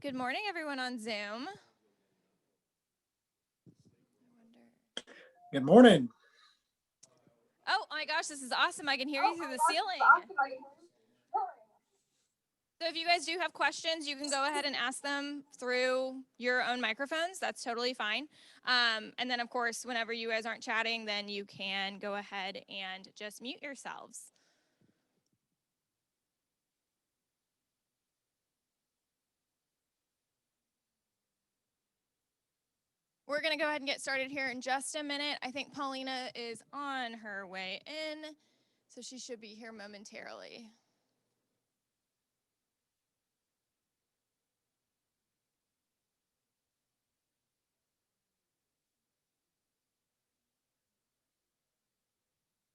Good morning, everyone on Zoom. Good morning. Oh my gosh, this is awesome. I can hear you through the ceiling. So if you guys do have questions, you can go ahead and ask them through your own microphones. That's totally fine. And then, of course, whenever you guys aren't chatting, then you can go ahead and just mute yourselves. We're going to go ahead and get started here in just a minute. I think Paulina is on her way in, so she should be here momentarily.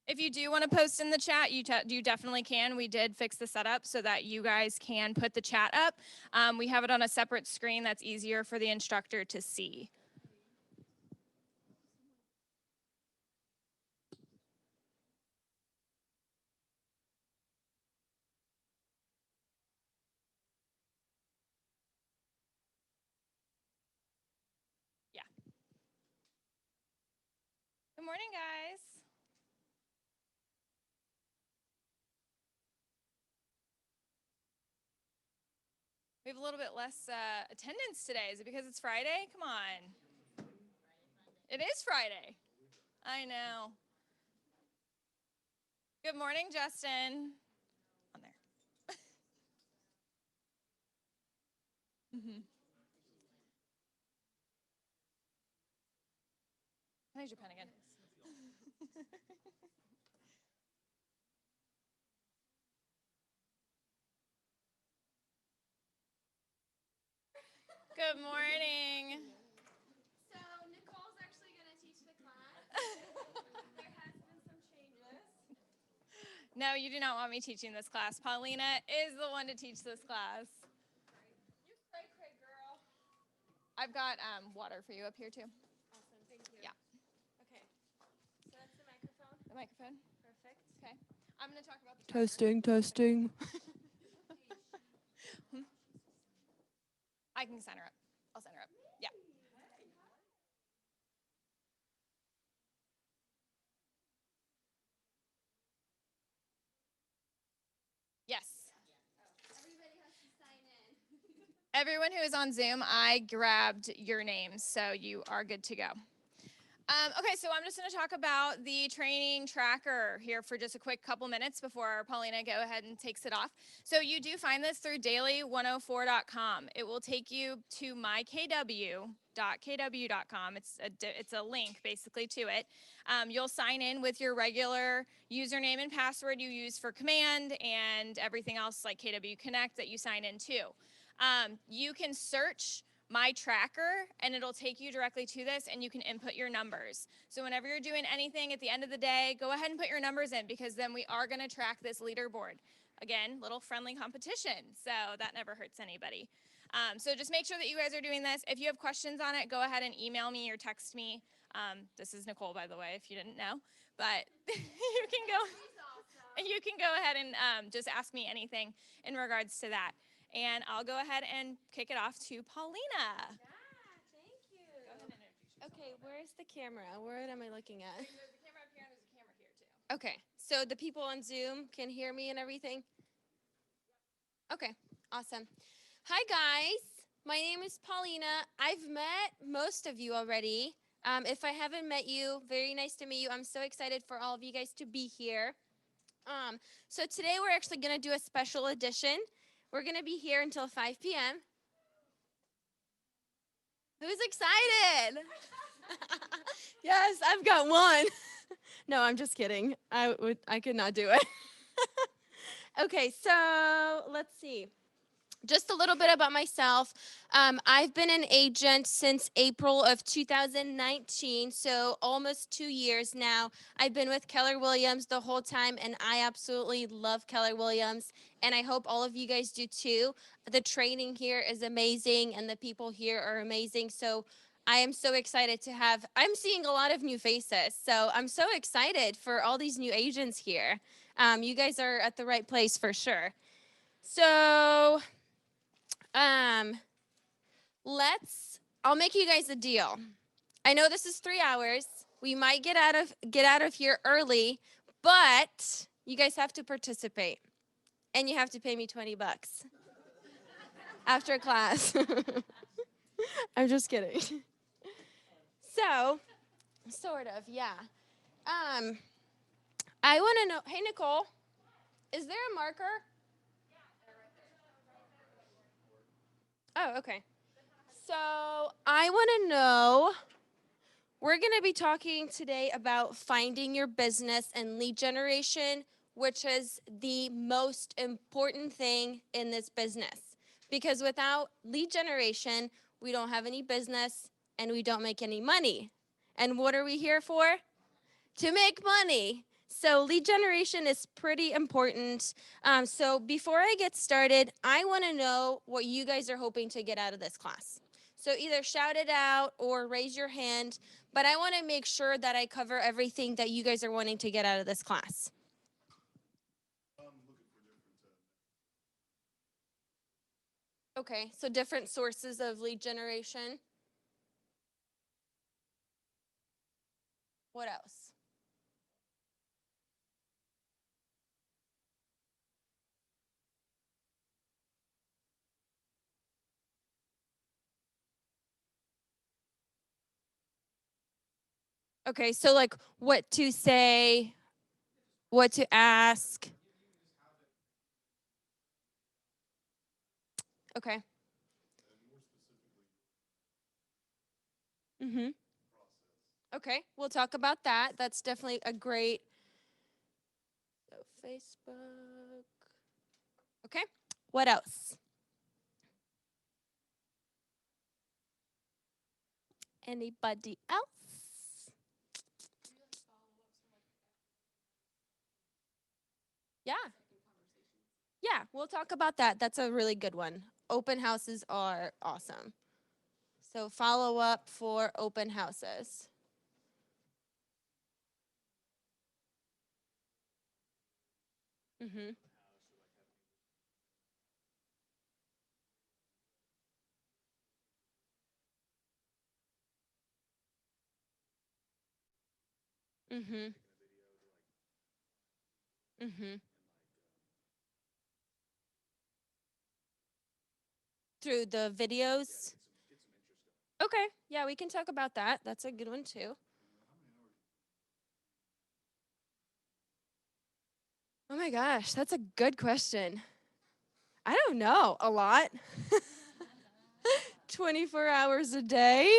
If you do want to post in the chat, you definitely can. We did fix the setup so that you guys can put the chat up. We have it on a separate screen that's easier for the instructor to see. Yeah. Good morning, guys. We have a little bit less attendance today. Is it because it's Friday? Come on. It is Friday. I know. Good morning, Justin. On there. Mm-hmm. Can I use your pen again? Good morning. So Nicole's actually going to teach the class. There has been some changes. No, you do not want me teaching this class. Paulina is the one to teach this class. You cray cray, girl. I've got water for you up here too. Awesome, thank you. Yeah. Okay, so that's the microphone. The microphone. Perfect. Okay. I'm going to talk about the Testing. I can sign her up. I'll sign her up. Yeah. Yes. Everybody has to sign in. Everyone who is on Zoom, I grabbed your names, so you are good to go. Okay, so I'm just going to talk about the training tracker here for just a quick couple minutes before Paulina go ahead and takes it off. So you do find this through daily104.com. It will take you to mykw.kw.com. It's a link basically to it. You'll sign in with your regular username and password you use for command and everything else like KW Connect that you sign into. You can search my tracker and it'll take you directly to this and you can input your numbers. So whenever you're doing anything at the end of the day, go ahead and put your numbers in because then we are going to track this leaderboard. Again, little friendly competition, so that never hurts anybody. So just make sure that you guys are doing this. If you have questions on it, go ahead and email me or text me. This is Nicole, by the way, if you didn't know, but you can go ahead and just ask me anything in regards to that. And I'll go ahead and kick it off to Paulina. Yeah, thank you. Go ahead and introduce yourself. Okay, where's the camera? Where am I looking at? There's a camera up here and there's a camera here too. Okay, so the people on Zoom can hear me and everything? Okay, awesome. Hi, guys. My name is Paulina. I've met most of you already. If I haven't met you, very nice to meet you. I'm so excited for all of you guys to be here. So today we're actually going to do a special edition. We're going to be here until 5 p.m. Who's excited? Yes, I've got one. No, I'm just kidding. I could not do it. Okay, so let's see. Just a little bit about myself. I've been an agent since April of 2019, so almost 2 years now. I've been with Keller Williams the whole time, and I absolutely love Keller Williams, and I hope all of you guys do too. The training here is amazing, and the people here are amazing, so I am so excited to have, I'm seeing a lot of new faces, so I'm so excited for all these new agents here. You guys are at the right place for sure. So, I'll make you guys a deal. I know this is 3 hours. We might get out of here early, but you guys have to participate. And you have to pay me $20 after class. I'm just kidding. So, sort of, yeah. Um, I want to know. Hey, Nicole, is there a marker? Oh, okay. So, I want to know. We're going to be talking today about finding your business and lead generation, which is the most important thing in this business. Because without lead generation, we don't have any business and we don't make any money. And what are we here for? To make money. So lead generation is pretty important. So before I get started, I want to know what you guys are hoping to get out of this class. So either shout it out or raise your hand, but I want to make sure that I cover everything that you guys are wanting to get out of this class. Okay, so different sources of lead generation. What else? Okay, so like what to say, what to ask. Okay. Mhm. Okay, we'll talk about that. That's definitely a great. So Facebook. Okay. What else? Anybody else? Yeah. Yeah, we'll talk about that. That's a really good one. Open houses are awesome. So follow up for open houses. Mhm. Mhm. Mhm. Through the videos. Okay. Yeah, we can talk about that. That's a good one too. Oh my gosh, that's a good question. I don't know. A lot. 24 hours a day.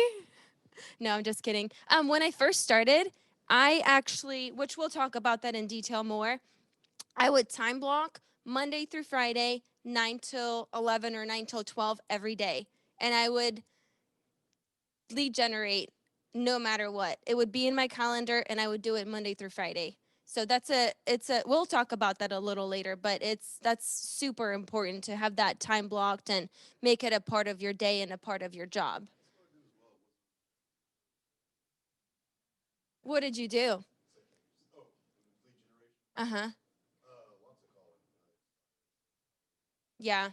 No, I'm just kidding. When I first started, I actually, which we'll talk about that in detail more, I would time block Monday through Friday, 9 till 11 or 9 till 12 every day. And I would lead generate no matter what. It would be in my calendar and I would do it Monday through Friday. So we'll talk about that a little later, but that's super important to have that time blocked and make it a part of your day and a part of your job. What did you do? Uh-huh. Yeah.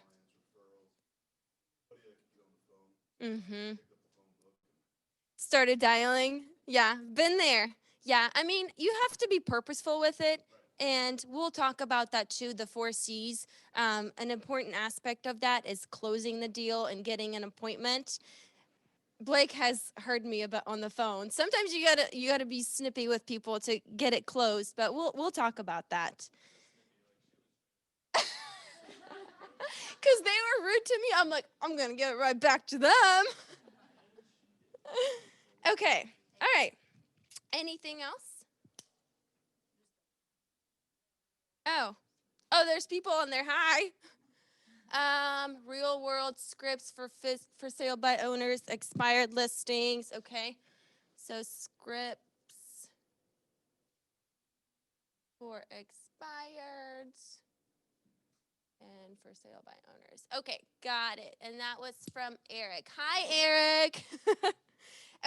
Mhm. Started dialing. Yeah, been there. Yeah, I mean, you have to be purposeful with it. And we'll talk about that too, the 4 C's. An important aspect of that is closing the deal and getting an appointment. Blake has heard me about on the phone. Sometimes you gotta be snippy with people to get it closed, but we'll talk about that. Cause they were rude to me. I'm like, I'm gonna get right back to them. Okay. All right. Anything else? Oh. Oh, there's people on there. Hi. Real world scripts for sale by owners, expired listings. Okay. So scripts for expired and for sale by owners. Okay, got it. And that was from Eric. Hi, Eric.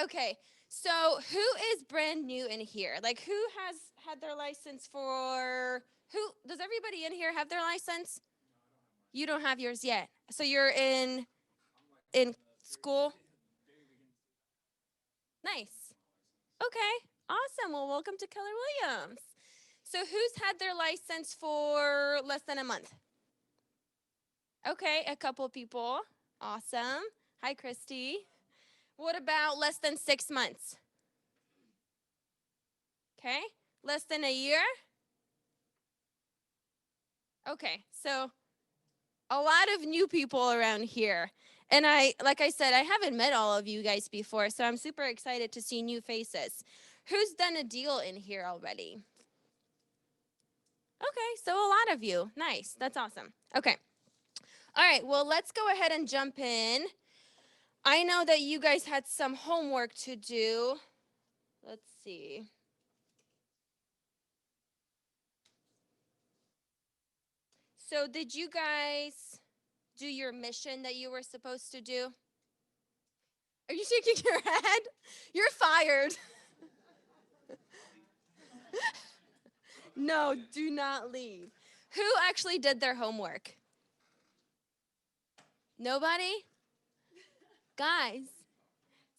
Okay, so who is brand new in here? Like, who has had their license for? Who does everybody in here have their license? You don't have yours yet. So you're in School? Nice. Okay, awesome. Well, welcome to Keller Williams. So, who's had their license for less than a month? Okay, a couple people. Awesome. Hi, Christy. What about less than 6 months? Okay, less than a year? Okay, so a lot of new people around here. And like I said, I haven't met all of you guys before, so I'm super excited to see new faces. Who's done a deal in here already? Okay, so a lot of you. Nice. That's awesome. Okay. All right, well, let's go ahead and jump in. I know that you guys had some homework to do. Let's see. So, did you guys do your mission that you were supposed to do? Are you shaking your head? You're fired. No, do not leave. Who actually did their homework? Nobody? Guys.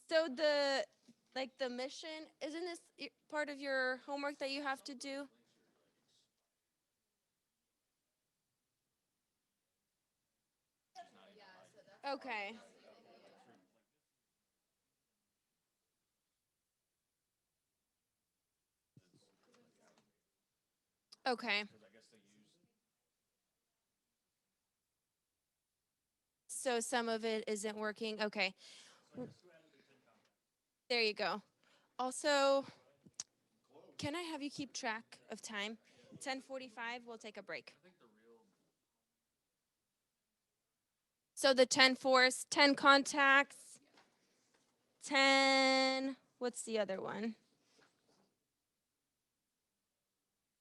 So the mission, isn't this part of your homework that you have to do? Okay. Okay. So some of it isn't working. Okay. There you go. Also, can I have you keep track of time? 10:45, we'll take a break. So the 10 force, 10 contacts, 10, what's the other one?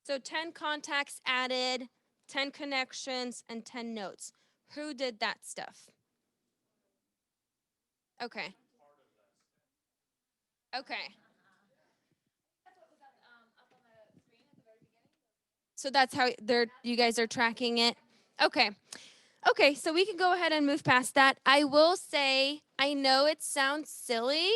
So 10 contacts added, 10 connections, and 10 notes. Who did that stuff? Okay. Okay. So that's how you guys are tracking it? Okay. Okay, so we can go ahead and move past that. I will say, I know it sounds silly,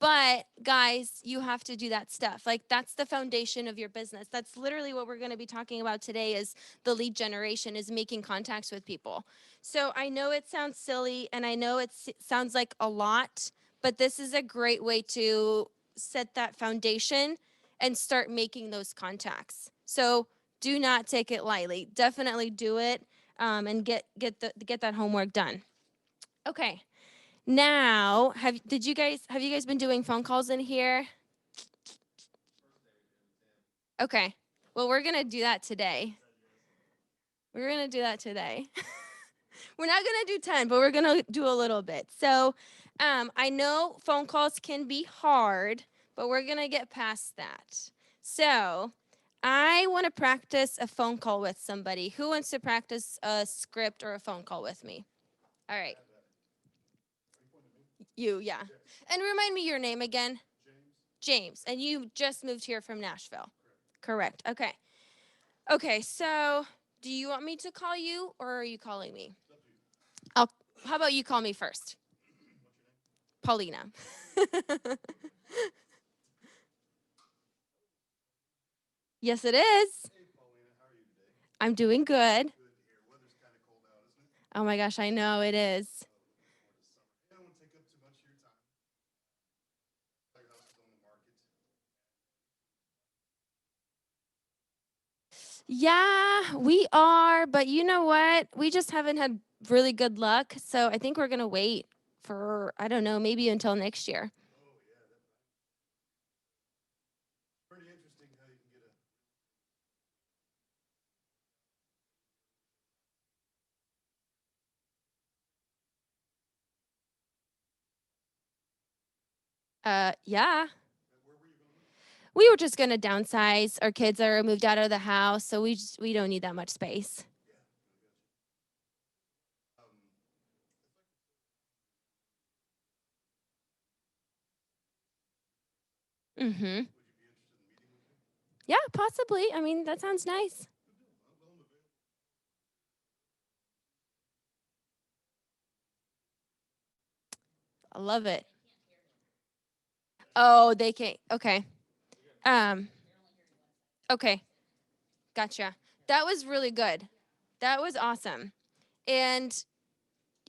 but guys, you have to do that stuff. Like that's the foundation of your business. That's literally what we're going to be talking about today is the lead generation is making contacts with people. So I know it sounds silly and I know it sounds like a lot, but this is a great way to set that foundation and start making those contacts. So do not take it lightly. Definitely do it and get that homework done. Okay. Now, have you guys been doing phone calls in here? Okay. Well, we're gonna do that today. We're gonna do that today. We're not gonna do 10, but we're gonna do a little bit. So, I know phone calls can be hard, but we're gonna get past that. So, I want to practice a phone call with somebody. Who wants to practice a script or a phone call with me? All right. You, yeah. And remind me your name again. James. And you just moved here from Nashville. Correct. Okay. Okay, so do you want me to call you or are you calling me? I'll how about you call me first? Paulina. Yes, it is. I'm doing good. Oh my gosh, I know it is. Yeah, we are, but you know what? We just haven't had really good luck. So I think we're going to wait for, I don't know, maybe until next year. Yeah. We were just going to downsize. Our kids are moved out of the house, so we don't need that much space. Mhm. Yeah, possibly. I mean, that sounds nice. I love it. Oh, they can't. Okay. Um. Okay. Gotcha. That was really good. That was awesome. And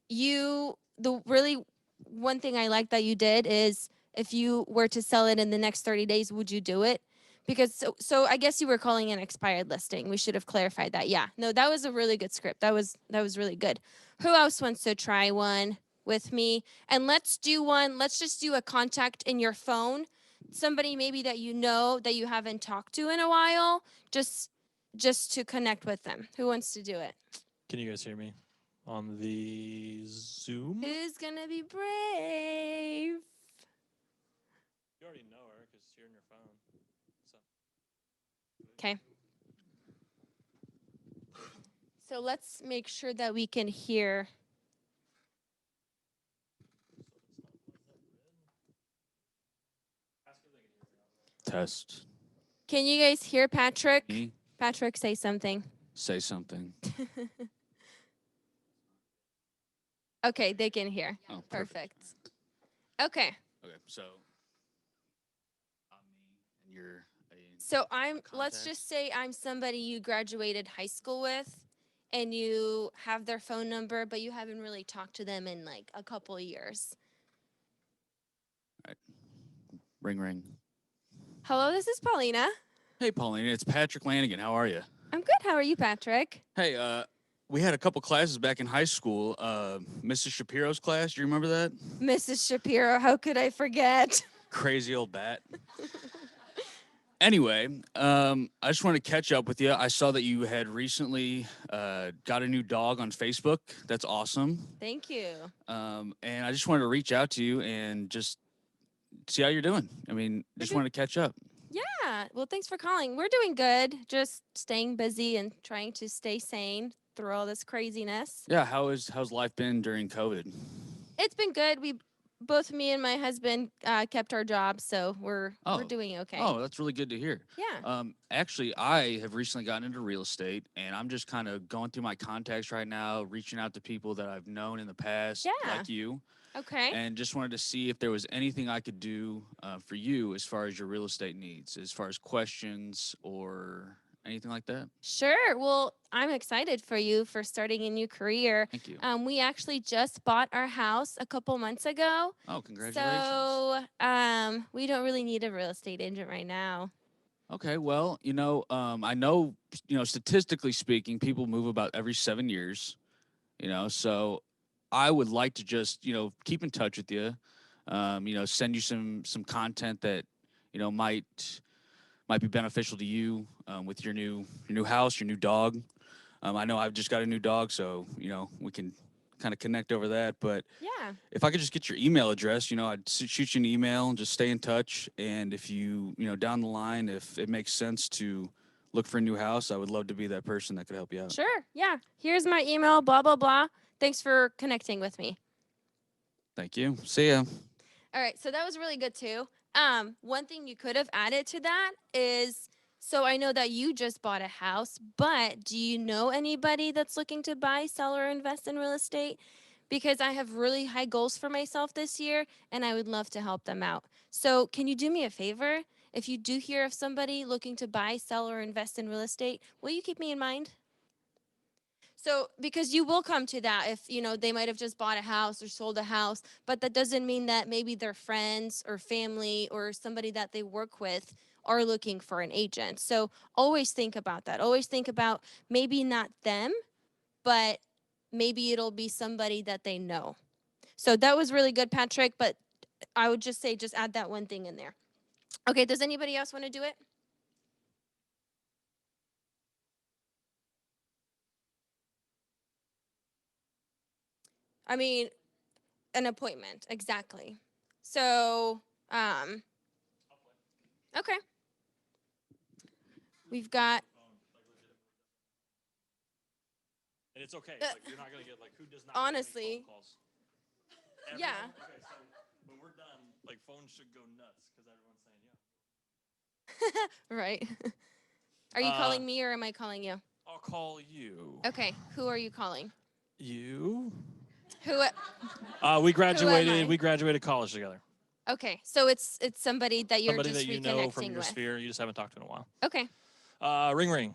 the really one thing I like that you did is if you were to sell it in the next 30 days, would you do it? Because so I guess you were calling an expired listing. We should have clarified that. Yeah. No, that was a really good script. That was really good. Who else wants to try one with me? And let's do one. Let's just do a contact in your phone. Somebody maybe that you know that you haven't talked to in a while, just to connect with them. Who wants to do it? Can you guys hear me on the Zoom? Who's gonna be brave? You already know her because you're on your phone. So. Okay. So let's make sure that we can hear. Test. Can you guys hear Patrick? Me? Patrick, say something. Say something. Okay, they can hear. Oh, Perfect. Okay. Okay, so I'm me, and you're a So let's contact? just say I'm somebody you graduated high school with and you have their phone number, but you haven't really talked to them in like a couple of years. ring ring. Hello, this is Paulina. Hey, Paulina, it's Patrick Lanigan. How are you? I'm good. How are you, Patrick? Hey, we had a couple classes back in high school. Mrs. Shapiro's class. Do you remember that? Mrs. Shapiro, how could I forget? Crazy old bat. Anyway, I just want to catch up with you. I saw that you had recently got a new dog on Facebook. That's awesome. Thank you. And I just wanted to reach out to you and just see how you're doing. I mean, just wanted to catch up. Yeah. Well, thanks for calling. We're doing good. Just staying busy and trying to stay sane through all this craziness. Yeah, how's life been during COVID? It's been good. Both me and my husband kept our jobs, so we're doing okay. Oh, that's really good to hear. Yeah. Actually, I have recently gotten into real estate, and I'm just kind of going through my contacts right now, reaching out to people that I've known in the past, Yeah. like you, Okay. and just wanted to see if there was anything I could do for you as far as your real estate needs, as far as questions or anything like that. Sure. Well, I'm excited for you for starting a new career. Thank you. We actually just bought our house a couple months ago. Oh, congratulations. So we don't really need a real estate agent right now. Okay, well, I know, statistically speaking, people move about every 7 years, so I would like to just, keep in touch with you, send you some content that, might be beneficial to you with your new house, your new dog. I know I've just got a new dog, so, we can kind of connect over that. But Yeah. if I could just get your email address, I'd shoot you an email and just stay in touch. And if you, down the line, if it makes sense to look for a new house, I would love to be that person that could help you out. Sure. Yeah. Here's my email, blah, blah, blah. Thanks for connecting with me. Thank you. See ya. All right. So that was really good, too. One thing you could have added to that is, so I know that you just bought a house, but do you know anybody that's looking to buy, sell, or invest in real estate? Because I have really high goals for myself this year, and I would love to help them out. So can you do me a favor? If you do hear of somebody looking to buy, sell, or invest in real estate, will you keep me in mind? So, because you will come to that if, they might have just bought a house or sold a house, but that doesn't mean that maybe their friends or family or somebody that they work with are looking for an agent. So, always think about that. Always think about maybe not them, but maybe it'll be somebody that they know. So, that was really good, Patrick, but I would just say just add that one thing in there. Okay, does anybody else want to do it? I mean, an appointment, exactly. So, okay. We've got. And it's okay. Like, you're not gonna get who does not Honestly. get any phone calls? Yeah. Okay, so when we're done, phones should go nuts because everyone's saying yeah. Right. Are you calling me or am I calling you? I'll call you. Okay. Who are you calling? You? Who? We I? graduated college together. Okay, so it's somebody that you're Somebody just that you know from reconnecting your with. sphere. You just haven't talked to in a while. Okay. Ring ring.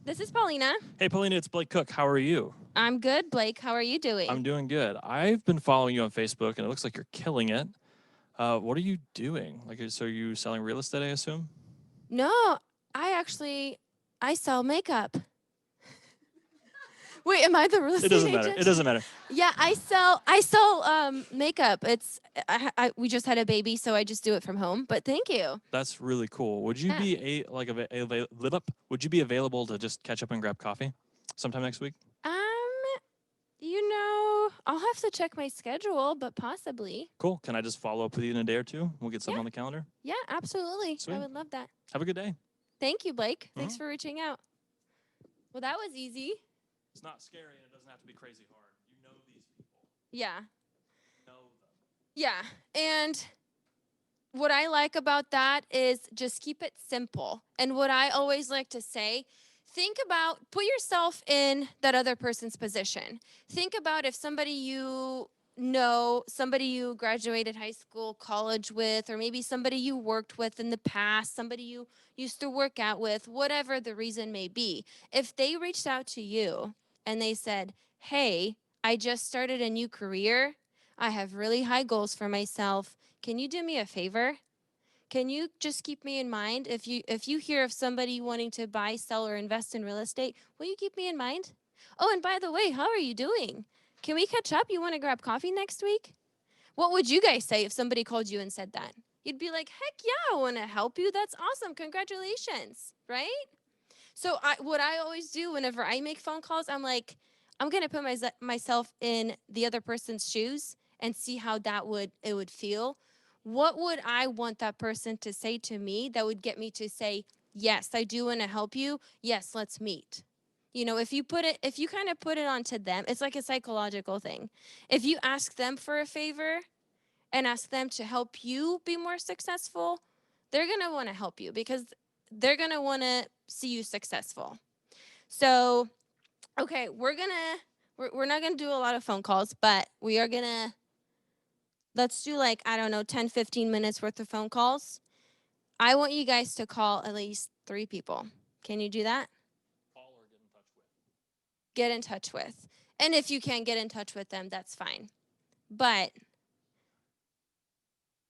This is Paulina. Hey, Paulina, it's Blake Cook. How are you? I'm good, Blake. How are you doing? I'm doing good. I've been following you on Facebook, and it looks like you're killing it. What are you doing? Like, so are you selling real estate, I assume? No, I sell makeup. Wait, am I the real estate It doesn't matter. agent? It doesn't matter. Yeah, I sell makeup. We just had a baby, so I just do it from home. But thank you. That's really cool. Would you Yeah. would you be available to just catch up and grab coffee sometime next week? I'll have to check my schedule, but possibly. Cool. Can I just follow up with you in a day or two? We'll get something Yeah. on the calendar. Yeah, absolutely. Sweet. I would love that. Have a good day. Thank you, Blake. Thanks for reaching out. Well, that was easy. It's not scary, and it doesn't have to be crazy hard. You know these people. Yeah. You know them. Yeah. And what I like about that is just keep it simple. And what I always like to say, put yourself in that other person's position. Think about if somebody you know, somebody you graduated high school, college with, or maybe somebody you worked with in the past, somebody you used to work out with, whatever the reason may be. If they reached out to you and they said, hey, I just started a new career. I have really high goals for myself. Can you do me a favor? Can you just keep me in mind if you hear of somebody wanting to buy, sell, or invest in real estate? Will you keep me in mind? Oh, and by the way, how are you doing? Can we catch up? You want to grab coffee next week? What would you guys say if somebody called you and said that? You'd be like, heck yeah, I want to help you. That's awesome. Congratulations, right? So what I always do whenever I make phone calls, I'm like, I'm gonna put myself in the other person's shoes and see how it would feel. What would I want that person to say to me that would get me to say, yes, I do want to help you. Yes, let's meet. If you kind of put it onto them, it's like a psychological thing. If you ask them for a favor and ask them to help you be more successful, they're gonna want to help you because they're gonna want to see you successful. So, okay, we're not gonna do a lot of phone calls, but we are gonna let's do like I don't know 10, 15 minutes worth of phone calls. I want you guys to call at least 3 people. Can you do that? Call or get in touch with. Get in touch with. And if you can't get in touch with them, that's fine. But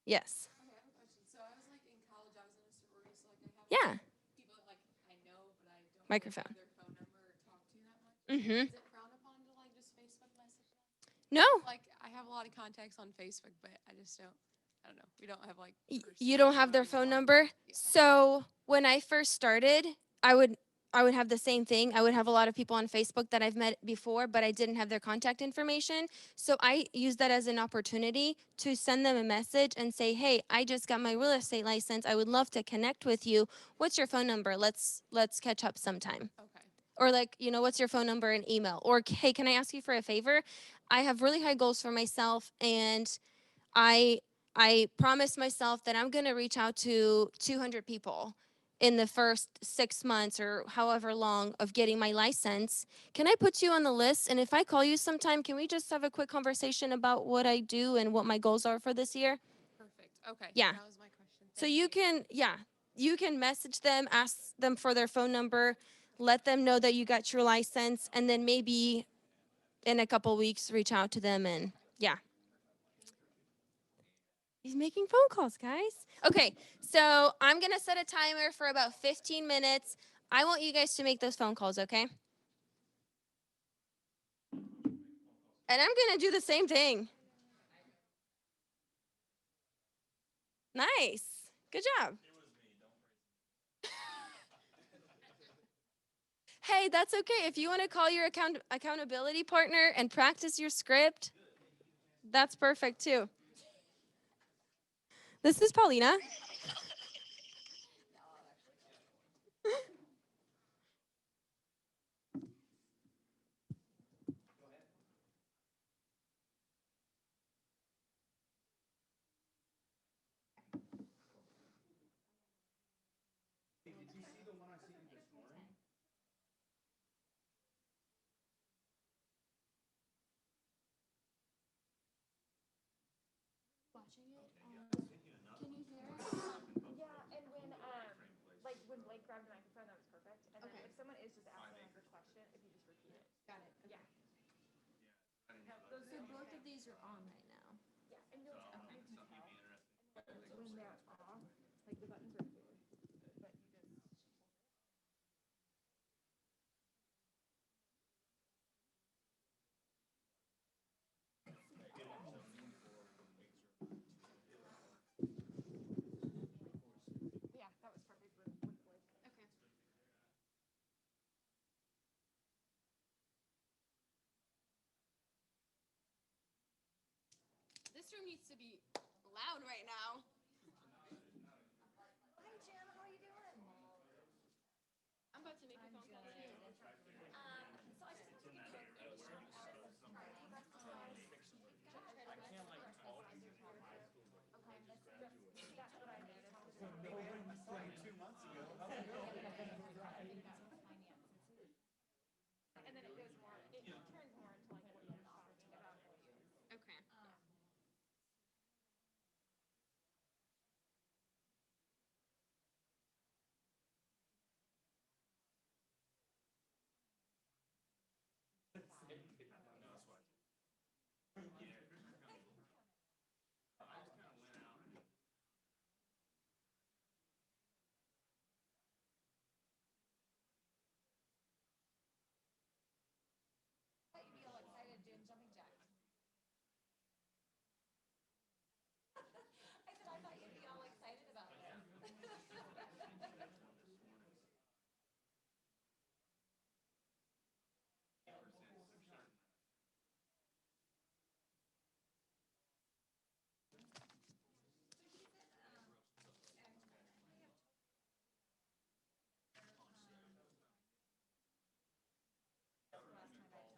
yes. Okay, I have a question. So I was like in college, I was in a sorority, so like I have Yeah. people that like I know, but I don't Microphone. really have their phone number or talk to that much. Mhm. Is it frowned upon to like just Facebook message them? No. Like I have a lot of contacts on Facebook, but I just don't. I don't know. We don't have like. You don't have their phone number? So when I first started, I would have the same thing. I would have a lot of people on Facebook that I've met before, but I didn't have their contact information. So I used that as an opportunity to send them a message and say, "Hey, I just got my real estate license. I would love to connect with you. What's your phone number? Let's catch up sometime." Okay. Or like, what's your phone number and email? Or, "Hey, can I ask you for a favor? I have really high goals for myself and I promised myself that I'm going to reach out to 200 people in the first 6 months or however long of getting my license. Can I put you on the list? And if I call you sometime, can we just have a quick conversation about what I do and what my goals are for this year?" Perfect. Okay. Yeah. That was my question. So you can message them, ask them for their phone number, let them know that you got your license, and then maybe in a couple weeks reach out to them and yeah. He's making phone calls, guys. Okay, so I'm going to set a timer for about 15 minutes. I want you guys to make those phone calls, okay? And I'm going to do the same thing. Nice. Good job. Hey, that's okay. If you want to call your accountability partner and practice your script, that's perfect too. This is Paulina. So both of these are on right now. Yeah, and you'll Okay. when they're off, like the buttons are here, but you just. Yeah, that was perfect with voice. Okay. This room needs to be loud right now. Hi Jim, how are you doing? I'm about to make a phone call too. So I just wanted to give you a quick shout out of party because okay, that's what I noticed. Like 2 months ago. I think that was finances. And then it goes more, it turns more into like what you're talking about. Okay. I thought you'd be all excited doing jumping jacks. I said I thought you'd be all excited about this. Last time I talked to him, he's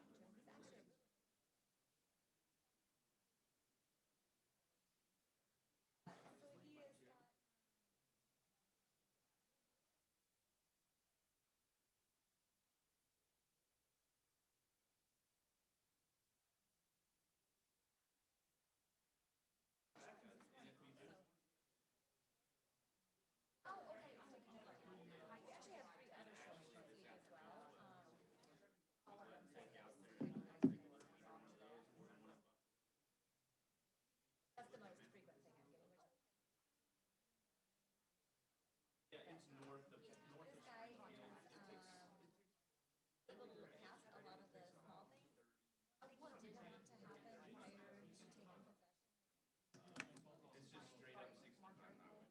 actually so he is oh, okay, I'll take a note of that. We actually have 3 other shows this week as well. All of them say yes. That's the most frequent thing I'm getting, which Yeah, it's north of. this guy is able to look past a lot of the small things. What did want to happen prior to taking possession? It's just straight up 65 miles.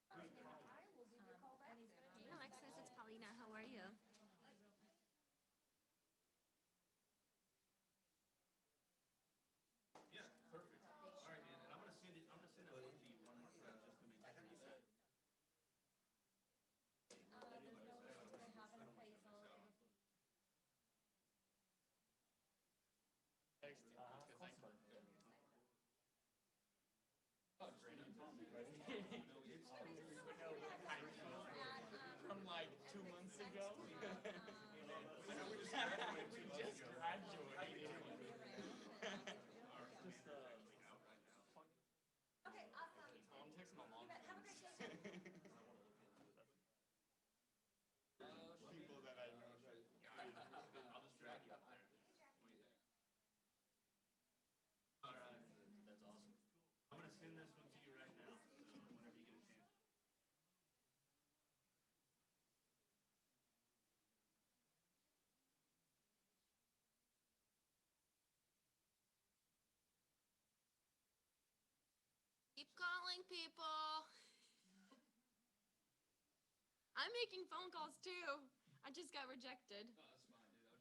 I will give you a call back. Hey Alexis, it's Paulina. How are you? Yeah, perfect. All right, man, and I'm gonna send it one to you one more time just to make sure you get it. There's no reason to have an appraisal. From like 2 months ago. We just graduated. Okay, awesome. I'm texting my mom. Have a great day. People that I know. I'll just drag you up there. All right, That's awesome. I'm gonna send this one to you right now, so whenever you get a chance. Keep calling people. I'm making phone calls too. I just got rejected. No, that's fine, dude.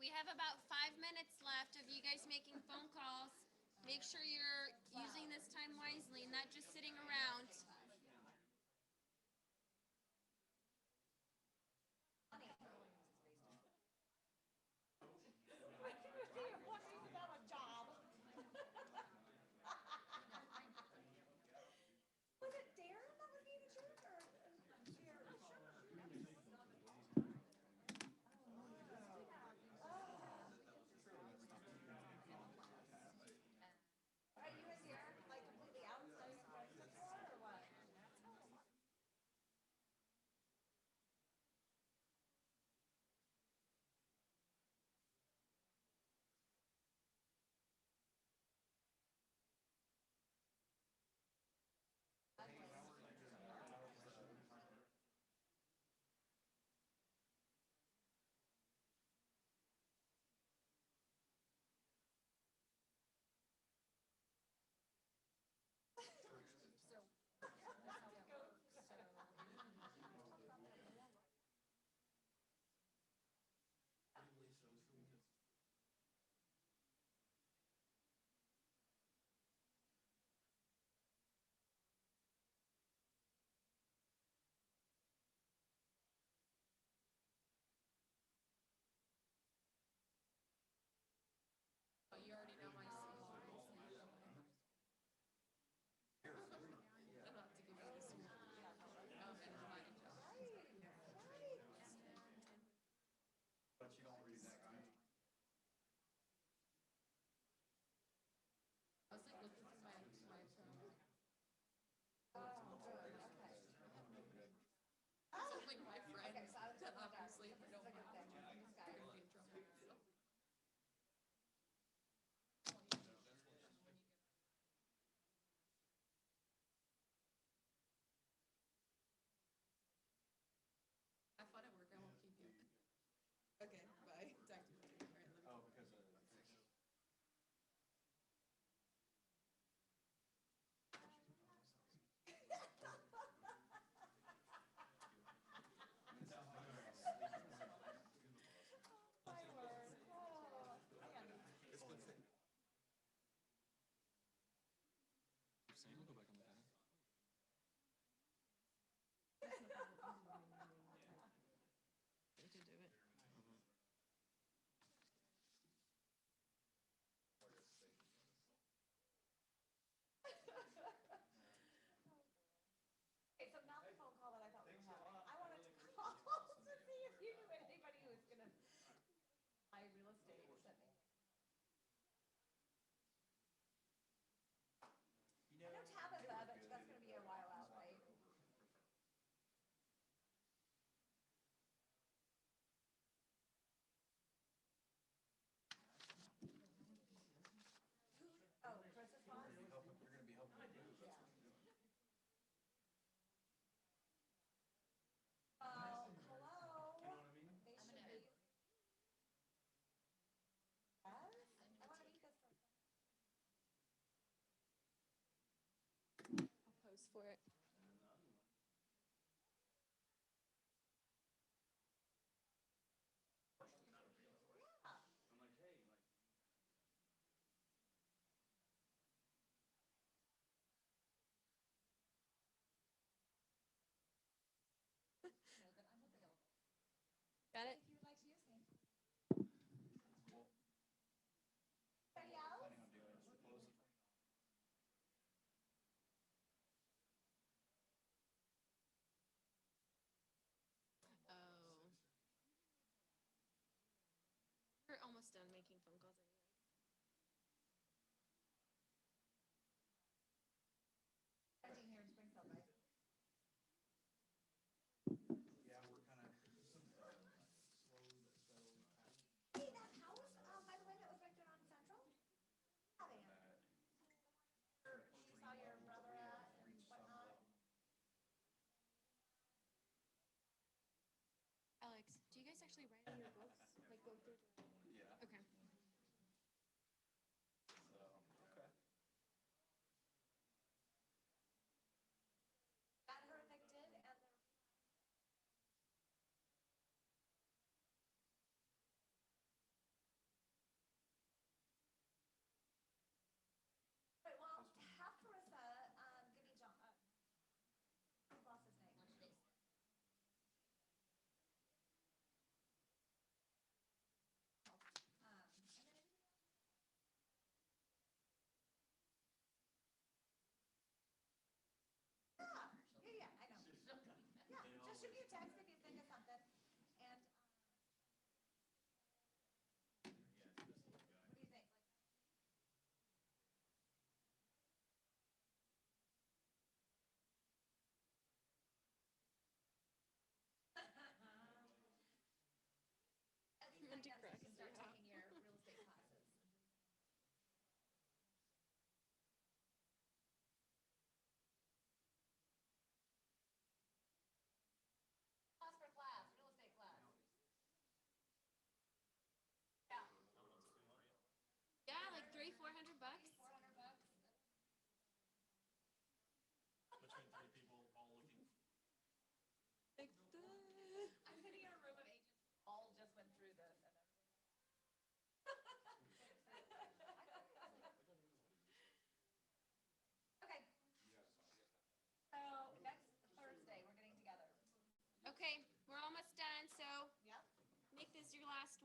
we have about 5 minutes left of you guys making phone calls. Make sure you're using this time wisely, not just sitting around. Was it Darren that was being a jerk or Jared? Are you and Darren like completely out of Central or what? You already know my slides. Not to give you this and my job. But you don't read that kind. I was like looking through my phone. So like my friends that obviously if I don't have them, they're gonna be in trouble. So. Have fun at work. I won't keep you. Okay, bye. Talk to you later. All right, love you. Oh, because of. We'll go back and look at it. To do it. Okay, so not the phone call that I thought we were having. I wanted to call to see if you knew anybody who was gonna buy real estate that may. I know Tabitha, but that's gonna be a while out, right? Oh, Chris's boss? You're gonna be helping me do. That's what you're doing. Hello? You know what I mean? They should be. Yes? I wanna meet this person. I'll post for it. I'm like, hey, like. Got it? If you would like to use me. Well, Anybody else? planning on doing is to close the train off. Oh. We're almost done making phone calls anyway. Renting here in Springfield, right? Yeah, we're kind of slow but steadily. Hey, that house, by the way, that was rented on Central? How they at? You saw your brother at and whatnot? Alex, do you guys actually write in your books? Like go through the... Yeah. Okay.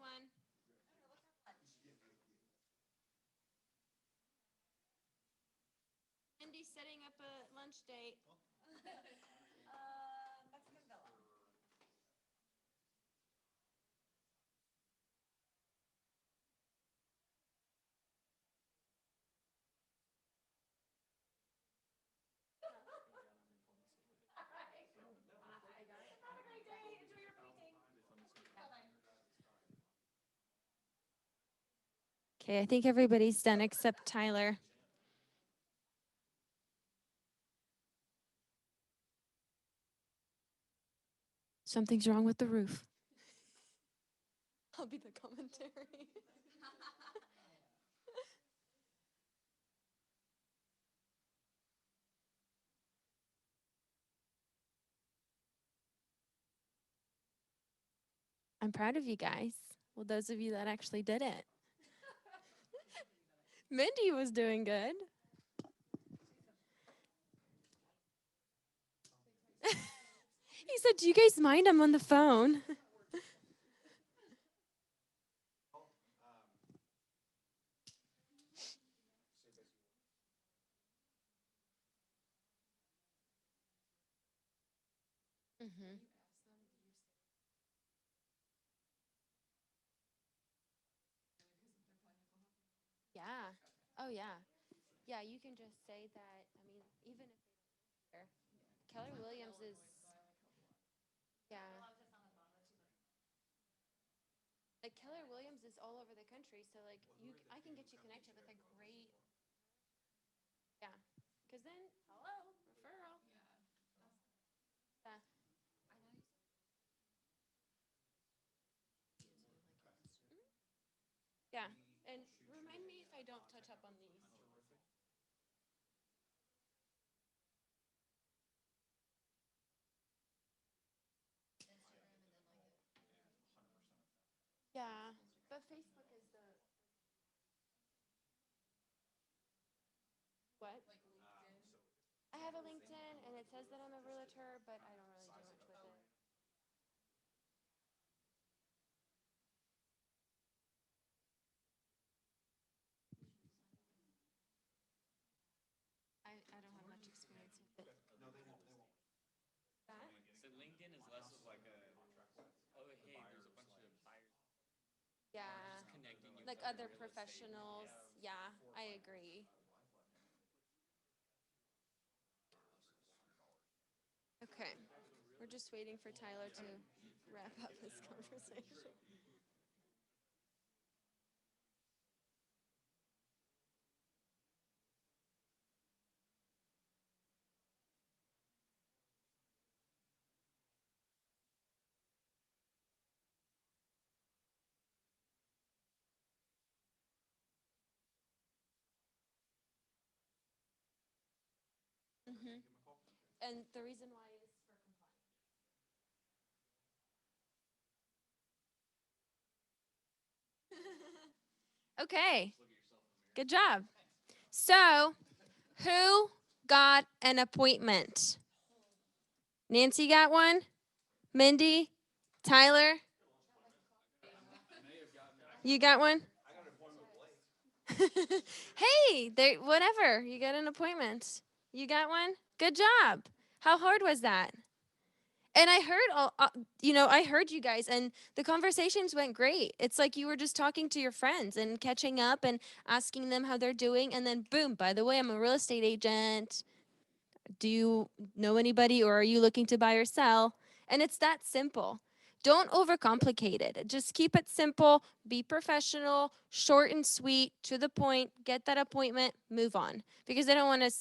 one. Mindy's setting up a lunch date. Mexican Villa. Have a great day. Enjoy your painting. Okay, I think everybody's done except Tyler. Something's wrong with the roof. I'll be the commentary. I'm proud of you guys. Well, those of you that actually did it. Mindy was doing good. He said, "Do you guys mind? I'm on the phone." Mm-hmm. Yeah. Oh, yeah. Yeah, you can just say that. I mean, even if they don't live here, Keller Williams is. Yeah. Like Keller Williams is all over the country, so like I can get you connected with a great. Yeah. Because then, hello, referral. Yeah. Yeah. And remind me if I don't touch up on these. Yeah. But Facebook is the. What? I have a LinkedIn and it says that I'm a realtor, but I don't really do much with it. I don't have much experience with it. That? So LinkedIn is less of like a, oh, hey, there's a bunch of buyers Yeah. connecting you Like with other real estate. professionals. Yeah, I agree. Okay. We're just waiting for Tyler to wrap up his conversation. Mm-hmm. And the reason why is for compliance. Okay. Good job. So, who got an appointment? Nancy got one? Mindy? Tyler? You got one? Hey, there, whatever. You got an appointment. You got one? Good job. How hard was that? And I heard I heard you guys and the conversations went great. It's like you were just talking to your friends and catching up and asking them how they're doing and then boom, by the way, I'm a real estate agent. Do you know anybody or are you looking to buy or sell? And it's that simple. Don't overcomplicate it. Just keep it simple, be professional, short and sweet, to the point, get that appointment, move on. Because I don't want to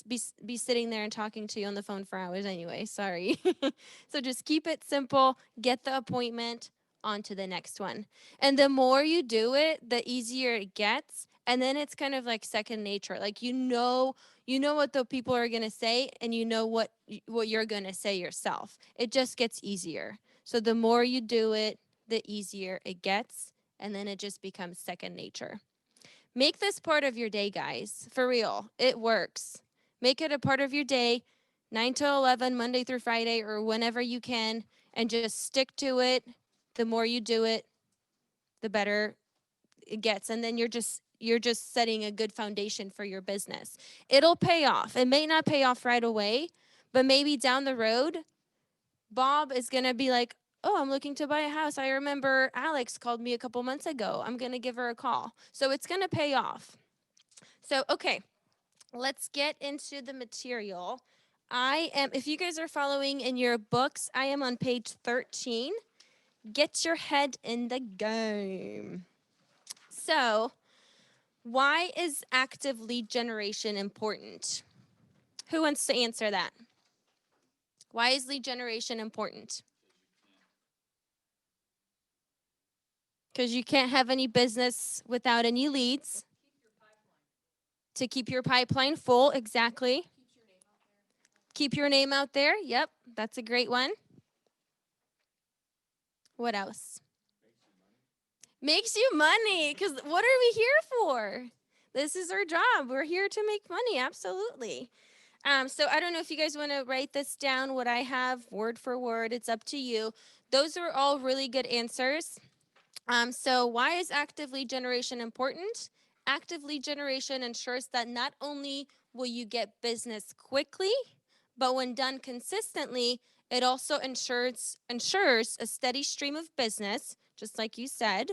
be sitting there and talking to you on the phone for hours anyway. Sorry. So just keep it simple, get the appointment, on to the next one. And the more you do it, the easier it gets. And then it's kind of like second nature. Like you know what the people are going to say and you know what you're going to say yourself. It just gets easier. So the more you do it, the easier it gets, and then it just becomes second nature. Make this part of your day, guys. For real. It works. Make it a part of your day, 9 to 11 Monday through Friday or whenever you can, and just stick to it. The more you do it, the better it gets, and then you're just setting a good foundation for your business. It'll pay off. It may not pay off right away, but maybe down the road Bob is going to be like, "Oh, I'm looking to buy a house. I remember Alex called me a couple months ago. I'm going to give her a call." So it's going to pay off. So okay, let's get into the material. If you guys are following in your books, I am on page 13. Get your head in the game. So, why is active lead generation important? Who wants to answer that? Why is lead generation important? Because you can't have any business without any leads. To keep your pipeline full, exactly. Keep your name out there. Yep, that's a great one. What else? Makes you money. Because what are we here for? This is our job. We're here to make money. Absolutely. So I don't know if you guys want to write this down, what I have word for word. It's up to you. Those are all really good answers. So why is active lead generation important? Active lead generation ensures that not only will you get business quickly, but when done consistently, it also ensures a steady stream of business, just like you said.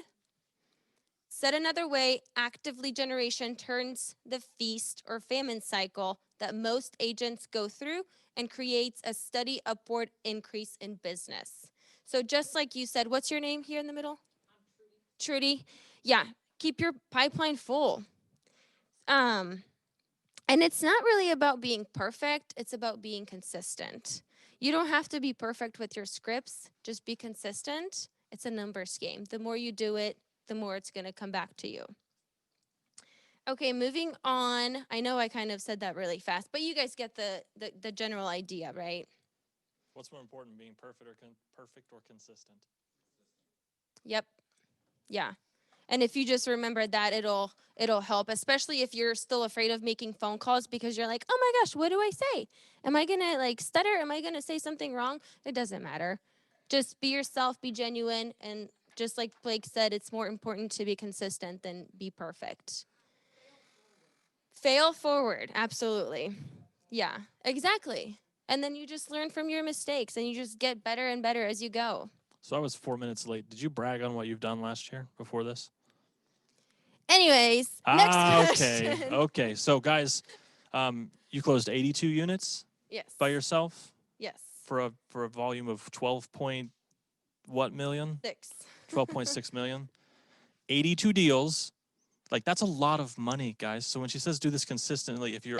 Said another way, active lead generation turns the feast or famine cycle that most agents go through and creates a steady upward increase in business. So just like you said, what's your name here in the middle? Trudy. Yeah, keep your pipeline full. And it's not really about being perfect, it's about being consistent. You don't have to be perfect with your scripts, just be consistent. It's a numbers game. The more you do it, the more it's going to come back to you. Okay, moving on. I know I kind of said that really fast, but you guys get the general idea, right? What's more important, being perfect or consistent? Yep. Yeah. And if you just remember that, it'll help, especially if you're still afraid of making phone calls because you're like, "Oh my gosh, what do I say? Am I going to like stutter? Am I going to say something wrong?" It doesn't matter. Just be yourself, be genuine, and just like Blake said, it's more important to be consistent than be perfect. Fail forward, absolutely. Yeah, exactly. And then you just learn from your mistakes and you just get better and better as you go. So I was 4 minutes late. Did you brag on what you've done last year before this? Anyways, next Okay. question. Okay. So guys, you closed 82 units Yes. by yourself Yes. for a volume of 12 point what million? 6. 12.6 million. 82 deals. Like that's a lot of money, guys. So when she says do this consistently, if you're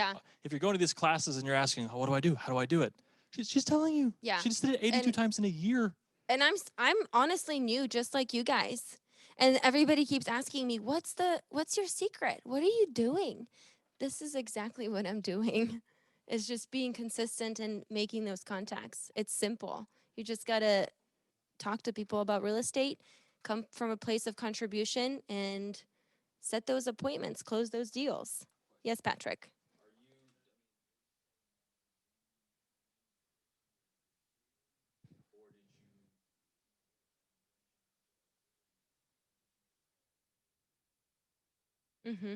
going to these classes and you're asking, oh, what do I do? How do I do it? She's telling you. Yeah. She just did it 82 times in a year. And I'm honestly new, just like you guys. And everybody keeps asking me, what's your secret? What are you doing? This is exactly what I'm doing. It's just being consistent and making those contacts. It's simple. You just gotta talk to people about real estate, come from a place of contribution, and set those appointments, close those deals. Yes, Patrick. Mm-hmm.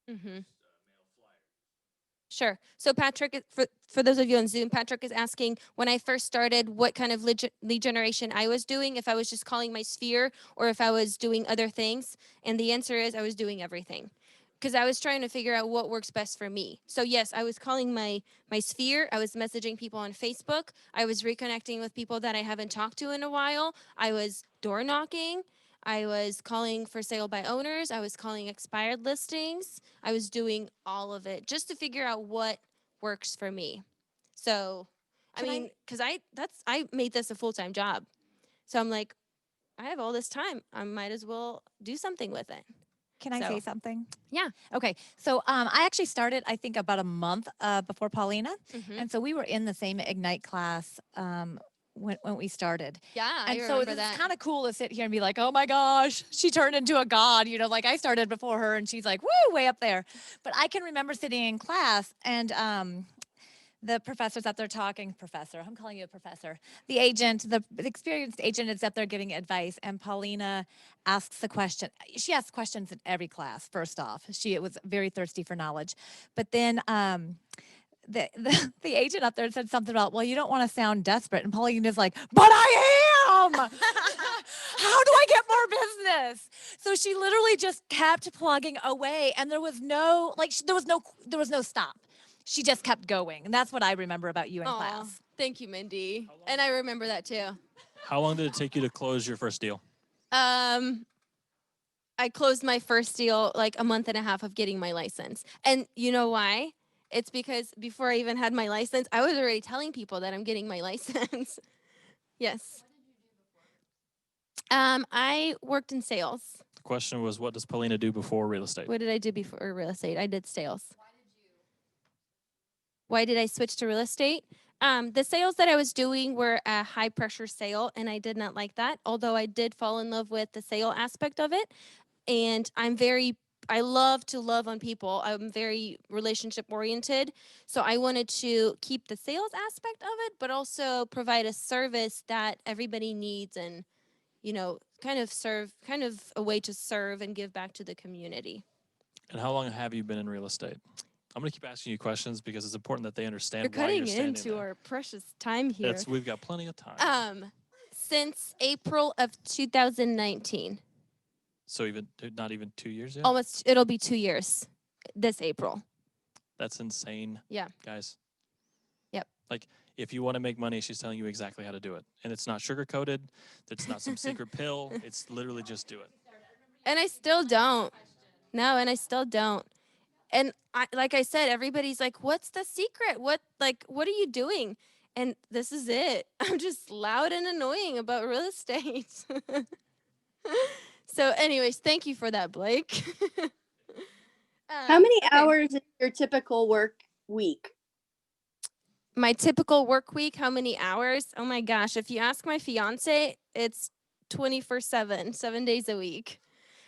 Mm-hmm. Sure. So Patrick, for those of you on Zoom, Patrick is asking when I first started what kind of lead generation I was doing, if I was just calling my sphere or if I was doing other things. And the answer is I was doing everything because I was trying to figure out what works best for me. So yes, I was calling my sphere. I was messaging people on Facebook. I was reconnecting with people that I haven't talked to in a while. I was door knocking. I was calling for sale by owners. I was calling expired listings. I was doing all of it just to figure out what works for me. So, because I made this a full-time job. So I'm like, I have all this time. I might as well do something with it. Can I say something? Yeah. Okay. So I actually started, I think, about a month before Paulina. Mm-hmm. And so we were in the same Ignite class when we started. Yeah, And I so remember that. it's kind of cool to sit here and be like, oh my gosh, she turned into a god. Like I started before her and she's like, woo, way up there. But I can remember sitting in class and the professor's up there talking. Professor, I'm calling you a professor. The agent, the experienced agent, is up there giving advice, and Paulina asks a question. She asks questions in every class. First off, she was very thirsty for knowledge, but then the agent up there said something about, well, you don't want to sound desperate, and Paulina's like, but I am. How do I get more business? So she literally just kept plugging away, and there was no there was no stop. She just kept going, and that's what I remember about you in Aw, class. thank you, Mindy. And I remember that too. How long did it take you to close your first deal? I closed my first deal like a month and a half of getting my license. And you know why? It's because before I even had my license, I was already telling people that I'm getting my license. Yes. I worked in sales. The question was, what does Paulina do before real estate? What did I do before real estate? I did sales. Why did I switch to real estate? The sales that I was doing were a high pressure sale, and I did not like that. Although I did fall in love with the sale aspect of it, and I love to love on people. I'm very relationship oriented, so I wanted to keep the sales aspect of it, but also provide a service that everybody needs, and kind of a way to serve and give back to the community. And how long have you been in real estate? I'm going to keep asking you questions because it's important that they understand You're why you're cutting standing into there. our precious time here. We've got plenty of time. Since April of 2019. So not even 2 years yet? Almost, it'll be 2 years this April. That's insane. Yeah. Guys. Yep. Like, if you want to make money, she's telling you exactly how to do it. And it's not sugar-coated. It's not some secret pill. It's literally just do it. And I still don't. No, and I still don't. And like I said, everybody's like, what's the secret? What are you doing? And this is it. I'm just loud and annoying about real estate. So anyways, thank you for that, Blake. How many hours is your typical work week? My typical work week, how many hours? Oh my gosh, if you ask my fiance, it's 24/7, 7 days a week.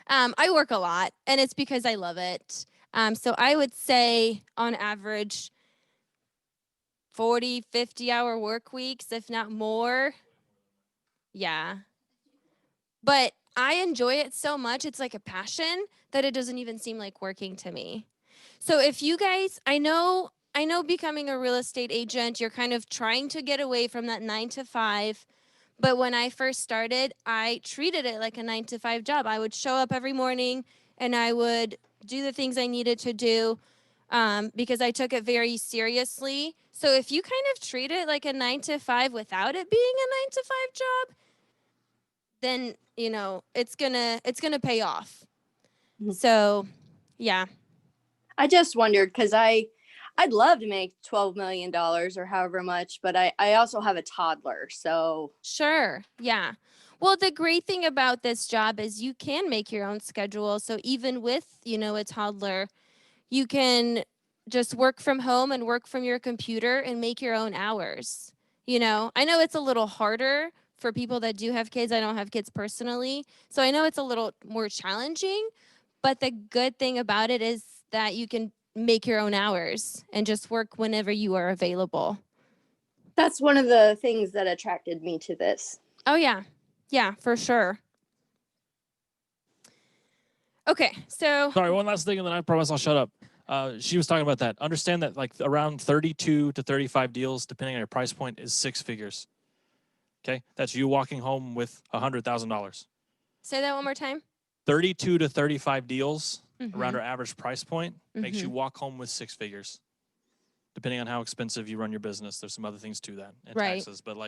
I work a lot, and it's because I love it. So I would say on average 40, 50-hour work weeks, if not more. Yeah. But I enjoy it so much, it's like a passion, that it doesn't even seem like working to me. So if you guys, I know becoming a real estate agent, you're kind of trying to get away from that 9 to 5. But when I first started, I treated it like a 9 to 5 job. I would show up every morning and I would do the things I needed to do because I took it very seriously. So if you kind of treat it like a 9 to 5 without it being a 9 to 5 job, then it's gonna pay off. Mhm. So, yeah. I just wondered because I'd love to make $12 million or however much, but I also have a toddler, so. Sure. Yeah. Well, the great thing about this job is you can make your own schedule. So even with, a toddler, you can just work from home and work from your computer and make your own hours. I know it's a little harder for people that do have kids. I don't have kids personally, so I know it's a little more challenging, but the good thing about it is that you can make your own hours and just work whenever you are available. That's one of the things that attracted me to this. Oh, yeah. Yeah, for sure. Okay, so. Sorry, one last thing, and then I promise I'll shut up. She was talking about that. Understand that like around 32 to 35 deals, depending on your price point, is 6 figures. Okay? That's you walking home with $100,000. Say that one more time. 32 to 35 deals around Mhm. our average price point makes you Mhm. walk home with 6 figures. Depending on how expensive you run your business, there's some other things to that and Right. taxes. But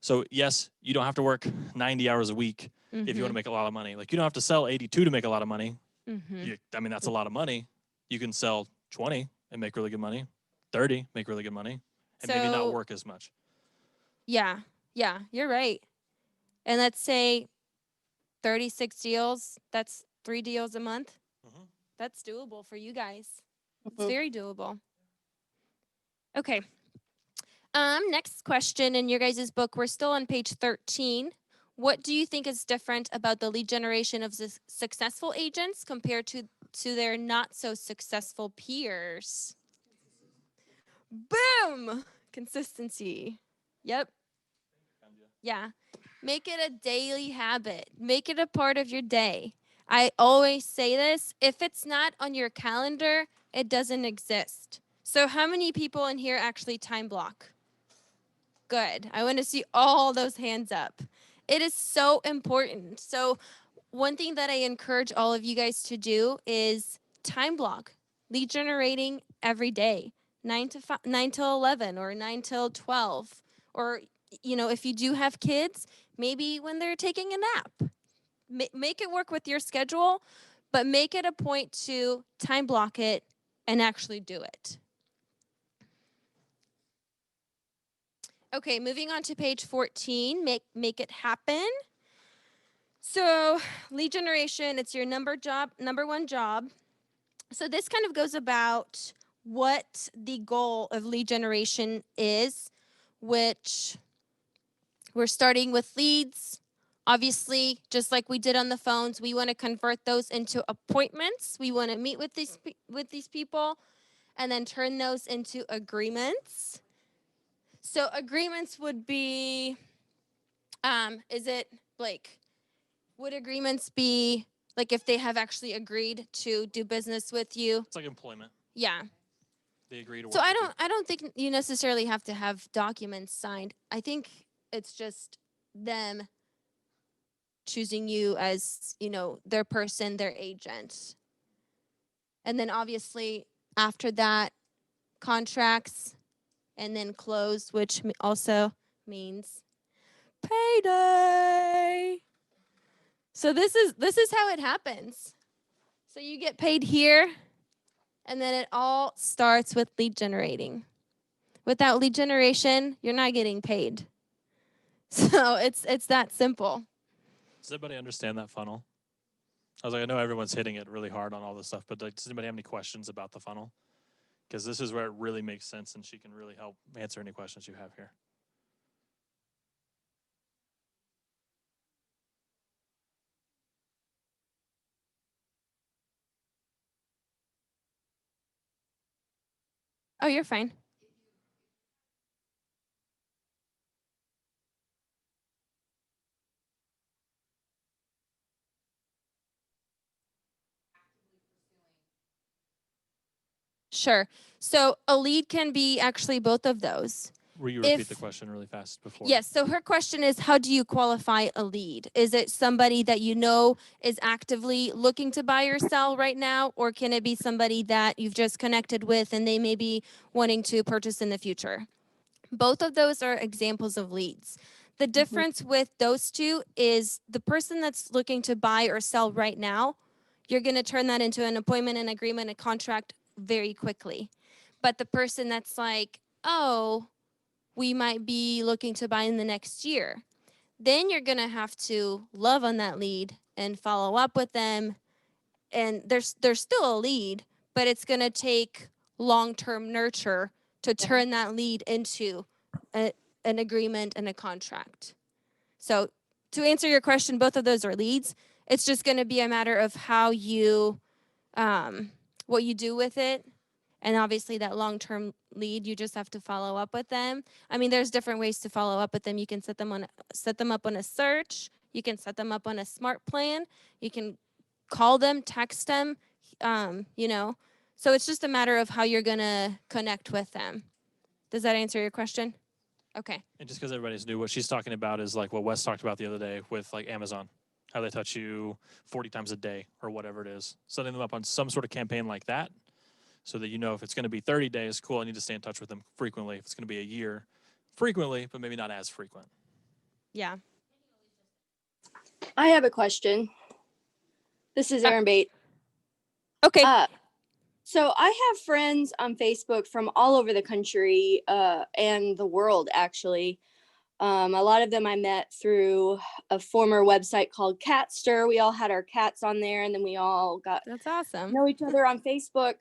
so yes, you don't have to work 90 hours a week if you want to make a lot of money. Like you don't have to sell 82 to make a lot of money. Mhm. That's a lot of money. You can sell 20 and make really good money, 30, make really good money, and maybe not work as much. Yeah, you're right. And let's say 36 deals, that's 3 deals a month. Mhm. That's doable for you guys. It's Mhm. very doable. Okay. Next question in your guys' book, we're still on page 13. What do you think is different about the lead generation of successful agents compared to their not so successful peers? Boom! Consistency. Yep. Yeah. Make it a daily habit. Make it a part of your day. I always say this, if it's not on your calendar, it doesn't exist. So how many people in here actually time block? Good. I want to see all those hands up. It is so important. So one thing that I encourage all of you guys to do is time block, lead generating every day, 9 till 11 or 9 till 12. Or, if you do have kids, maybe when they're taking a nap, make it work with your schedule, but make it a point to time block it and actually do it. Okay, moving on to page 14, make it happen. So lead generation, it's your number one job. So this kind of goes about what the goal of lead generation is, which we're starting with leads. Obviously, just like we did on the phones, we want to convert those into appointments. We want to meet with these people and then turn those into agreements. So agreements would be, is it Blake? Would agreements be like if they have actually agreed to do business with you? It's like employment. Yeah. They agree to work. So I don't think you necessarily have to have documents signed. I think it's just them choosing you as, their person, their agent. And then obviously after that, contracts and then close, which also means payday. So this is how it happens. So you get paid here, and then it all starts with lead generating. Without lead generation, you're not getting paid. So it's that simple. Does everybody understand that funnel? I was like, I know everyone's hitting it really hard on all this stuff, but does anybody have any questions about the funnel? Because this is where it really makes sense, and she can really help answer any questions you have here. Oh, you're fine. Sure. So a lead can be actually both of those. Will you repeat the question really fast before? Yes. So her question is, how do you qualify a lead? Is it somebody that you know is actively looking to buy or sell right now? Or can it be somebody that you've just connected with and they may be wanting to purchase in the future? Both of those are examples of leads. The difference with those two is the person that's looking to buy or sell right now, you're going to turn that into an appointment, an agreement, a contract very quickly. But the person that's like, oh, we might be looking to buy in the next year, then you're going to have to love on that lead and follow up with them. And there's still a lead, but it's going to take long-term nurture to turn that lead into an agreement and a contract. So to answer your question, both of those are leads. It's just going to be a matter of how you, what you do with it. And obviously that long-term lead, you just have to follow up with them. I mean, there's different ways to follow up with them. You can set them up on a search. You can set them up on a smart plan. You can call them, text them, So it's just a matter of how you're going to connect with them. Does that answer your question? Okay. And just because everybody's new, what she's talking about is like what Wes talked about the other day with like Amazon, how they touch you 40 times a day or whatever it is. Setting them up on some sort of campaign like that so that if it's going to be 30 days, cool, I need to stay in touch with them frequently. If it's going to be a year, frequently, but maybe not as frequent. Yeah. I have a question. This is Aaron Bate. Okay. So I have friends on Facebook from all over the country and the world, actually. A lot of them I met through a former website called Catster. We all had our cats on there, and then we all got That's awesome. know each other on Facebook.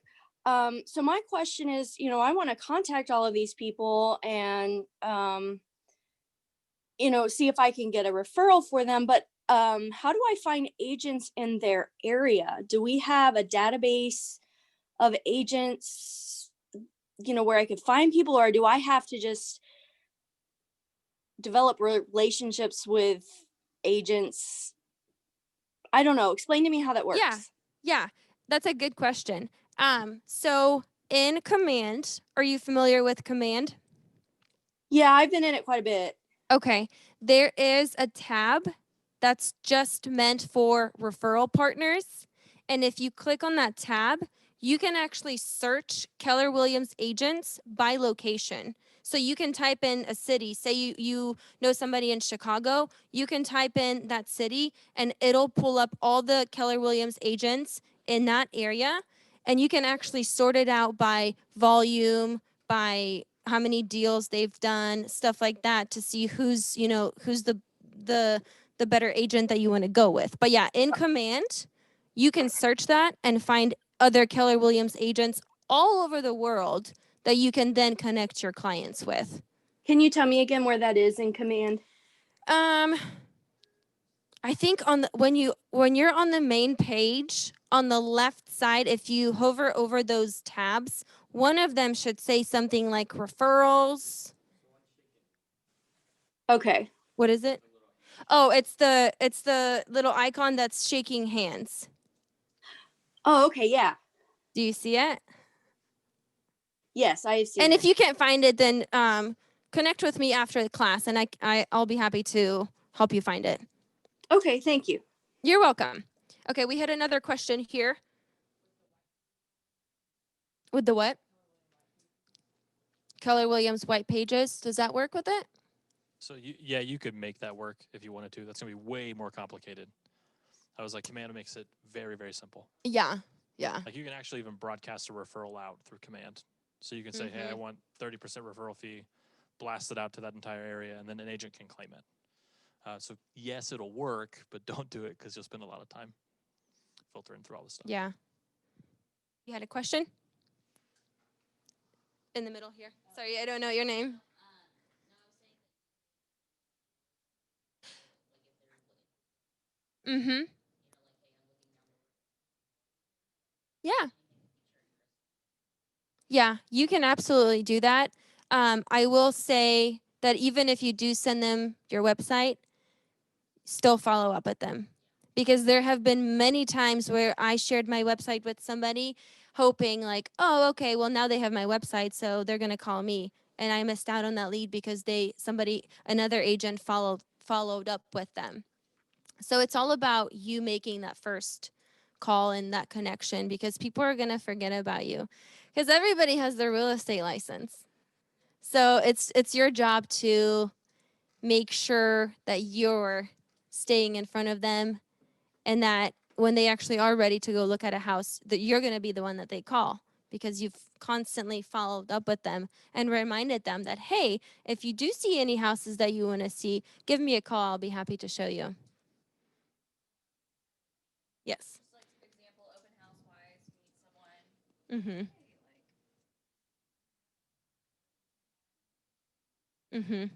So my question is, I want to contact all of these people and, see if I can get a referral for them. But how do I find agents in their area? Do we have a database of agents where I could find people, or do I have to just develop relationships with agents? I don't know. Explain to me how that works. Yeah, that's a good question. So in Command, are you familiar with Command? Yeah, I've been in it quite a bit. Okay, there is a tab that's just meant for referral partners. And if you click on that tab, you can actually search Keller Williams agents by location. So you can type in a city, say you know somebody in Chicago, you can type in that city and it'll pull up all the Keller Williams agents in that area. And you can actually sort it out by volume, by how many deals they've done, stuff like that, to see who's the better agent that you want to go with. But yeah, in Command, you can search that and find other Keller Williams agents all over the world that you can then connect your clients with. Can you tell me again where that is in Command? I think when you're on the main page on the left side, if you hover over those tabs, one of them should say something like referrals. Okay. What is it? Oh, it's the little icon that's shaking hands. Oh, okay, yeah. Do you see it? Yes, I have seen And it. if you can't find it, then connect with me after the class, and I'll be happy to help you find it. Okay, thank you. You're welcome. Okay, we had another question here. With the what? Keller Williams white pages. Does that work with it? So you could make that work if you wanted to. That's gonna be way more complicated. I was like, Command makes it very, very simple. Yeah. Like you can actually even broadcast a referral out through Command. So you can say, hey, I want 30% referral fee, blast it out to that entire area, and then an agent can claim it. So yes, it'll work, but don't do it because you'll spend a lot of time filtering through all this stuff. Yeah. You had a question? In the middle here. Sorry, I don't know your name. Mm-hmm. Yeah. Yeah, you can absolutely do that. I will say that even if you do send them your website, still follow up with them. Because there have been many times where I shared my website with somebody hoping like, oh, okay, well now they have my website, so they're going to call me. And I missed out on that lead because another agent followed up with them. So it's all about you making that first call and that connection, because people are going to forget about you, because everybody has their real estate license. So it's your job to make sure that you're staying in front of them, and that when they actually are ready to go look at a house, that you're going to be the one that they call, because you've constantly followed up with them and reminded them that, hey, if you do see any houses that you want to see, give me a call. I'll be happy to show you. Yes. Just like example, open house wise, meet someone. Mm-hmm. Mm-hmm.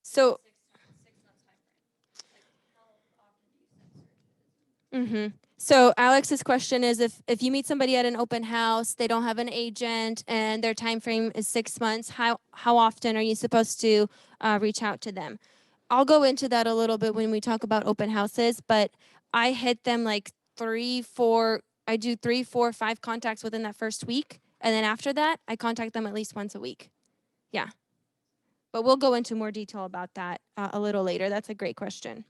So. 6 months time frame. Like how often do you send searches? Mm-hmm. So Alex's question is, if you meet somebody at an open house, they don't have an agent, and their time frame is 6 months, how often are you supposed to reach out to them? I'll go into that a little bit when we talk about open houses, but I hit them like 3, 4. I do 3, 4, 5 contacts within that first week, and then after that, I contact them at least once a week. Yeah. But we'll go into more detail about that a little later. That's a great question.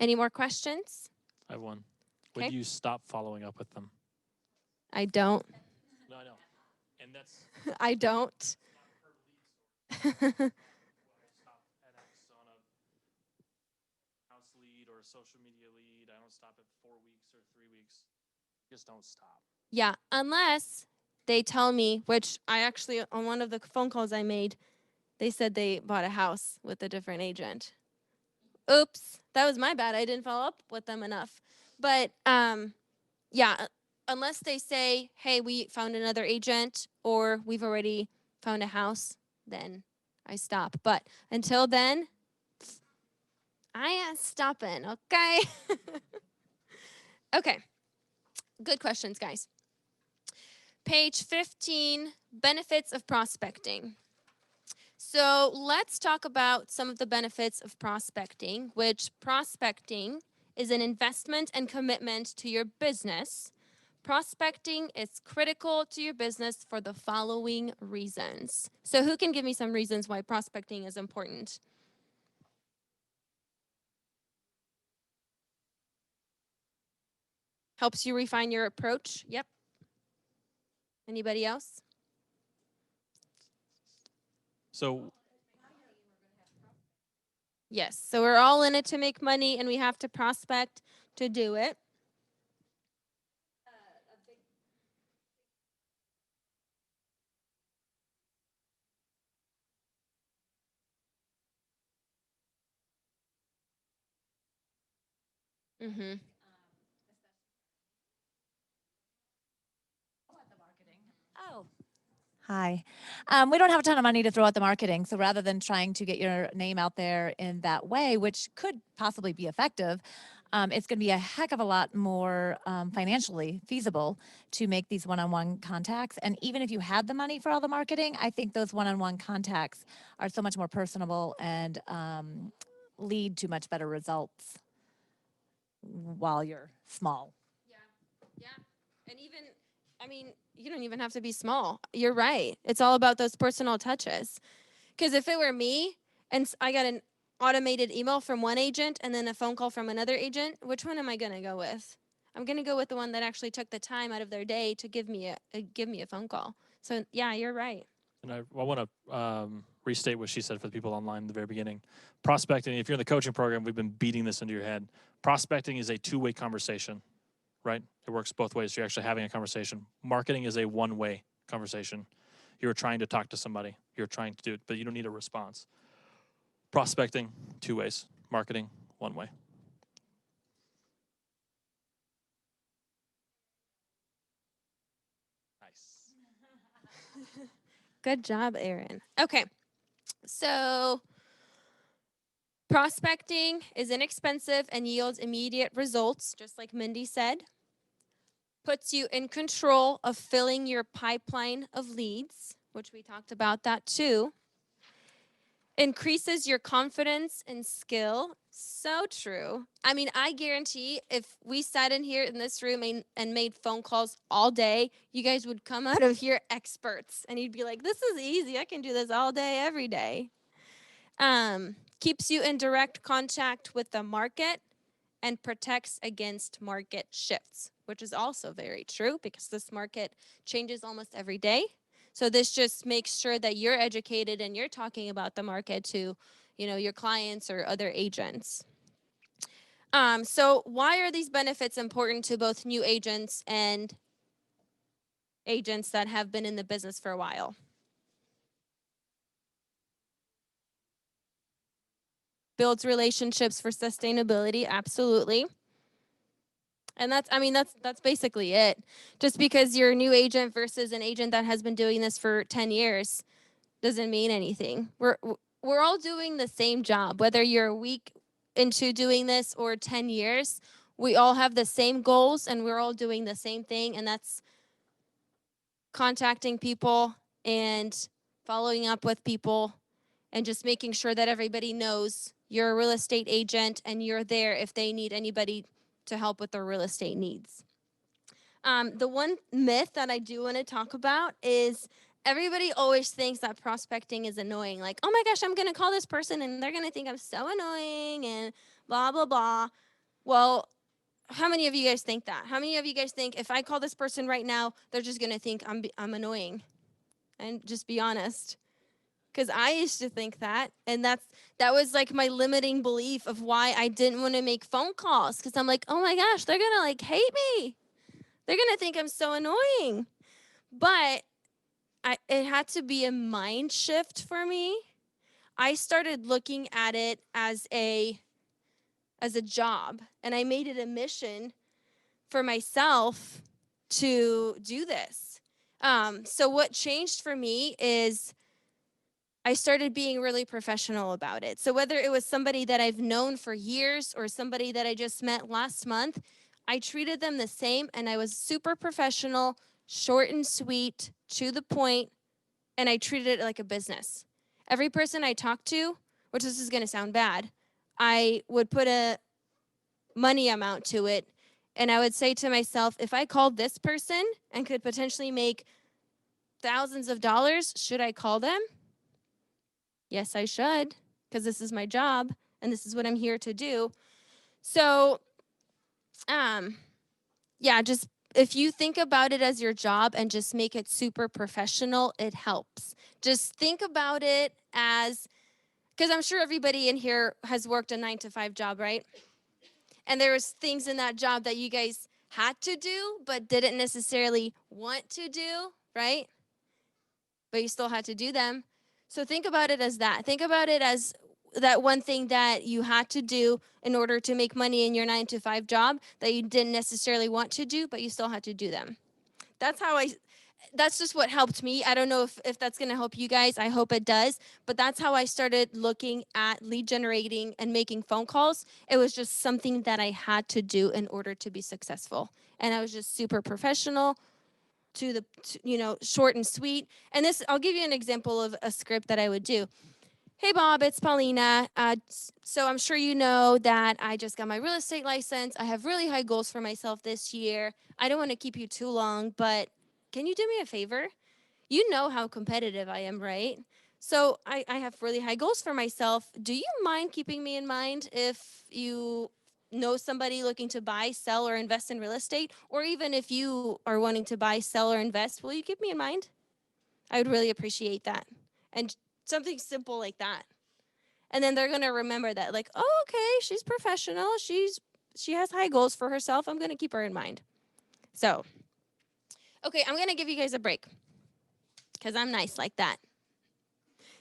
Any more questions? I have one. When Okay. do you stop following up with them? I don't. No, I know. And that's I don't. stop at X on a house lead or a social media lead. I don't stop at 4 weeks or 3 weeks. Just don't stop. Yeah, unless they tell me, which I actually, on one of the phone calls I made, they said they bought a house with a different agent. Oops, that was my bad. I didn't follow up with them enough. But yeah, unless they say, hey, we found another agent, or we've already found a house, then I stop. But until then, I ain't stopping, okay? Okay, good questions, guys. Page 15, benefits of prospecting. So let's talk about some of the benefits of prospecting, which prospecting is an investment and commitment to your business. Prospecting is critical to your business for the following reasons. So who can give me some reasons why prospecting is important? Helps you refine your approach. Yep. Anybody else? So Yes. So we're all in it to make money, and we have to prospect to do it. Mm-hmm. Oh. Hi. We don't have a ton of money to throw at the marketing. So rather than trying to get your name out there in that way, which could possibly be effective, it's going to be a heck of a lot more financially feasible to make these one-on-one contacts. And even if you had the money for all the marketing, I think those one-on-one contacts are so much more personable and lead to much better results while you're small. Yeah. And even, I mean, you don't even have to be small. You're right. It's all about those personal touches. Because if it were me and I got an automated email from one agent and then a phone call from another agent, which one am I going to go with? I'm going to go with the one that actually took the time out of their day to give me a phone call. So yeah, you're right. And I want to restate what she said for the people online in the very beginning. Prospecting, if you're in the coaching program, we've been beating this into your head. Prospecting is a two-way conversation, right? It works both ways. You're actually having a conversation. Marketing is a one-way conversation. You're trying to talk to somebody. You're trying to do it, but you don't need a response. Prospecting, two ways. Marketing, one way. Nice. Good job, Aaron. Okay. So prospecting is inexpensive and yields immediate results, just like Mindy said. Puts you in control of filling your pipeline of leads, which we talked about that too. Increases your confidence and skill. So true. I mean, I guarantee if we sat in here in this room and made phone calls all day, you guys would come out of here experts and you'd be like, this is easy. I can do this all day, every day. Keeps you in direct contact with the market and protects against market shifts, which is also very true because this market changes almost every day. So this just makes sure that you're educated and you're talking about the market to, your clients or other agents. So why are these benefits important to both new agents and agents that have been in the business for a while? Builds relationships for sustainability, absolutely. And that's basically it. Just because you're a new agent versus an agent that has been doing this for 10 years doesn't mean anything. We're all doing the same job, whether you're a week into doing this or 10 years. We all have the same goals and we're all doing the same thing, and that's contacting people and following up with people and just making sure that everybody knows you're a real estate agent and you're there if they need anybody to help with their real estate needs. The one myth that I do want to talk about is everybody always thinks that prospecting is annoying. Like, oh my gosh, I'm going to call this person and they're going to think I'm so annoying and blah, blah, blah. Well, how many of you guys think that? How many of you guys think if I call this person right now, they're just going to think I'm annoying? And just be honest. Because I used to think that, and that was like my limiting belief of why I didn't want to make phone calls. Because I'm like, oh my gosh, they're going to like hate me. They're going to think I'm so annoying. But it had to be a mind shift for me. I started looking at it as a job, and I made it a mission for myself to do this. So what changed for me is I started being really professional about it. So whether it was somebody that I've known for years or somebody that I just met last month, I treated them the same, and I was super professional, short and sweet, to the point, and I treated it like a business. Every person I talked to, which this is going to sound bad, I would put a money amount to it, and I would say to myself, if I called this person and could potentially make thousands of dollars, should I call them? Yes, I should, because this is my job and this is what I'm here to do. So, yeah, just if you think about it as your job and just make it super professional, it helps. Just think about it as, because I'm sure everybody in here has worked a 9-to-5 job, right? And there was things in that job that you guys had to do but didn't necessarily want to do, right? But you still had to do them. So think about it as that. Think about it as that one thing that you had to do in order to make money in your 9-to-5 job that you didn't necessarily want to do, but you still had to do them. That's just what helped me. I don't know if that's going to help you guys. I hope it does. But that's how I started looking at lead generating and making phone calls. It was just something that I had to do in order to be successful. And I was just super professional, short and sweet. And this, I'll give you an example of a script that I would do. Hey, Bob, it's Paulina. So I'm sure you know that I just got my real estate license. I have really high goals for myself this year. I don't want to keep you too long, but can you do me a favor? You know how competitive I am, right? So I have really high goals for myself. Do you mind keeping me in mind if you know somebody looking to buy, sell, or invest in real estate? Or even if you are wanting to buy, sell, or invest, will you keep me in mind? I would really appreciate that. And something simple like that. And then they're gonna remember that, like, oh, okay, she's professional. She has high goals for herself. I'm gonna keep her in mind. So, okay, I'm gonna give you guys a break because I'm nice like that.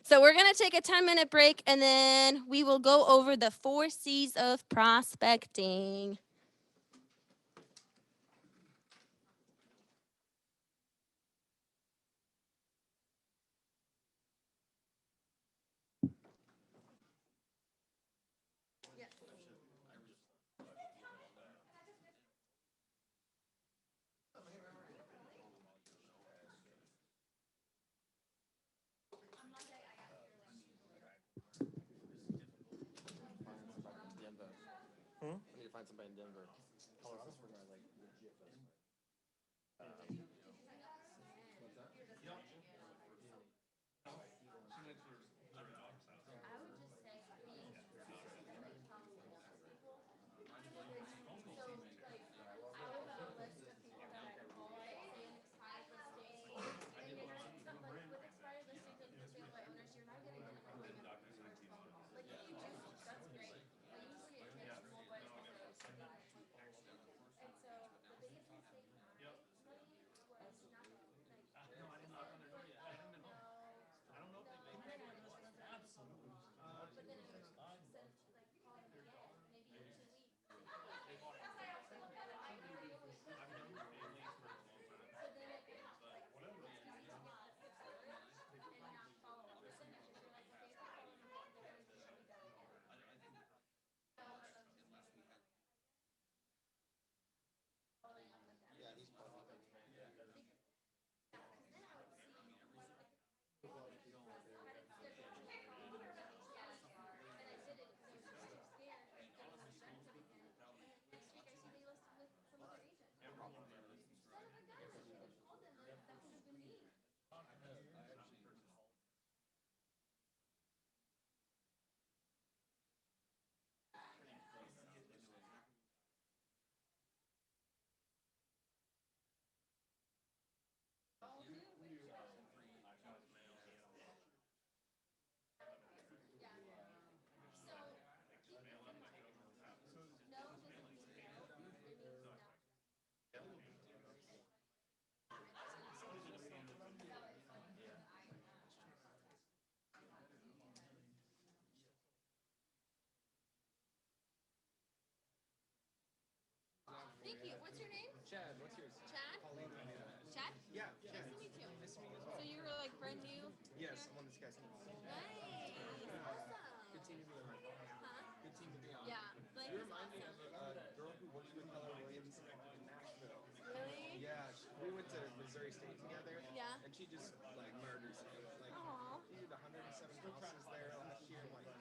So we're going to take a 10-minute break, and then we will go over the 4 C's of prospecting. I need to find somebody in Denver. Colorado's where I like legit best friend. Thank you. What's your name? Chad, what's yours? Chad? Paulina. Chad? Yeah, Nice to meet you. Nice to meet you as So well. you were like brand new? Yes, I'm on this guy's team. Nice. Awesome. Good team to be on. Huh? Good team to be on. Yeah. Blake You is remind me awesome. of a girl who works with Keller Williams in Nashville. Really? Yeah, we went to Missouri State together. Yeah. And she just like murders it. Like Aw. she did 107 houses there last year. I'm like,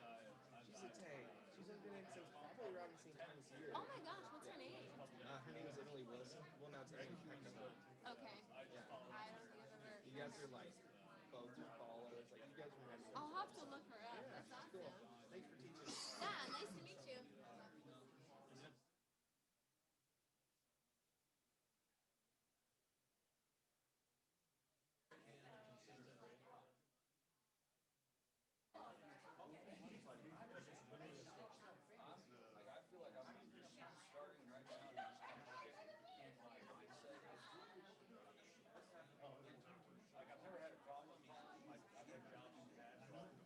she's a tank. She's been in since probably around the same time as you. Oh my gosh, what's her name? Her name is Emily Wilson. Well, now it's Emily Peckham. Okay. Yeah. I don't think I've ever. You guys are like both your followers. Like you guys remember. I'll have to look her up. That's awesome. Cool. Thanks for teaching. Yeah, nice to meet you. Like I've never had a problem. Like I've had jobs in the past.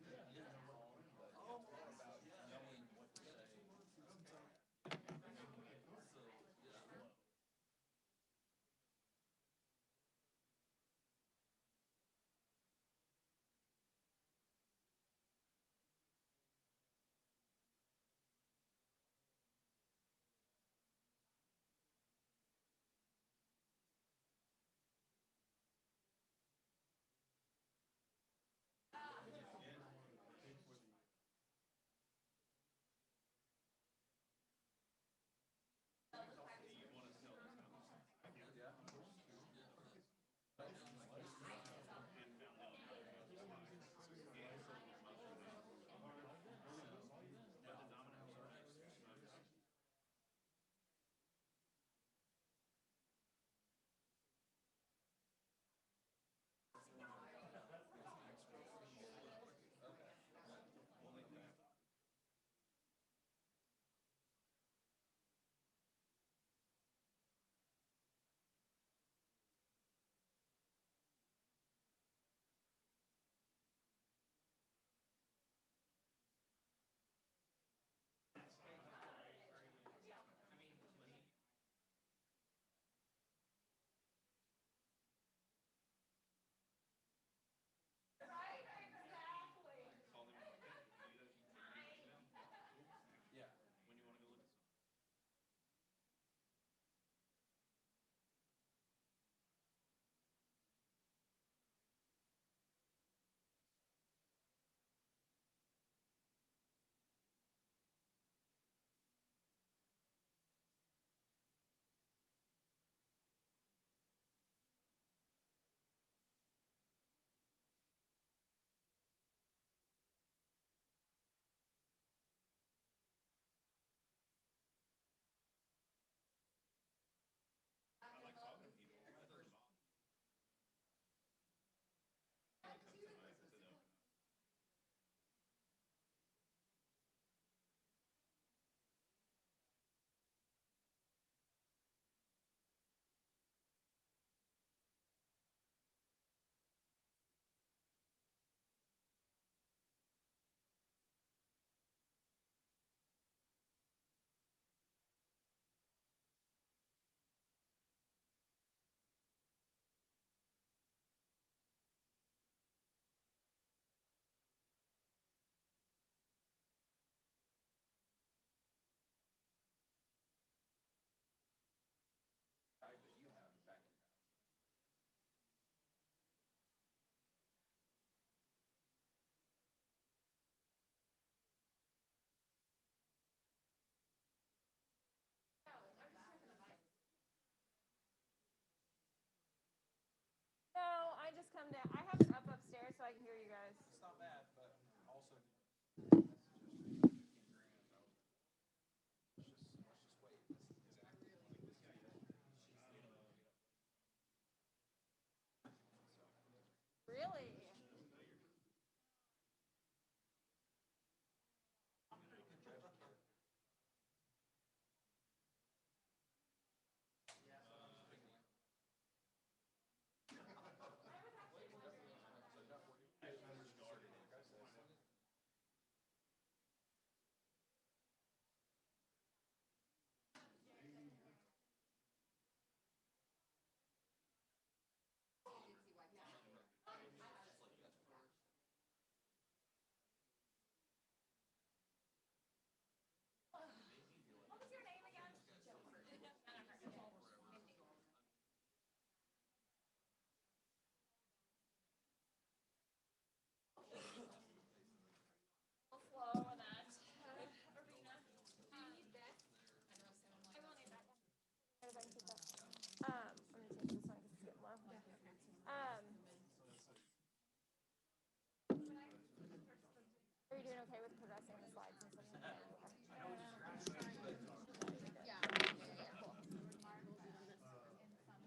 okay with progressing the slides and stuff?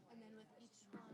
And then with each one.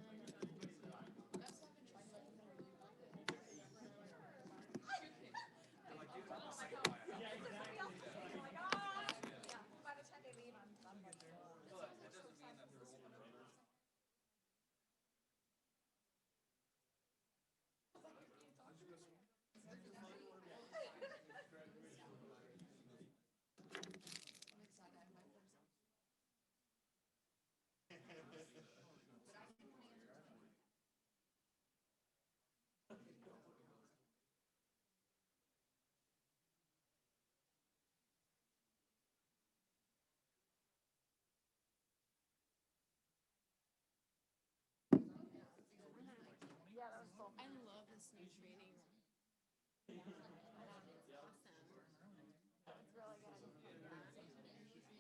I love this new training room.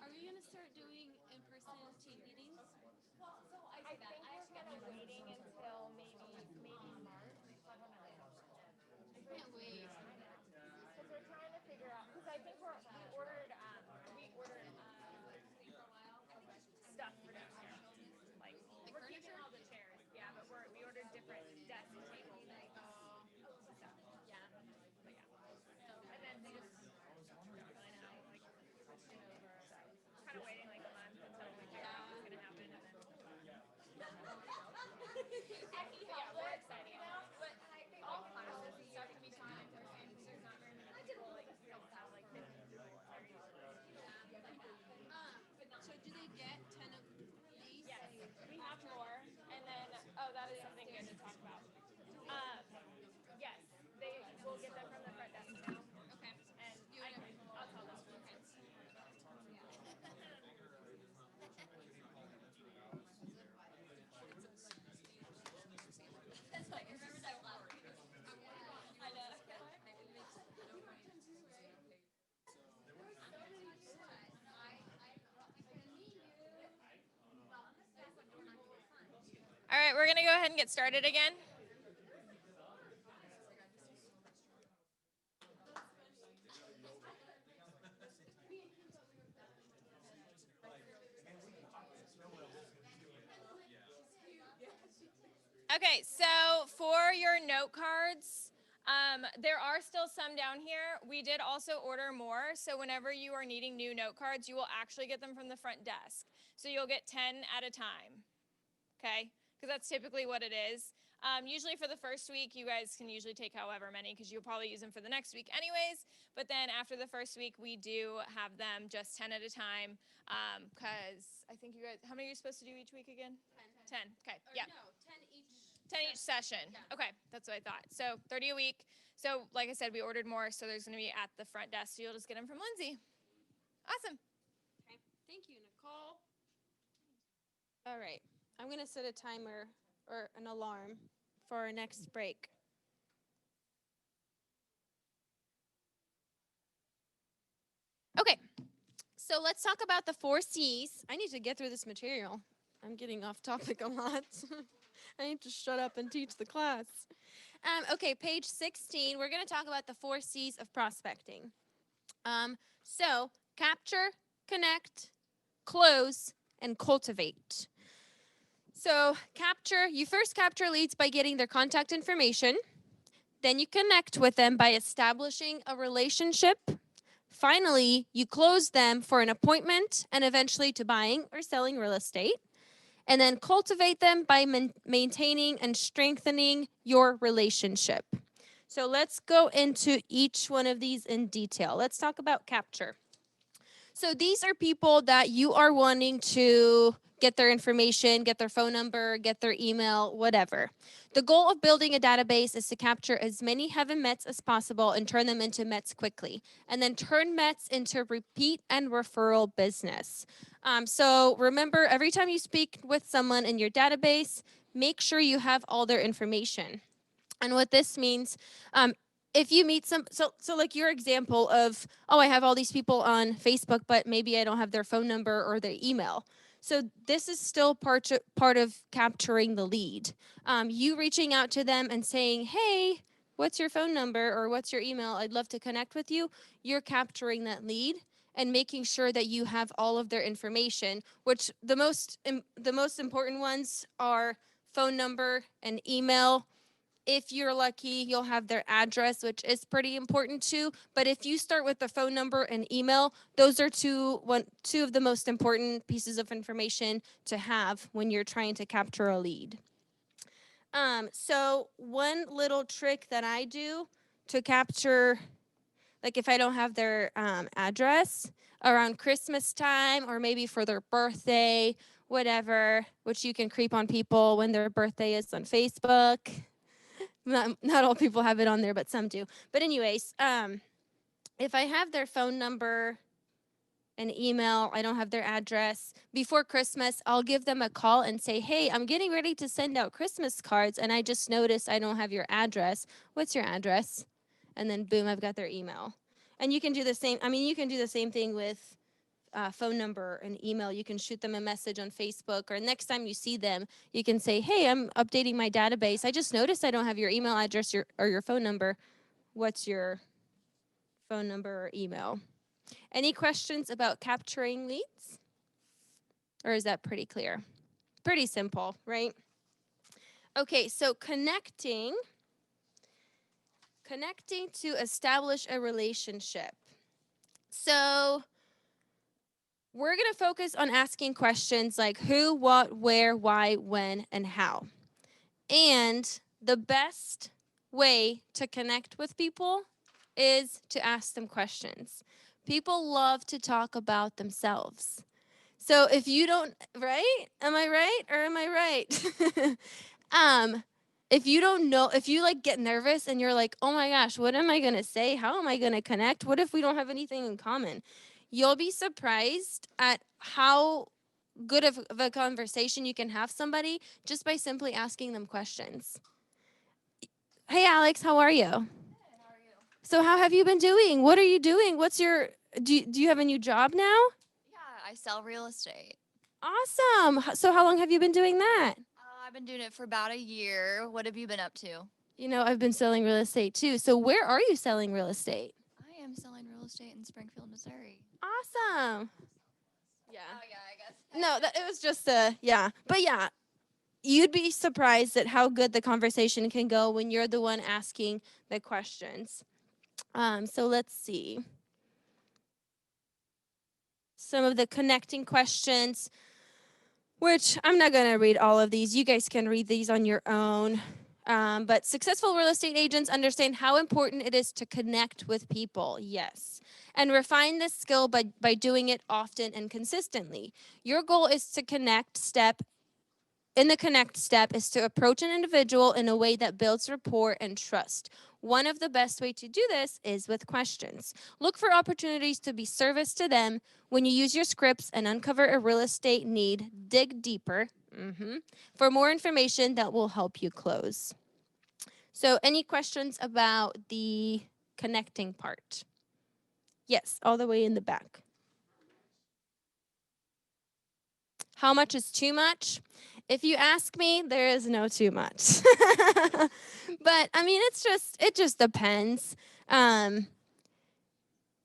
Are we gonna start doing in-person team meetings? Well, so I think we're kind of waiting until maybe March. I can't wait. Because we're trying to figure out. Because I think we ordered stuff for next year. Like we're keeping all the chairs, yeah, but we ordered different desk tables and stuff. Yeah. But yeah. And then they just really know like kind of waiting like a month until we figure out what's gonna happen and then. Yeah, we're excited. You know, but and I think all classes and stuff can be taught in person because there's not very many people like don't have like 50 people in their So do they get 10 of these? Yes, we have more, and then that is something good to talk about. Yes, they will get them from the front desk now. Okay. And I'll tell them. That's like, remember that last I know. All right, we're going to go ahead and get started again. Okay, so for your note cards, there are still some down here. We did also order more, so whenever you are needing new note cards, you will actually get them from the front desk. So you'll get 10 at a time, okay? Because that's typically what it is. Usually for the first week, you guys can usually take however many because you'll probably use them for the next week anyways. But then after the first week, we do have them just 10 at a time because I think you guys, how many are you supposed to do each week again? 10. 10, okay, Or yeah. No, 10 each. 10 each session. Yeah. Okay, that's what I thought. So 30 a week. So like I said, we ordered more, so there's going to be at the front desk. So you'll just get them from Lindsay. Awesome. Okay. Thank you, Nicole. All right. I'm going to set a timer or an alarm for our next break. Okay. So let's talk about the 4 C's. I need to get through this material. I'm getting off topic a lot. I need to shut up and teach the class. Okay, page 16. We're going to talk about the 4 C's of prospecting. So capture, connect, close, and cultivate. So capture, you first capture leads by getting their contact information. Then you connect with them by establishing a relationship. Finally, you close them for an appointment and eventually to buying or selling real estate. And then cultivate them by maintaining and strengthening your relationship. So let's go into each one of these in detail. Let's talk about capture. So these are people that you are wanting to get their information, get their phone number, get their email, whatever. The goal of building a database is to capture as many heaven Mets as possible and turn them into Mets quickly. And then turn Mets into repeat and referral business. So remember, every time you speak with someone in your database, make sure you have all their information. And what this means, if you meet so like your example of, oh, I have all these people on Facebook, but maybe I don't have their phone number or their email. So this is still part of capturing the lead. You reaching out to them and saying, hey, what's your phone number or what's your email? I'd love to connect with you. You're capturing that lead and making sure that you have all of their information, which the most important ones are phone number and email. If you're lucky, you'll have their address, which is pretty important too. But if you start with the phone number and email, those are two of the most important pieces of information to have when you're trying to capture a lead. So one little trick that I do to capture, like if I don't have their address around Christmas time or maybe for their birthday, whatever, which you can creep on people when their birthday is on Facebook. Not all people have it on there, but some do. But anyways, if I have their phone number and email, I don't have their address, before Christmas, I'll give them a call and say, hey, I'm getting ready to send out Christmas cards, and I just noticed I don't have your address. What's your address? And then boom, I've got their email. And you can do the same. I mean, you can do the same thing with phone number and email. You can shoot them a message on Facebook, or next time you see them, you can say, hey, I'm updating my database. I just noticed I don't have your email address or your phone number. What's your phone number or email? Any questions about capturing leads? Or is that pretty clear? Pretty simple, right? Okay, so connecting to establish a relationship. So we're going to focus on asking questions like who, what, where, why, when, and how. And the best way to connect with people is to ask them questions. People love to talk about themselves. So if you don't, right? Am I right or am I right? If you don't know, if you like get nervous and you're like, oh my gosh, what am I going to say? How am I going to connect? What if we don't have anything in common? You'll be surprised at how good of a conversation you can have somebody just by simply asking them questions. Hey, Alex, how are you? Good, how are you? So how have you been doing? What are you doing? What's your, do you have a new job now? Yeah, I sell real estate. Awesome. So how long have you been doing that? I've been doing it for about a year. What have you been up to? You know, I've been selling real estate too. So where are you selling real estate? I am selling real estate in Springfield, Missouri. Awesome. Yeah. Oh, yeah, I guess. No, it was just yeah. But yeah, you'd be surprised at how good the conversation can go when you're the one asking the questions. So let's see. Some of the connecting questions, which I'm not going to read all of these. You guys can read these on your own. But successful real estate agents understand how important it is to connect with people. Yes. And refine this skill by doing it often and consistently. Your goal is to connect step. In the connect step is to approach an individual in a way that builds rapport and trust. One of the best way to do this is with questions. Look for opportunities to be service to them. When you use your scripts and uncover a real estate need, dig deeper for more information that will help you close. So any questions about the connecting part? Yes, all the way in the back. How much is too much? If you ask me, there is no too much. But I mean, it just depends.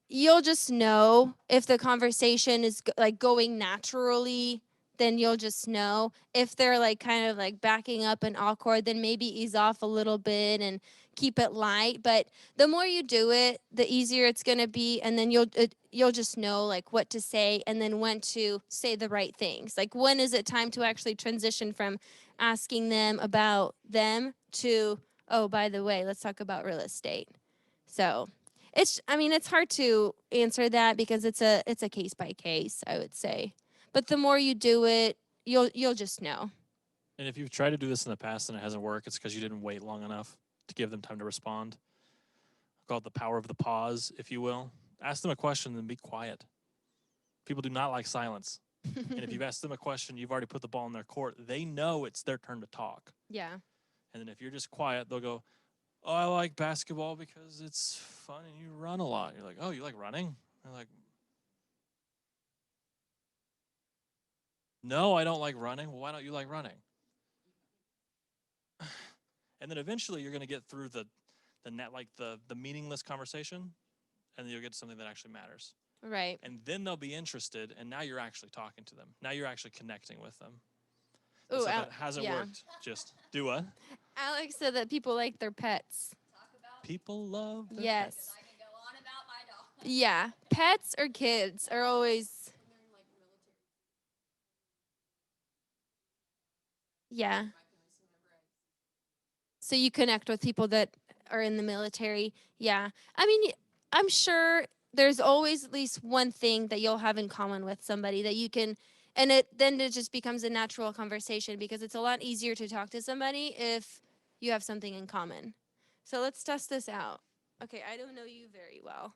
You'll just know if the conversation is like going naturally, then you'll just know. If they're like kind of like backing up and awkward, then maybe ease off a little bit and keep it light. But the more you do it, the easier it's going to be, and then you'll just know like what to say and then when to say the right things. Like when is it time to actually transition from asking them about them to, oh, by the way, let's talk about real estate. So it's hard to answer that because it's a case by case, I would say. But the more you do it, you'll just know. And if you've tried to do this in the past and it hasn't worked, it's because you didn't wait long enough to give them time to respond. I call it the power of the pause, if you will. Ask them a question and be quiet. People do not like silence. And if you've asked them a question, you've already put the ball in their court. They know it's their turn to talk. Yeah. And then if you're just quiet, they'll go, oh, I like basketball because it's fun and you run a lot. You're like, oh, you like running? They're like, no, I don't like running. Well, why don't you like running? And then eventually you're going to get through the the meaningless conversation, and then you'll get to something that actually matters. Right. And then they'll be interested, and now you're actually talking to them. Now you're actually connecting with them. Ooh, So if it hasn't yeah. worked, just do what? Alex said that people like their pets. People love their Yes. pets. Yeah. Pets or kids are always. Yeah. So you connect with people that are in the military. Yeah. I mean, I'm sure there's always at least one thing that you'll have in common with somebody that you can, and then it just becomes a natural conversation because it's a lot easier to talk to somebody if you have something in common. So let's test this out. Okay, I don't know you very well.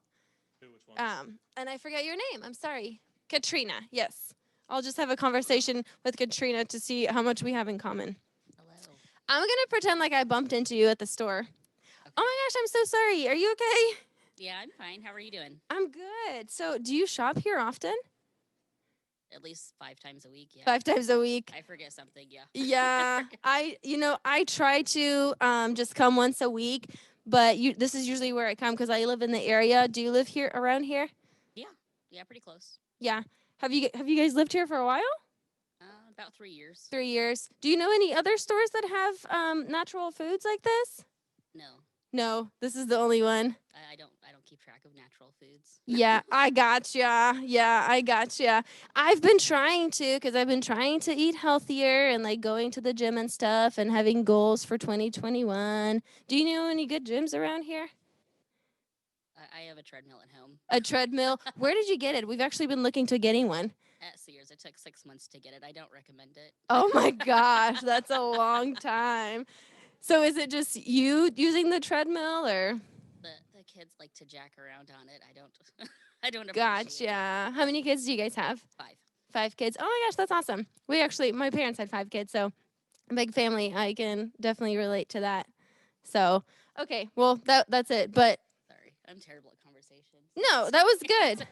Which one? And I forgot your name. I'm sorry. Katrina. Yes. I'll just have a conversation with Katrina to see how much we have in common. Hello. I'm going to pretend like I bumped into you at the store. Okay. Oh my gosh, I'm so sorry. Are you okay? Yeah, I'm fine. How are you doing? I'm good. So, do you shop here often? At least 5 times a week, yeah. 5 times a week. I forget something, yeah. Yeah. I try to just come once a week, but this is usually where I come because I live in the area. Do you live here around here? Yeah, pretty close. Yeah. Have you guys lived here for a while? About 3 years. 3 years. Do you know any other stores that have natural foods like this? No, No, this is the only one. I don't keep track of natural foods. Yeah, I gotcha. Yeah, I gotcha. I've been trying to, because I've been trying to eat healthier and like going to the gym and stuff and having goals for 2021. Do you know any good gyms around here? I have a treadmill at home. A treadmill? Where did you get it? We've actually been looking to getting one. At Sears. It took 6 months to get it. I don't recommend it. Oh my gosh, that's a long time. So is it just you using the treadmill or? The kids like to jack around on it. I don't I don't appreciate it. Gotcha. How many kids do you guys have? 5. 5 kids. Oh my gosh, that's awesome. My parents had 5 kids, so big family. I can definitely relate to that. So, okay, well that's it. But Sorry, I'm terrible at conversations. no, that was good.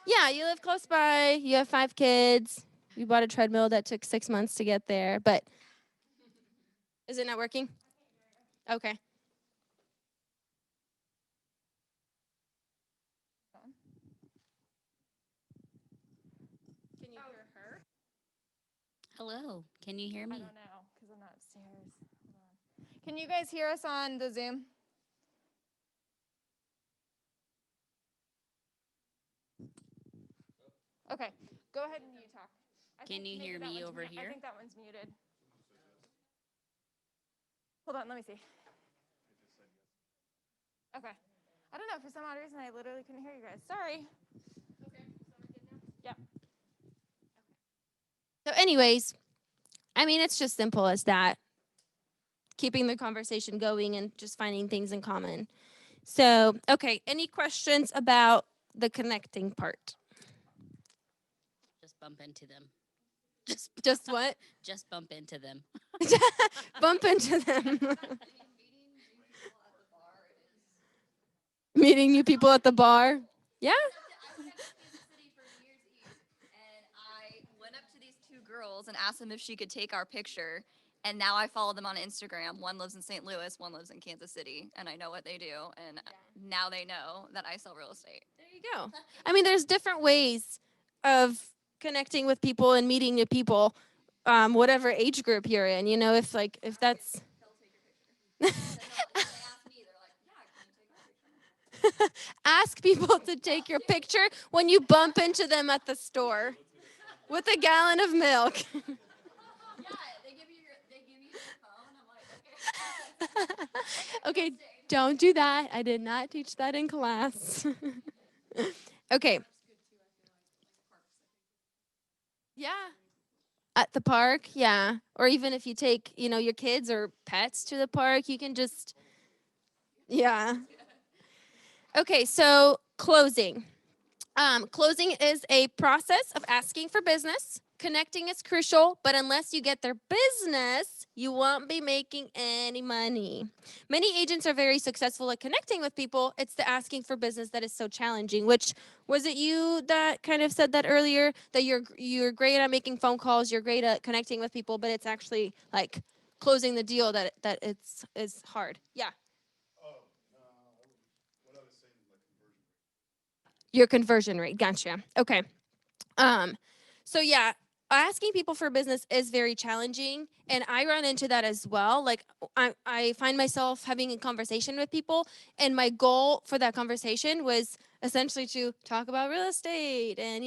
Yeah, you live close by. You have 5 kids. You bought a treadmill that took 6 months to get there. But is it not working? Okay. Can you hear her? Hello, can you hear me? I don't know because I'm not upstairs. Hold on. Can you guys hear us on the Zoom? Okay, go ahead and you talk. Can you hear me over here? I think that one's muted. Hold on, let me see. Okay. I don't know, for some odd reason I literally couldn't hear you guys. Sorry. Okay, so we're good now? Yep. So anyways, I mean, it's just simple as that. Keeping the conversation going and just finding things in common. So, okay, any questions about the connecting part? Just bump into them. Just what? Just bump into them. Bump into them. Meeting new people at the bar. Yeah. I lived in Kansas City for New Year's Eve, and I went up to these 2 girls and asked them if she could take our picture. And now I follow them on Instagram. One lives in St. Louis, one lives in Kansas City, and I know what they do. And now they know that I sell real estate. There you go. I mean, there's different ways of connecting with people and meeting new people, whatever age group you're in. You know, if that's. Ask people to take your picture when you bump into them at the store with a gallon of milk. Yeah, they give you their phone. I'm like, okay. Okay, don't do that. I did not teach that in class. Okay. Yeah. At the park, yeah. Or even if you take, your kids or pets to the park, you can just, yeah. Okay, so closing. Closing is a process of asking for business. Connecting is crucial, but unless you get their business, you won't be making any money. Many agents are very successful at connecting with people. It's the asking for business that is so challenging. Which was it you that kind of said that earlier? That you're great at making phone calls, you're great at connecting with people, but it's actually like closing the deal that is hard. Yeah. Your conversion rate. Gotcha. Okay. So yeah, asking people for business is very challenging, and I run into that as well. Like I find myself having a conversation with people, and my goal for that conversation was essentially to talk about real estate and,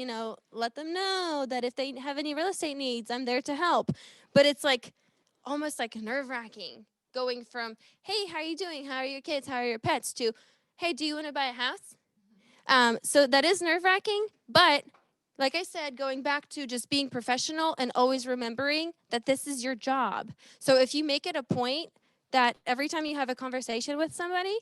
let them know that if they have any real estate needs, I'm there to help. But it's like almost like nerve-wracking going from, "Hey, how are you doing? How are your kids? How are your pets?" to, "Hey, do you want to buy a house?" So that is nerve-wracking, but like I said, going back to just being professional and always remembering that this is your job. So if you make it a point that every time you have a conversation with somebody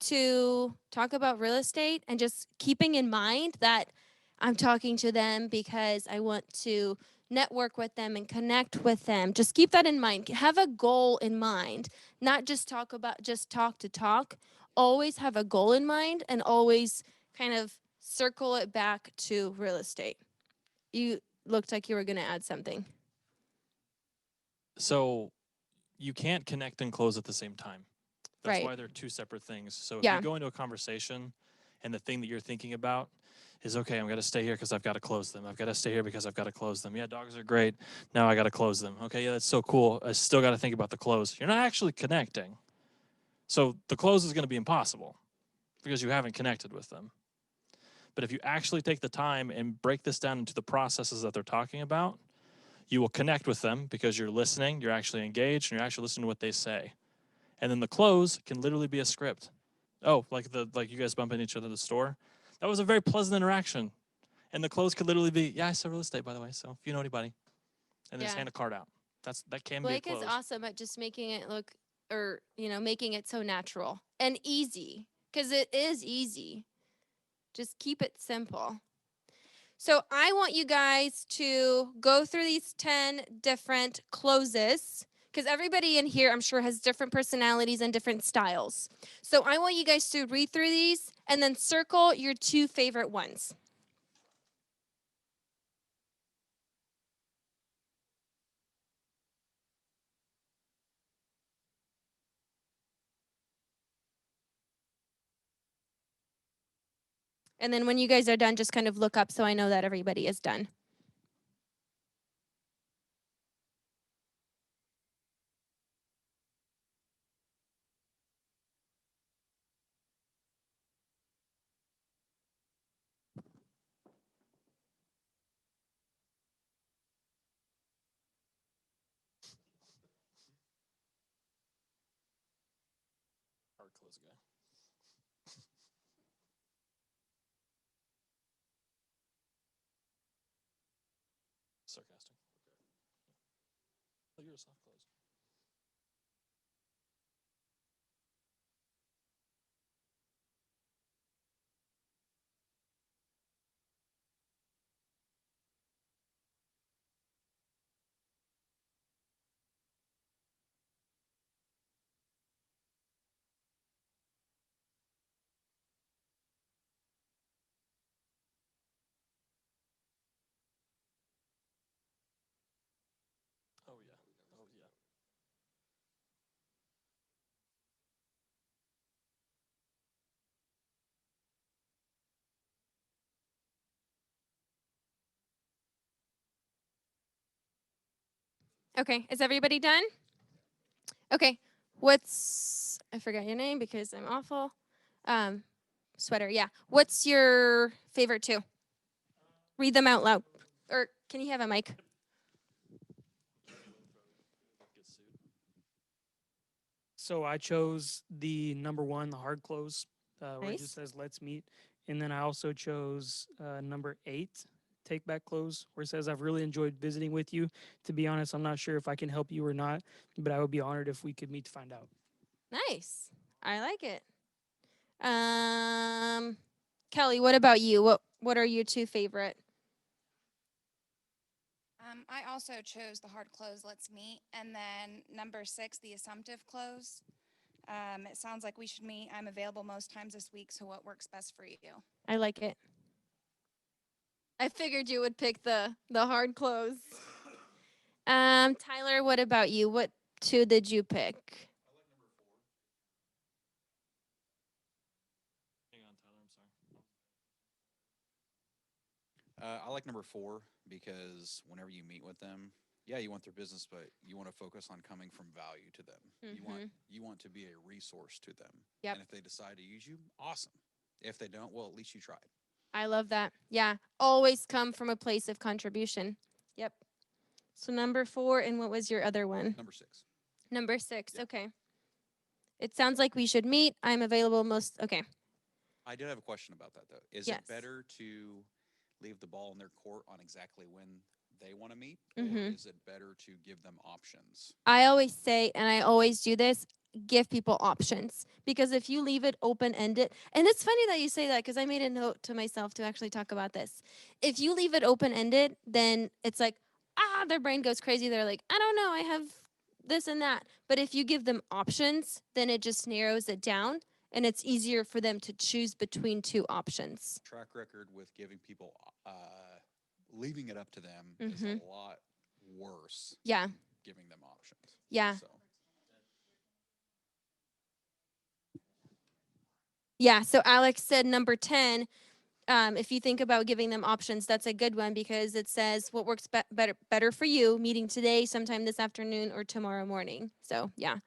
to talk about real estate and just keeping in mind that I'm talking to them because I want to network with them and connect with them. Just keep that in mind. Have a goal in mind, not just talk to talk. Always have a goal in mind and always kind of circle it back to real estate. You looked like you were going to add something. So you can't connect and close at the same time. That's Right. why they're two separate things. So if Yeah. you go into a conversation and the thing that you're thinking about is, okay, I'm going to stay here because I've got to close them. I've got to stay here because I've got to close them. Yeah, dogs are great. Now I got to close them. Okay, yeah, that's so cool. I still got to think about the close. You're not actually connecting. So the close is going to be impossible because you haven't connected with them. But if you actually take the time and break this down into the processes that they're talking about, you will connect with them because you're listening, you're actually engaged, and you're actually listening to what they say. And then the close can literally be a script. Oh, like you guys bumping each other at the store. That was a very pleasant interaction. And the close could literally be, yeah, I sell real estate, by the way. So if you know anybody, and then just Yeah. hand a card out. That can Blake be a is close. awesome at just making it look, or making it so natural and easy, because it is easy. Just keep it simple. So I want you guys to go through these 10 different closes, because everybody in here, I'm sure, has different personalities and different styles. So I want you guys to read through these and then circle your 2 favorite ones. And then when you guys are done, just kind of look up so I know that everybody is done. Hard close guy. Sarcastic. Oh, you're a soft close. Oh yeah. Oh yeah. Okay, is everybody done? Okay, I forgot your name because I'm awful. Sweater, yeah. What's your favorite 2? Read them out loud. Or can you have a mic? So I chose the number 1, the hard close, where it just says "Let's meet," and then I also chose number 8, take back close, where it says "I've really enjoyed visiting with you. To be honest, I'm not sure if I can help you or not, but I would be honored if we could meet to find out." Nice. I like it. Kelly, what about you? What are your 2 favorite? I also chose the hard close, let's meet, and then number 6, the assumptive close. It sounds like we should meet. I'm available most times this week, so what works best for you? I like it. I figured you would pick the hard close. Tyler, what about you? What 2 did you pick? Hang on, Tyler. I'm sorry. I like number 4 because whenever you meet with them, yeah, you want their business, but you want to focus on coming from value to them. You want to be a resource to them. Yep. And if they decide to use you, awesome. If they don't, well, at least you tried. I love that. Yeah. Always come from a place of contribution. Yep. So number 4, and what was your other one? Number 6. Number 6. Okay. It sounds like we should meet. I'm available most. Okay. I did have a question about that though. Is Yes. it better to leave the ball in their court on exactly when they want to meet, Mhm. or is it better to give them options? I always say, and I always do this, give people options. Because if you leave it open ended, and it's funny that you say that because I made a note to myself to actually talk about this. If you leave it open ended, then it's like, their brain goes crazy. They're like, I don't know, I have this and that. But if you give them options, then it just narrows it down and it's easier for them to choose between 2 options. Track record with giving people, leaving it up to them is a lot worse. Yeah. Than giving them options. Yeah. So. Yeah. So Alex said number 10. If you think about giving them options, that's a good one because it says what works better for you, meeting today, sometime this afternoon, or tomorrow morning. So yeah.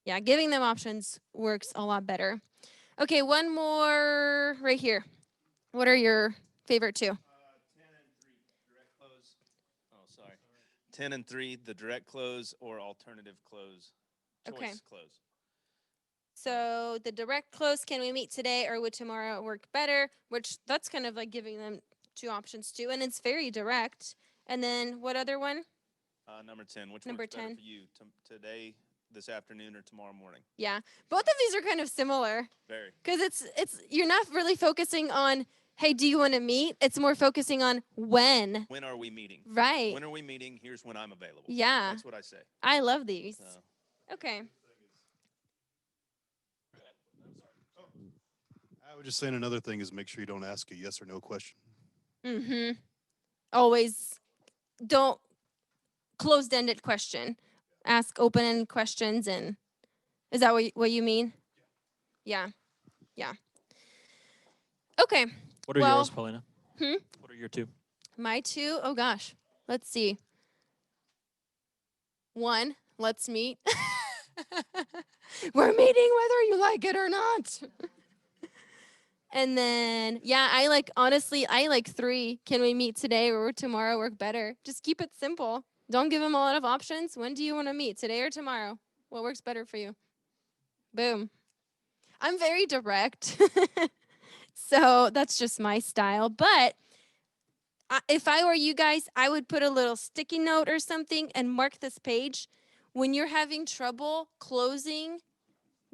Yeah, giving them options works a lot better. Okay, one more right here. What are your favorite 2? 10 and 3, direct close. Oh, sorry. 10 and 3, the direct close or alternative close. Choice close. So the direct close, can we meet today or would tomorrow work better? Which that's kind of like giving them 2 options too, and it's very direct. And then what other one? Number 10. Which Number works better 10. for you? Today, this afternoon, or tomorrow morning? Yeah, both of these are kind of similar. Very. Because it's you're not really focusing on, hey, do you want to meet? It's more focusing on when. When are we meeting? Right. When are we meeting? Here's when I'm available. Yeah. That's what I say. I love these. Okay. I would just say another thing is make sure you don't ask a yes or no question. Always don't closed-ended question. Ask open-ended questions, and is that what you mean? Yeah. Yeah. Okay. What are yours, Paulina? Hmm? What are your 2? My 2? Oh gosh. Let's see. 1, let's meet. We're meeting whether you like it or not. And then, yeah, I like 3. Can we meet today or tomorrow work better? Just keep it simple. Don't give them a lot of options. When do you want to meet, today or tomorrow? What works better for you? Boom. I'm very direct. So that's just my style. But if I were you guys, I would put a little sticky note or something and mark this page. When you're having trouble closing,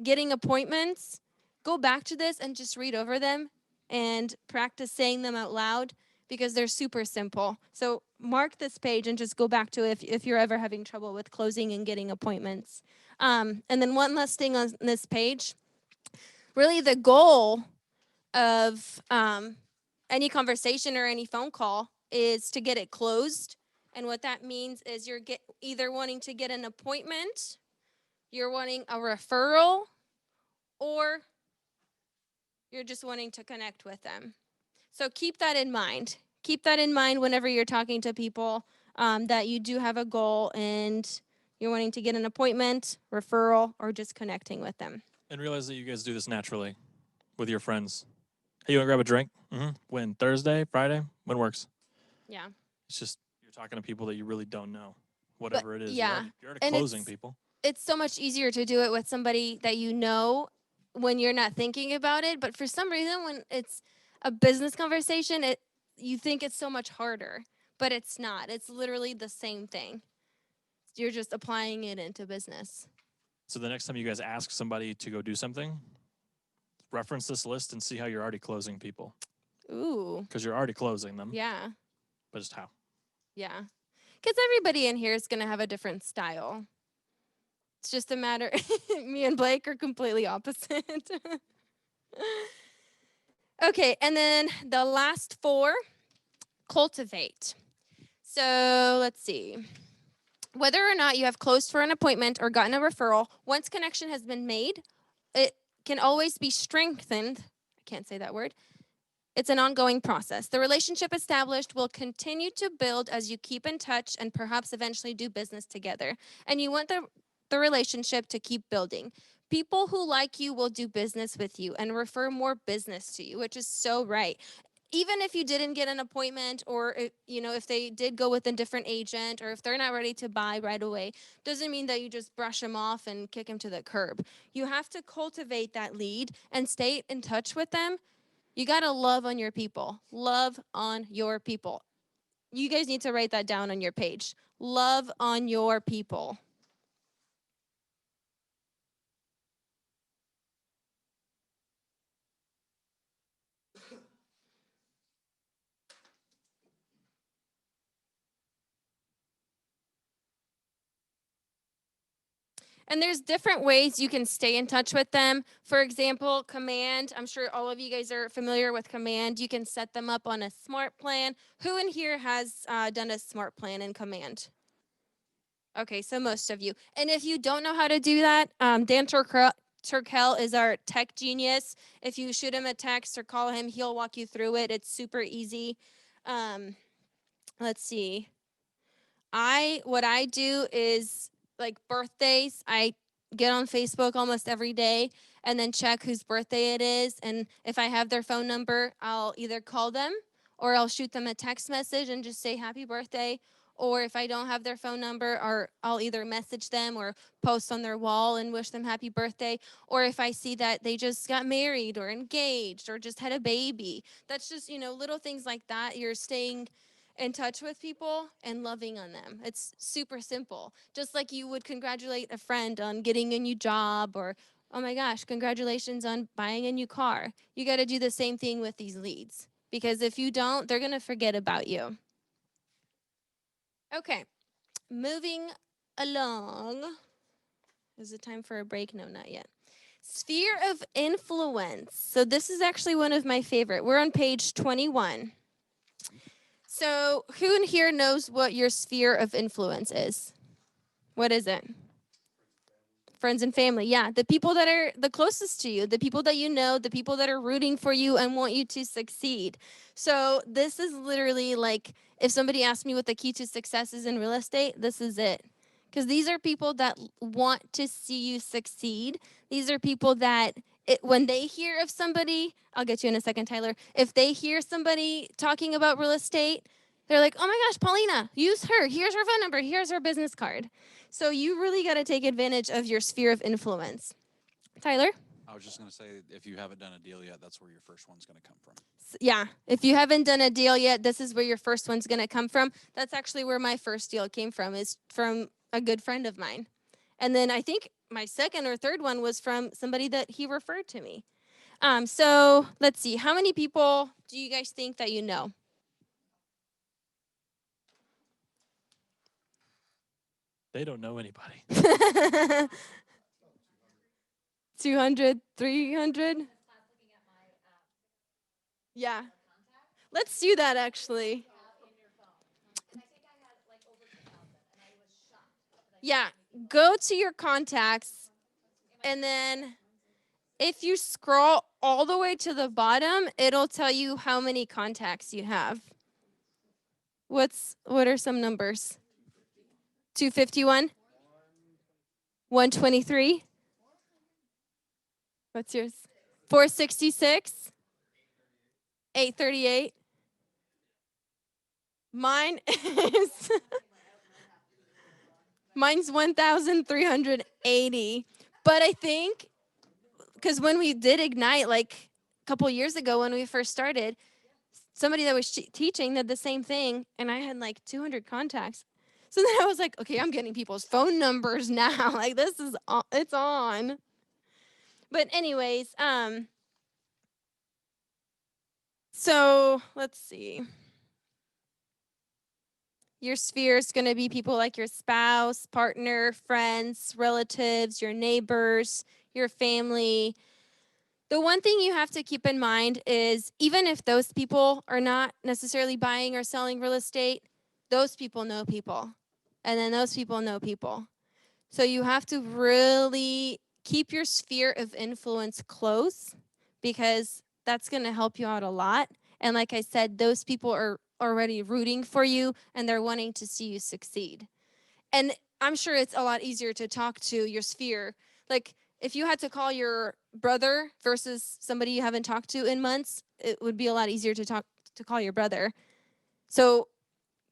getting appointments, go back to this and just read over them and practice saying them out loud because they're super simple. So mark this page and just go back to it if you're ever having trouble with closing and getting appointments. And then one last thing on this page. Really the goal of any conversation or any phone call is to get it closed. And what that means is you're either wanting to get an appointment, you're wanting a referral, or you're just wanting to connect with them. So keep that in mind. Keep that in mind whenever you're talking to people, that you do have a goal and you're wanting to get an appointment, referral, or just connecting with them. And realize that you guys do this naturally with your friends. Hey, you want to grab a drink? When? Thursday? Friday? When works? Yeah. It's just you're talking to people that you really don't know. Whatever it is. Yeah. You're already closing people. It's so much easier to do it with somebody that you know when you're not thinking about it. But for some reason, when it's a business conversation, you think it's so much harder. But it's not. It's literally the same thing. You're just applying it into business. So the next time you guys ask somebody to go do something, reference this list and see how you're already closing people. Ooh. Because you're already closing them. Yeah. But just how? Yeah. Because everybody in here is going to have a different style. It's just a matter, me and Blake are completely opposite. Okay, and then the last 4, cultivate. So let's see. Whether or not you have closed for an appointment or gotten a referral, once connection has been made, it can always be strengthened. I can't say that word. It's an ongoing process. The relationship established will continue to build as you keep in touch and perhaps eventually do business together. And you want the relationship to keep building. People who like you will do business with you and refer more business to you, which is so right. Even if you didn't get an appointment, or if they did go with a different agent, or if they're not ready to buy right away, doesn't mean that you just brush them off and kick them to the curb. You have to cultivate that lead and stay in touch with them. You got to love on your people. Love on your people. You guys need to write that down on your page. Love on your people. And there's different ways you can stay in touch with them. For example, Command. I'm sure all of you guys are familiar with Command. You can set them up on a smart plan. Who in here has done a smart plan in Command? Okay, so most of you. And if you don't know how to do that, Dan Turkel is our tech genius. If you shoot him a text or call him, he'll walk you through it. It's super easy. Let's see. What I do is, like, birthdays. I get on Facebook almost every day and then check whose birthday it is. And if I have their phone number, I'll either call them or I'll shoot them a text message and just say happy birthday. Or if I don't have their phone number, or I'll either message them or post on their wall and wish them happy birthday. Or if I see that they just got married or engaged or just had a baby, that's just, little things like that. You're staying in touch with people and loving on them. It's super simple. Just like you would congratulate a friend on getting a new job, or, oh my gosh, congratulations on buying a new car. You got to do the same thing with these leads, because if you don't, they're going to forget about you. Okay, moving along. Is it time for a break? No, not yet. Sphere of influence. So this is actually one of my favorite. We're on page 21. So who in here knows what your sphere of influence is? What is it? Friends and family. Yeah, the people that are the closest to you, the people that you know, the people that are rooting for you and want you to succeed. So this is literally like, if somebody asked me what the key to success is in real estate, this is it. Because these are people that want to see you succeed. These are people that when they hear of somebody, I'll get you in a second, Tyler. If they hear somebody talking about real estate, they're like, oh my gosh, Paulina, use her. Here's her phone number. Here's her business card. So you really got to take advantage of your sphere of influence. Tyler? I was just going to say, if you haven't done a deal yet, that's where your first one's going to come from. Yeah, if you haven't done a deal yet, this is where your first one's going to come from. That's actually where my first deal came from, is from a good friend of mine. And then I think my second or third one was from somebody that he referred to me. So let's see. How many people do you guys think that you know? They don't know anybody. 200, 300? Yeah. Let's do that, actually. Yeah, go to your contacts, and then if you scroll all the way to the bottom, it'll tell you how many contacts you have. What are some numbers? 251? 123? What's yours? 466? 838? Mine's 1,380. But I think, because when we did Ignite, like a couple years ago when we first started, somebody that was teaching did the same thing, and I had like 200 contacts. So then I was like, okay, I'm getting people's phone numbers now. Like, this is it's on. But anyways, so let's see. Your sphere is going to be people like your spouse, partner, friends, relatives, your neighbors, your family. The one thing you have to keep in mind is, even if those people are not necessarily buying or selling real estate, those people know people. And then those people know people. So you have to really keep your sphere of influence close, because that's going to help you out a lot. And like I said, those people are already rooting for you and they're wanting to see you succeed. And I'm sure it's a lot easier to talk to your sphere. Like if you had to call your brother versus somebody you haven't talked to in months, it would be a lot easier to call your brother. So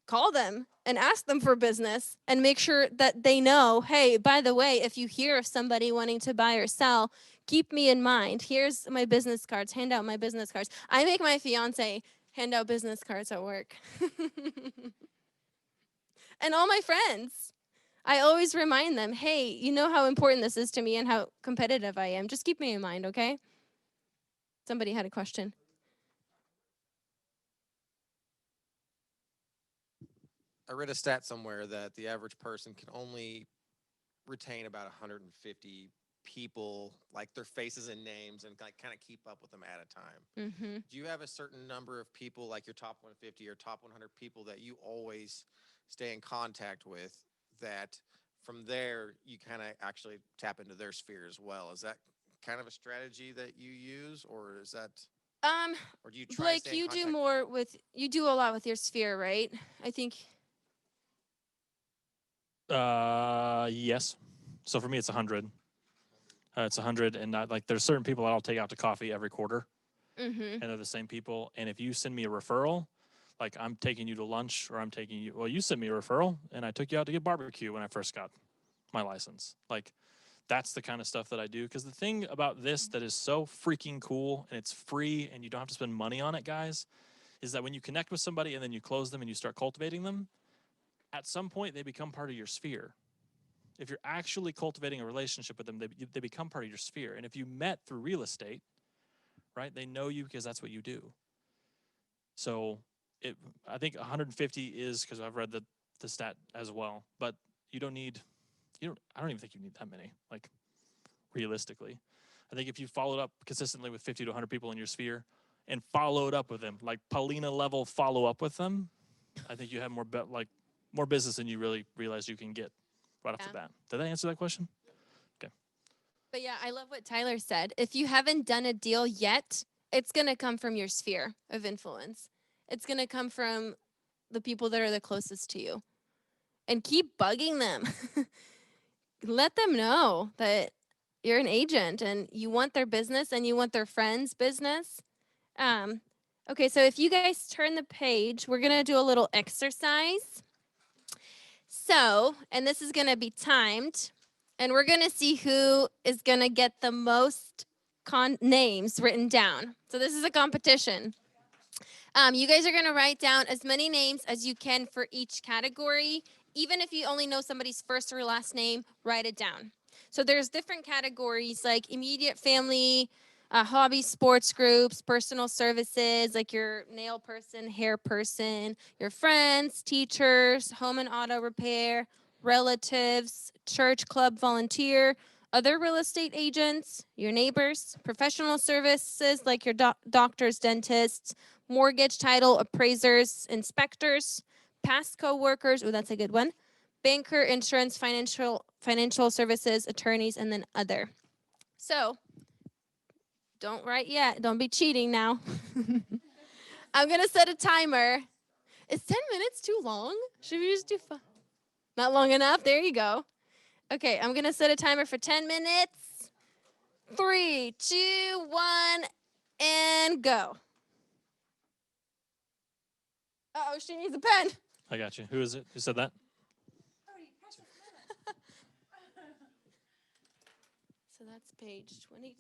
call them and ask them for business and make sure that they know, hey, by the way, if you hear of somebody wanting to buy or sell, keep me in mind. Here's my business cards. Hand out my business cards. I make my fiance hand out business cards at work. And all my friends. I always remind them, hey, you know how important this is to me and how competitive I am. Just keep me in mind, okay? Somebody had a question. I read a stat somewhere that the average person can only retain about 150 people, like their faces and names, and like kind of keep up with them at a time. Mm-hmm. Do you have a certain number of people, like your top 150 or top 100 people, that you always stay in contact with, that from there you kind of actually tap into their sphere as well? Is that kind of a strategy that you use, or is that or do you try to Blake, stay in you do contact? more with, you do a lot with your sphere, right? I think. Yes. So for me, it's 100. It's 100, and not, like there's certain people I'll take out to coffee every quarter, Mm-hmm. and they're the same people. And if you send me a referral, like I'm taking you to lunch, or I'm taking you, well, you sent me a referral, and I took you out to get barbecue when I first got my license. Like that's the kind of stuff that I do. Because the thing about this that is so freaking cool, and it's free, and you don't have to spend money on it, guys, is that when you connect with somebody and then you close them and you start cultivating them, at some point they become part of your sphere. If you're actually cultivating a relationship with them, they become part of your sphere. And if you met through real estate, right, they know you because that's what you do. So I think 150 is, because I've read the stat as well, but I don't even think you need that many, like realistically. I think if you followed up consistently with 50 to 100 people in your sphere and followed up with them, like Paulina level follow up with them, I think you have more business than you really realize you can get right off the bat. Did that answer that question? Okay. But yeah, I love what Tyler said. If you haven't done a deal yet, it's going to come from your sphere of influence. It's going to come from the people that are the closest to you. And keep bugging them. Let them know that you're an agent and you want their business and you want their friends' business. Okay, so if you guys turn the page, we're going to do a little exercise. So, and this is going to be timed, and we're going to see who is going to get the most names written down. So this is a competition. You guys are going to write down as many names as you can for each category. Even if you only know somebody's first or last name, write it down. So there's different categories like immediate family, hobby sports groups, personal services, like your nail person, hair person, your friends, teachers, home and auto repair, relatives, church club volunteer, other real estate agents, your neighbors, professional services like your doctors, dentists, mortgage title appraisers, inspectors, past co-workers, oh, that's a good one, banker, insurance, financial services, attorneys, and then other. So don't write yet. Don't be cheating now. I'm going to set a timer. Is 10 minutes too long? Should we just do fun? Not long enough? There you go. Okay, I'm going to set a timer for 10 minutes. 3, 2, 1, and go. Uh-oh, she needs a pen. I got you. Who is it? Who said that? So that's page 22.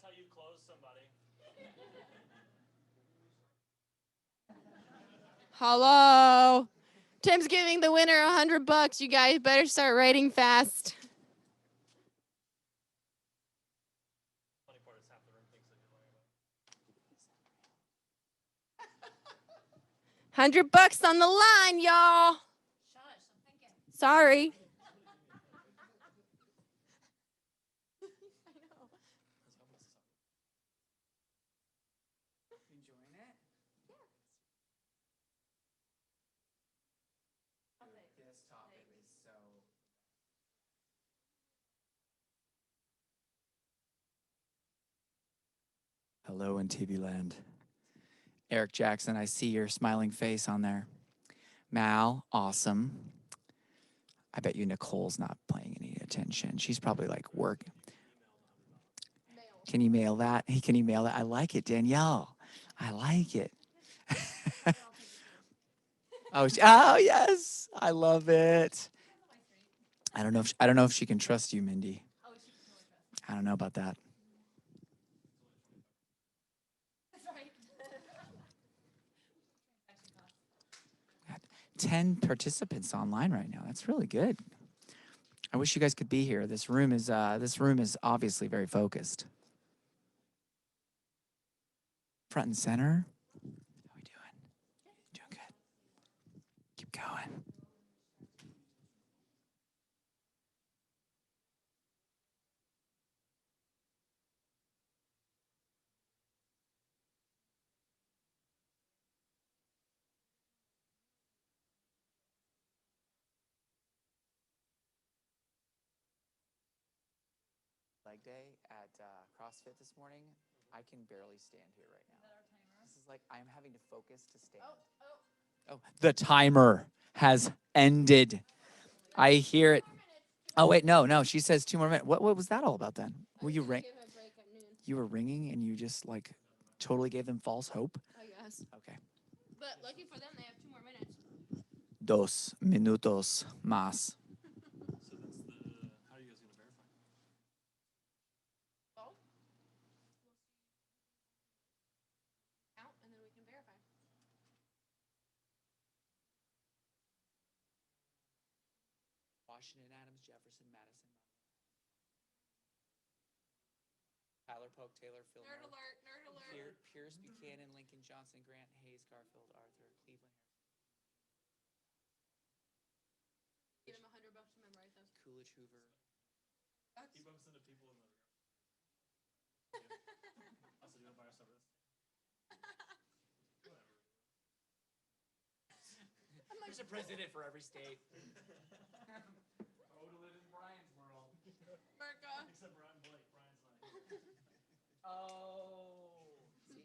how you close somebody. Hello. Tim's giving the winner $100. You guys better start writing fast. $100 on the line, y'all. Sorry. Enjoying it? This topic is so. Hello in TV land. Eric Jackson, I see your smiling face on there. Mal, awesome. I bet you Nicole's not paying any attention. She's probably like work. Can you mail that? Hey, can you mail that? I like it, Danielle. I like it. Oh, yes, I love it. I don't know if she can trust you, Mindy. I don't know about that. 10 participants online right now. That's really good. I wish you guys could be here. This room is obviously very focused. Front and center. How are we doing? Doing good. Keep going. Leg day at CrossFit this morning. I can barely stand here right now. This is like I'm having to focus to stand. Oh, the timer has ended. I hear it. Oh wait, no. She says 2 more minutes. What was that all about then? Were you You were ringing and you just like totally gave them false hope? I guess. Okay. But lucky for them, they have 2 more minutes. 2 minutos más. So that's the. How are you guys gonna verify? Oh. Count and then we can verify. Washington, Adams, Jefferson, Madison. Tyler Polk, Taylor, Fillmore. Nerd alert, nerd alert. Pierce, Buchanan, Lincoln, Johnson, Grant, Hayes, Garfield, Arthur, Cleveland. Give him $100 to memorize those. Coolidge, Hoover. He bumps into people in the. Also, do you want to buy us over this? Whatever. There's a president for every state. Oh, to live in Brian's world. America. Except Brian Blake. Brian's not. Oh. See?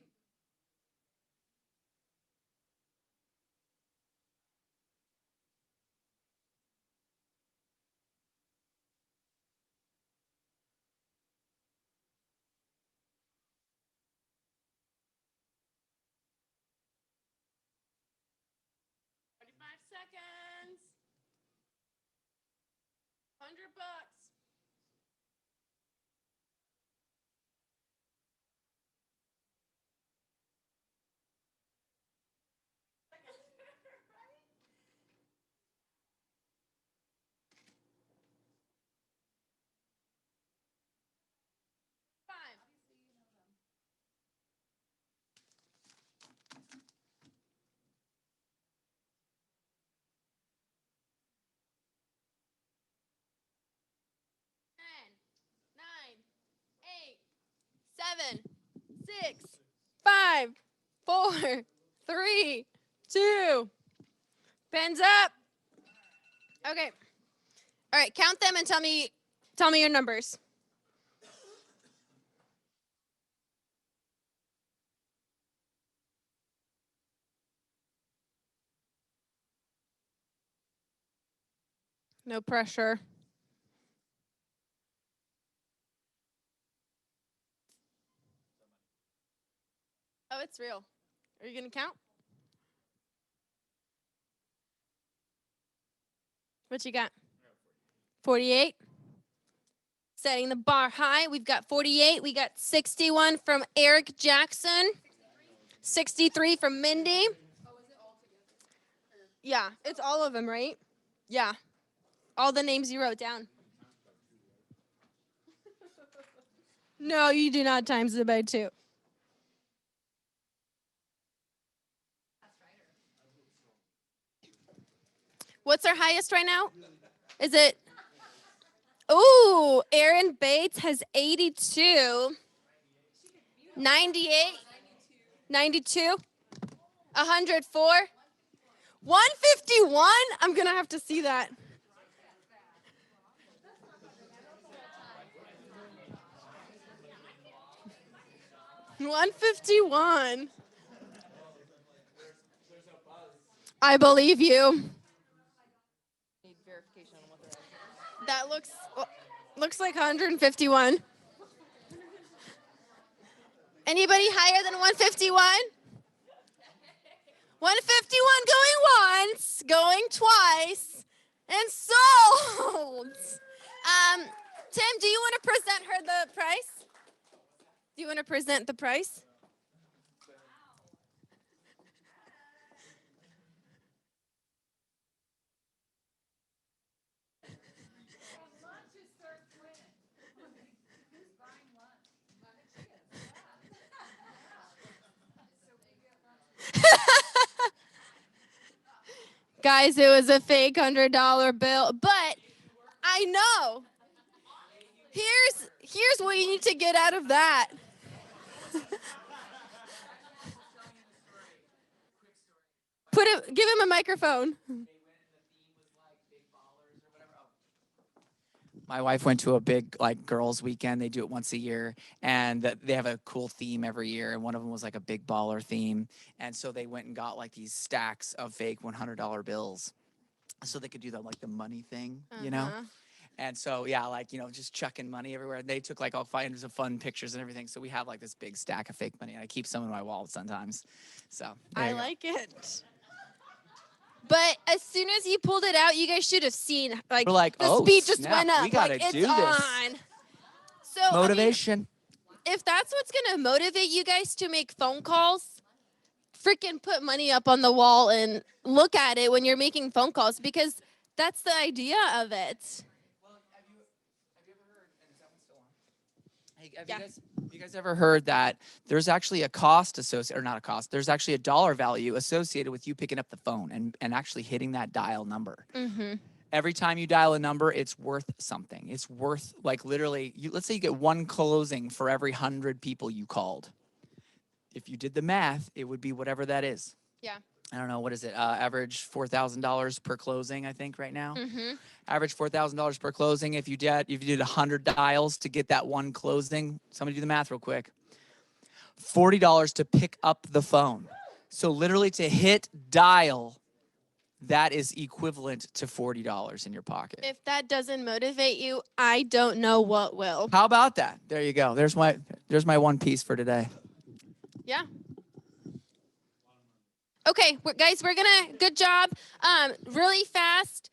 Seconds. $100. Five. 7, 6, 5, 4, 3, 2. Pens up. Okay. All right, count them and tell me your numbers. No pressure. Oh, it's real. Are you going to count? What you got? 48? Setting the bar high. We've got 48. We got 61 from Eric Jackson. 63 from Mindy. Yeah, it's all of them, right? Yeah. All the names you wrote down. No, you do not times it by 2. What's our highest right now? Is it? Ooh, Aaron Bates has 82. 98. 92. 104. 151. I'm going to have to see that. $151. I believe you. That looks like 151. Anybody higher than 151? 151 going once, going twice, and sold. Tim, do you want to present her the price? Do you want to present the price? Guys, it was a fake $100 bill, but I know. Here's what you need to get out of that. Give him a microphone. My wife went to a big like girls weekend. They do it once a year, and they have a cool theme every year. And one of them was like a big baller theme. And so they went and got like these stacks of fake $100 bills, so they could do the money thing, you know. And so yeah, like just chucking money everywhere. And they took like all kinds of fun pictures and everything. So we have like this big stack of fake money, and I keep some in my wallet sometimes. So I like it. But as soon as you pulled it out, you guys should have seen We're like, the oh, speed just snap, went up. we gotta Like, it's do this. on. So Motivation. I mean, if that's what's gonna motivate you guys to make phone calls, freaking put money up on the wall and look at it when you're making phone calls, because that's the idea of it. Hey, have you guys ever heard that there's actually a cost associated, or not a cost, there's actually a dollar value associated with you picking up the phone and actually hitting that dial number. Mm-hmm. Every time you dial a number, it's worth something. It's worth, like, literally, let's say you get one closing for every 100 people you called. If you did the math, it would be whatever that is. Yeah. I don't know, what is it? Average $4,000 per closing, I think, right now. Mm-hmm. Average $4,000 per closing. If you did 100 dials to get that one closing, somebody do the math real quick. $40 to pick up the phone. So literally to hit dial, that is equivalent to $40 in your pocket. If that doesn't motivate you, I don't know what will. How about that? There you go. There's my one piece for today. Yeah. Okay, guys, good job. Really fast.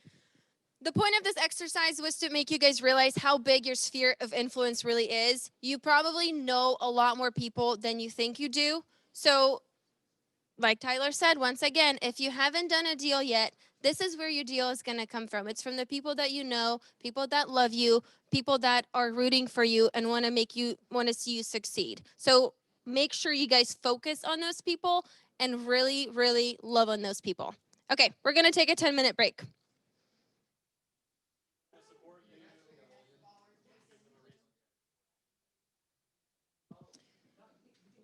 The point of this exercise was to make you guys realize how big your sphere of influence really is. You probably know a lot more people than you think you do. So, like Tyler said, once again, if you haven't done a deal yet, this is where your deal is going to come from. It's from the people that you know, people that love you, people that are rooting for you and want to see you succeed. So, make sure you guys focus on those people and really, really love on those people. Okay, we're going to take a 10-minute break.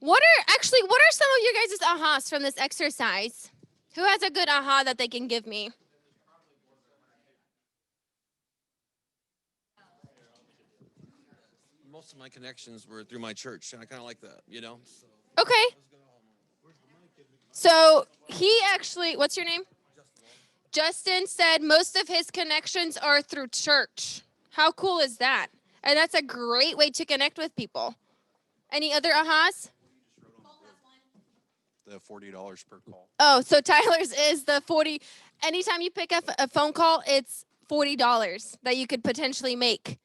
What are some of your guys' ahas from this exercise? Who has a good aha that they can give me? Most of my connections were through my church, and I kind of like that, Okay. So he actually, what's your name? Justin said most of his connections are through church. How cool is that? And that's a great way to connect with people. Any other ahas? The $40 per call. Oh, so Tyler's is the 40. Anytime you pick up a phone call, it's $40 that you could potentially make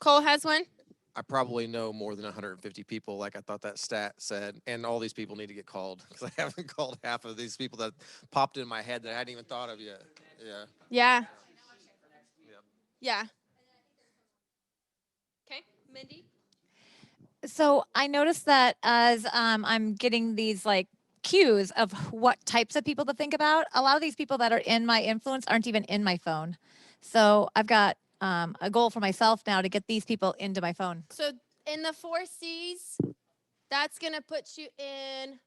Cole has one. I probably know more than 150 people, like I thought that stat said, and all these people need to get called because I haven't called half of these people that popped in my head that I hadn't even thought of yet. Yeah. Yeah. Yeah. Okay, Mindy. So I noticed that as I'm getting these like cues of what types of people to think about, a lot of these people that are in my influence aren't even in my phone. So I've got a goal for myself now to get these people into my phone. So in the 4 C's, that's going to put you in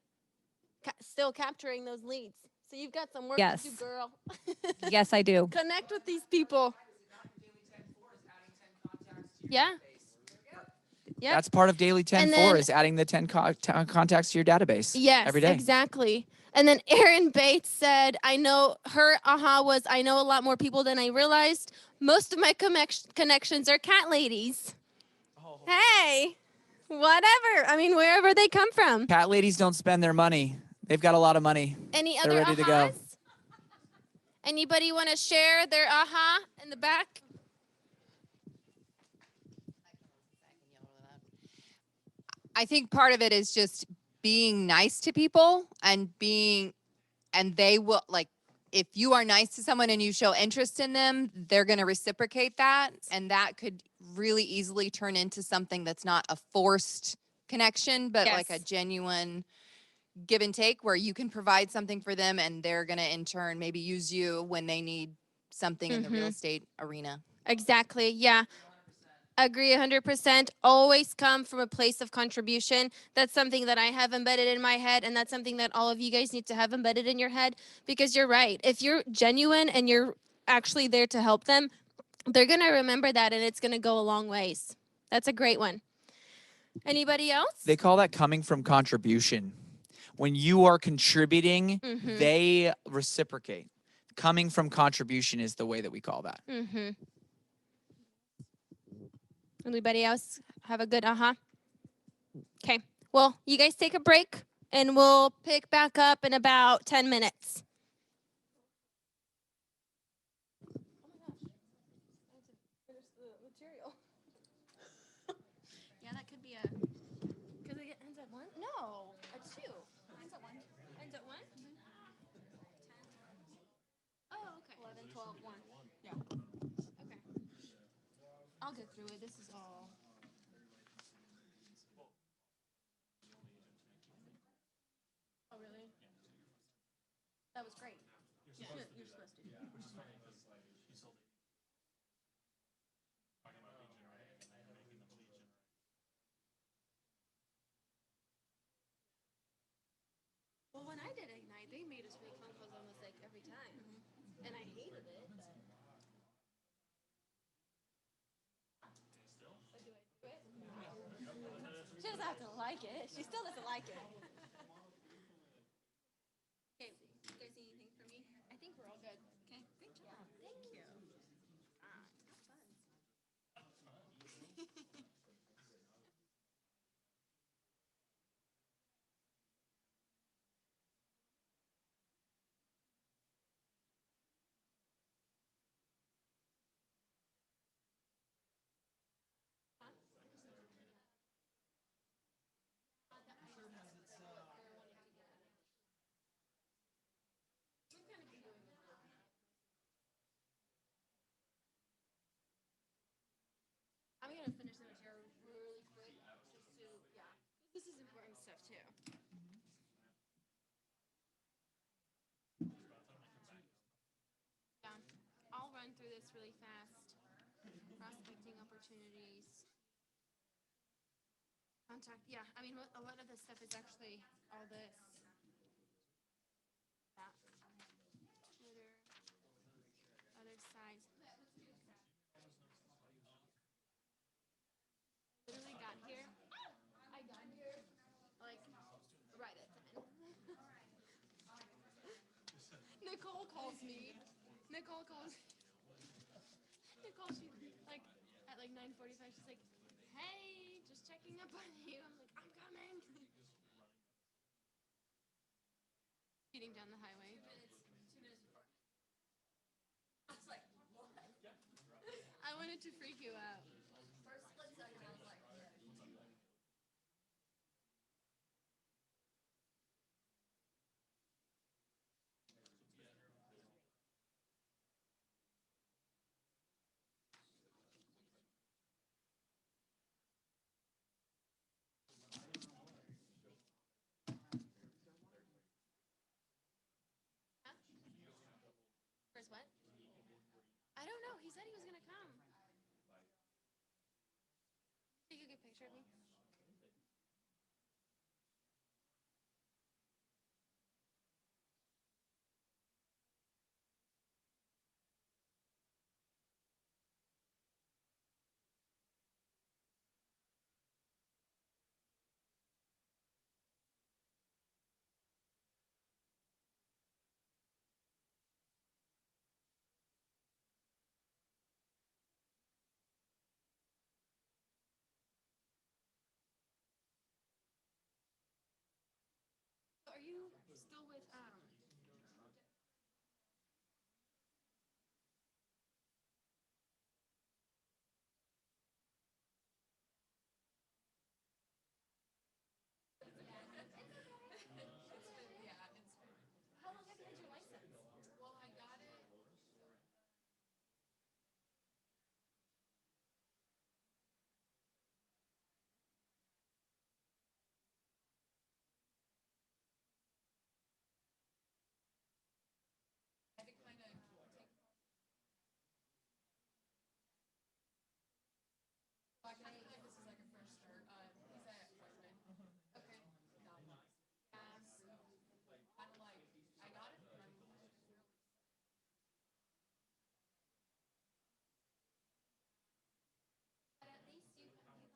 still capturing those leads. So you've got some work to do, Yes. girl. Yes, I do. Connect with these people. Yeah. Yep. That's part of daily 10 And 4 then- is adding the 10 contacts to your database. Yes, every day. exactly. And then Erin Bates said, I know her aha was, I know a lot more people than I realized. Most of my connections are cat ladies. Oh. Hey, whatever. I mean, wherever they come from. Cat ladies don't spend their money. They've got a lot of money. Any They're other ready to go. ahas? Anybody want to share their aha in the back? I think part of it is just being nice to people and they will, like, if you are nice to someone and you show interest in them, they're going to reciprocate that. And that could really easily turn into something that's not a forced connection, but like a Yes. genuine give and take where you can provide something for them and they're going to in turn maybe use you when they need something in the real Mhm. estate arena. Exactly. Yeah. Agree 100%. Always come from a place of contribution. That's something that I have embedded in my head, and that's something that all of you guys need to have embedded in your head because you're right. If you're genuine and you're actually there to help them, they're going to remember that and it's going to go a long ways. That's a great one. Anybody else? They call that coming from contribution. When you are contributing, Mhm. they reciprocate. Coming from contribution is the way that we call that. Mm-hmm. Anybody else have a good aha? Okay. Well, you guys take a break and we'll pick back up in about 10 minutes. Yeah, that could be a. Because it ends at 1? No, a 2. Ends at 1. Ends at 1? Oh, okay. 11, 12, 1. Yeah. Okay. I'll get through it. This is all. Oh, really? That was great. Yeah, you're supposed to. Well, when I did Ignite, they made us make phone calls almost like every time. And I hated it. But... do I do it? She doesn't have to like it. She still doesn't like it. Okay, you guys see anything for me? I think we're all good. Okay, great job. Thank you. I'm going to finish the material really quick just to, yeah. This is important stuff too. Yeah, I'll run through this really fast. Prospecting opportunities. Contact, yeah. I mean, a lot of this stuff is actually all this. That. Twitter. Other sites. Literally got here. I got here like right at 10. Nicole calls me. Nicole calls. Nicole, she like at like 9:45. She's like, "Hey, just checking up on you." I'm like, "I'm coming." Speeding down the highway. 2 minutes before. I was like, "What?" I wanted to freak you out. said he was gonna come. Take a good picture of me. Are you still with How long have you had your license? Well, I got it. I think kind of I kind of like this is like a fresh start. He's a freshman. Okay. Yeah, so kind of like I got it. And but at least you kind of.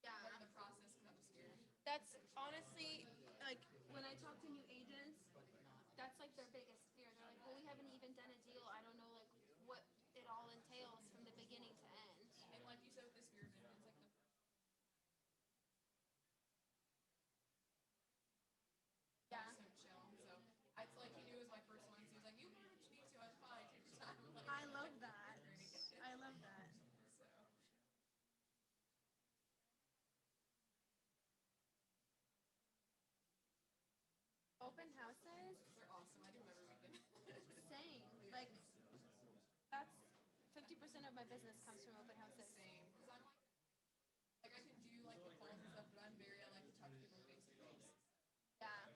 Yeah, in the process because I'm scared. That's honestly like when I talk to new agents, that's like their biggest fear. They're like, well, we haven't even done a deal. I don't know like what it all entails from the beginning to end. And like you said with this fear, it's like the yeah. So chill. So it's like he knew it was my first one. So he was like, you can if you need to. I'm fine. Take your time. Like, I love that. I love that. So. Open houses? They're awesome. I do them every weekend. Same. Like, that's 50% of my business comes from open houses. Same. Because I'm like I can do like the calls and stuff, but I'm very, I like to talk to people face to face. Yeah.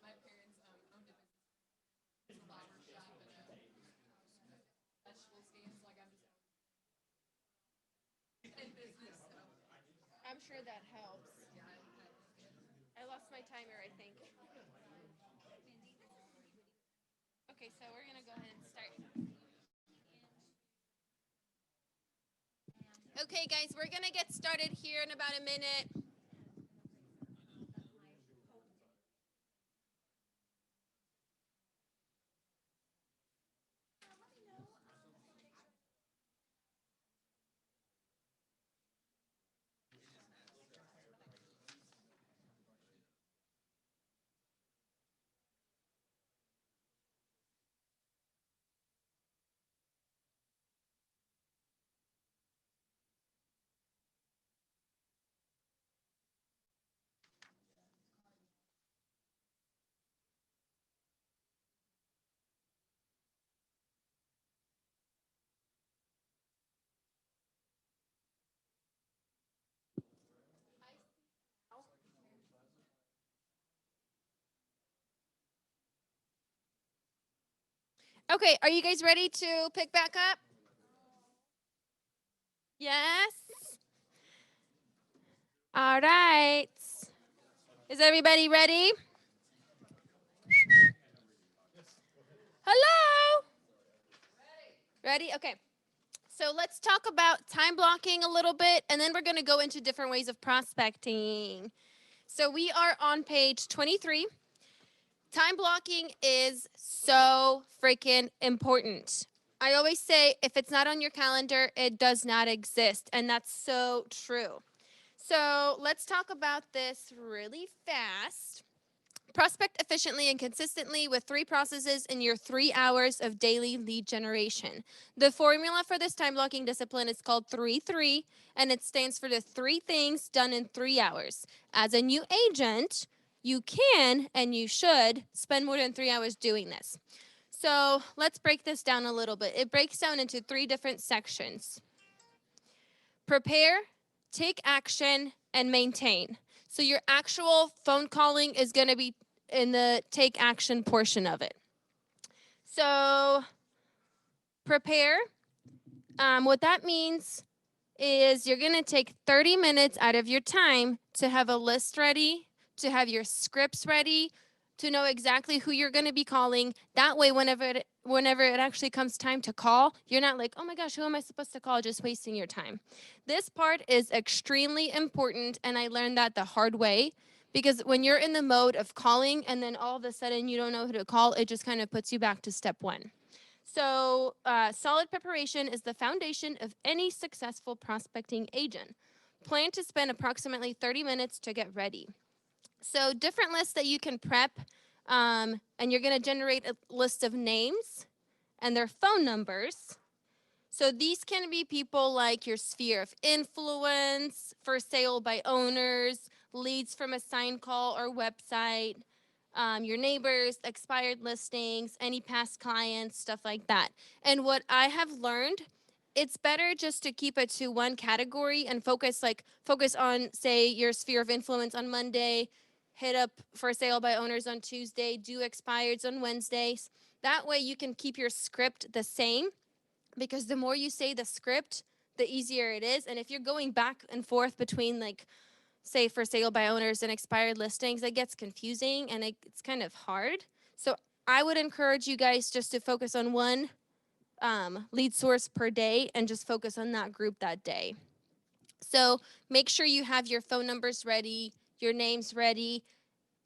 My parents owned a business. It's a flower shop and vegetable stands. Like I'm just in business, so I'm sure that helps. Yeah. I lost my timer, I think. Okay, so we're gonna go ahead and start. Okay, guys, we're gonna get started here in about a minute. Okay, are you guys ready to pick back up? Yes? All right. Is everybody ready? Hello? Ready? Okay. So let's talk about time blocking a little bit, and then we're going to go into different ways of prospecting. So we are on page 23. Time blocking is so freaking important. I always say if it's not on your calendar, it does not exist. And that's so true. So let's talk about this really fast. Prospect efficiently and consistently with 3 processes in your 3 hours of daily lead generation. The formula for this time blocking discipline is called 3-3, and it stands for the 3 things done in 3 hours. As a new agent, you can and you should spend more than 3 hours doing this. So let's break this down a little bit. It breaks down into 3 different sections. Prepare, take action, and maintain. So your actual phone calling is going to be in the take action portion of it. So prepare. What that means is you're going to take 30 minutes out of your time to have a list ready, to have your scripts ready, to know exactly who you're going to be calling. That way, whenever it actually comes time to call, you're not like, oh my gosh, who am I supposed to call? Just wasting your time. This part is extremely important, and I learned that the hard way, because when you're in the mode of calling and then all of a sudden you don't know who to call, it just kind of puts you back to step one. So solid preparation is the foundation of any successful prospecting agent. Plan to spend approximately 30 minutes to get ready. So different lists that you can prep, and you're going to generate a list of names and their phone numbers. So these can be people like your sphere of influence, for sale by owners, leads from a sign call or website, your neighbors, expired listings, any past clients, stuff like that. And what I have learned, it's better just to keep it to one category and focus on, say, your sphere of influence on Monday, hit up for sale by owners on Tuesday, do expireds on Wednesdays. That way you can keep your script the same, because the more you say the script, the easier it is. And if you're going back and forth between, like, say, for sale by owners and expired listings, it gets confusing and it's kind of hard. So I would encourage you guys just to focus on one lead source per day and just focus on that group that day. So make sure you have your phone numbers ready, your names ready,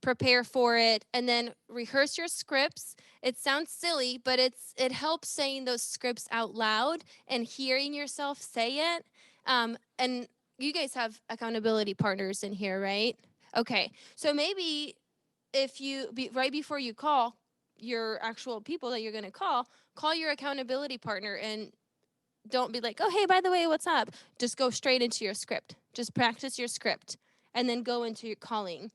prepare for it, and then rehearse your scripts. It sounds silly, but it helps saying those scripts out loud and hearing yourself say it. And you guys have accountability partners in here, right? Okay, so maybe if right before you call your actual people that you're going to call your accountability partner, and don't be like, oh, hey, by the way, what's up? Just go straight into your script. Just practice your script and then go into your calling.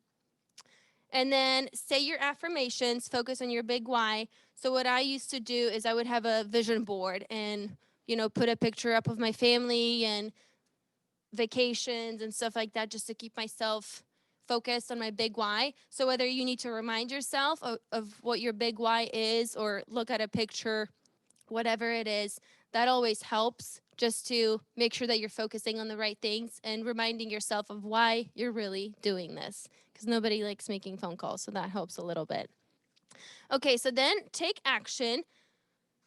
And then say your affirmations, focus on your big why. So what I used to do is I would have a vision board and, put a picture up of my family and vacations and stuff like that, just to keep myself focused on my big why. So whether you need to remind yourself of what your big why is or look at a picture, whatever it is, that always helps, just to make sure that you're focusing on the right things and reminding yourself of why you're really doing this, because nobody likes making phone calls, so that helps a little bit. Okay, so then take action.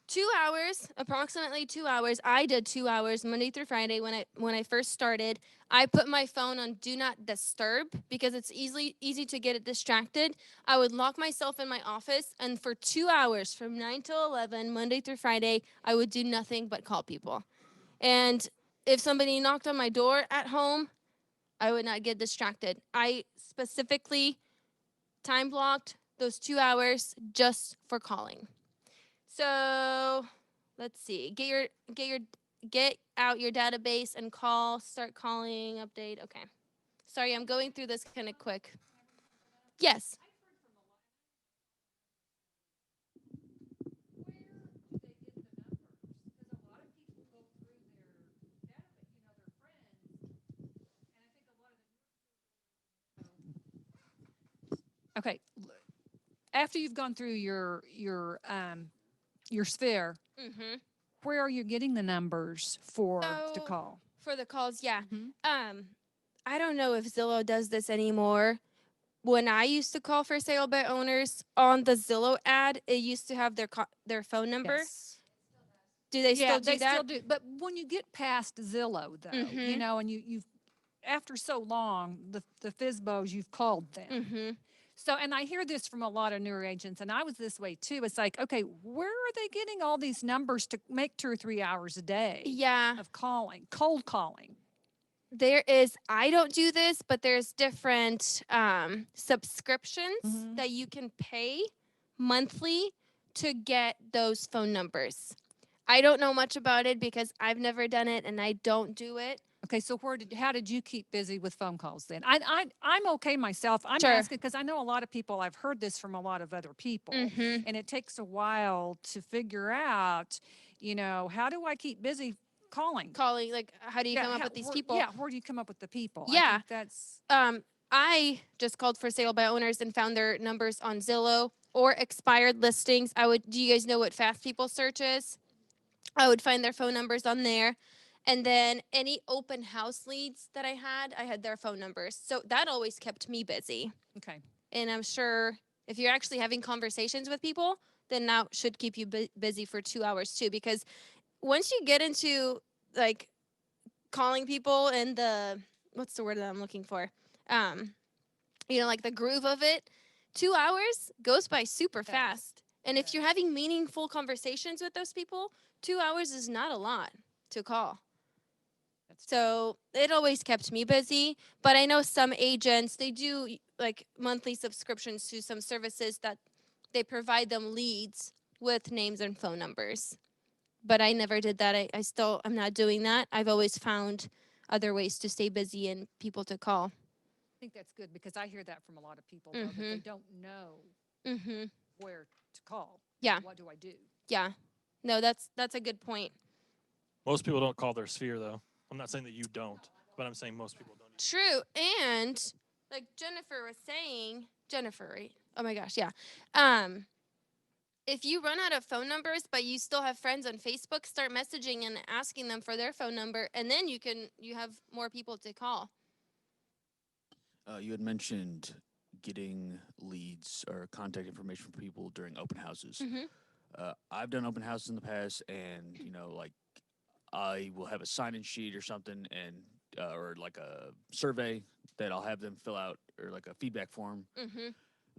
2 hours, approximately 2 hours. I did 2 hours Monday through Friday when I first started. I put my phone on do not disturb because it's easy to get it distracted. I would lock myself in my office, and for 2 hours from 9 till 11, Monday through Friday, I would do nothing but call people. And if somebody knocked on my door at home, I would not get distracted. I specifically time blocked those 2 hours just for calling. So let's see. Get out your database and start calling, update. Okay. Sorry, I'm going through this kind of quick. Yes. Okay. After you've gone through your sphere, where are you getting the numbers to call? For the calls, yeah. I don't know if Zillow does this anymore. When I used to call for sale by owners on the Zillow ad, it used to have their phone number. Yes. Do they still do they that? still do. But when you get past Zillow, though, and you've after so long, the FSBOs, you've called them. So, and I hear this from a lot of newer agents, and I was this way too. It's like, okay, where are they getting all these numbers to make 2 or 3 hours a day? Yeah. Of calling, cold calling. I don't do this, but there's different subscriptions that you can pay monthly to get those phone numbers. I don't know much about it because I've never done it and I don't do it. Okay, so how did you keep busy with phone calls then? I'm okay myself. I'm Sure. asking because I know a lot of people. I've heard this from a lot of other people, and it takes a while to figure out. How do I keep busy calling? Like, how do you come up with these people? Yeah, where do you come up with the people? Yeah. I think that's I just called for sale by owners and found their numbers on Zillow or expired listings. Do you guys know what Fast People search is? I would find their phone numbers on there. And then any open house leads that I had their phone numbers. So that always kept me busy. Okay. And I'm sure if you're actually having conversations with people, then that should keep you busy for 2 hours too. Because once you get into like calling people and what's the word that I'm looking for? Like the groove of it, 2 hours goes by super fast. And if you're having meaningful conversations with those people, 2 hours is not a lot to call. So it always kept me busy. But I know some agents, they do like monthly subscriptions to some services that they provide them leads with names and phone numbers. But I never did that. I'm not doing that. I've always found other ways to stay busy and people to call. I think that's good because I hear that from a lot of people, though, that they don't know where to call. Yeah. What do I do? Yeah. No, that's a good point. Most people don't call their sphere, though. I'm not saying that you don't, but I'm saying most people don't. True. And like Jennifer was saying, right? Oh my gosh, yeah. If you run out of phone numbers, but you still have friends on Facebook, start messaging and asking them for their phone number, and then you have more people to call. You had mentioned getting leads or contact information from people during open houses. I've done open houses in the past, and like I will have a sign-in sheet or something, and or like a survey that I'll have them fill out, or like a feedback form.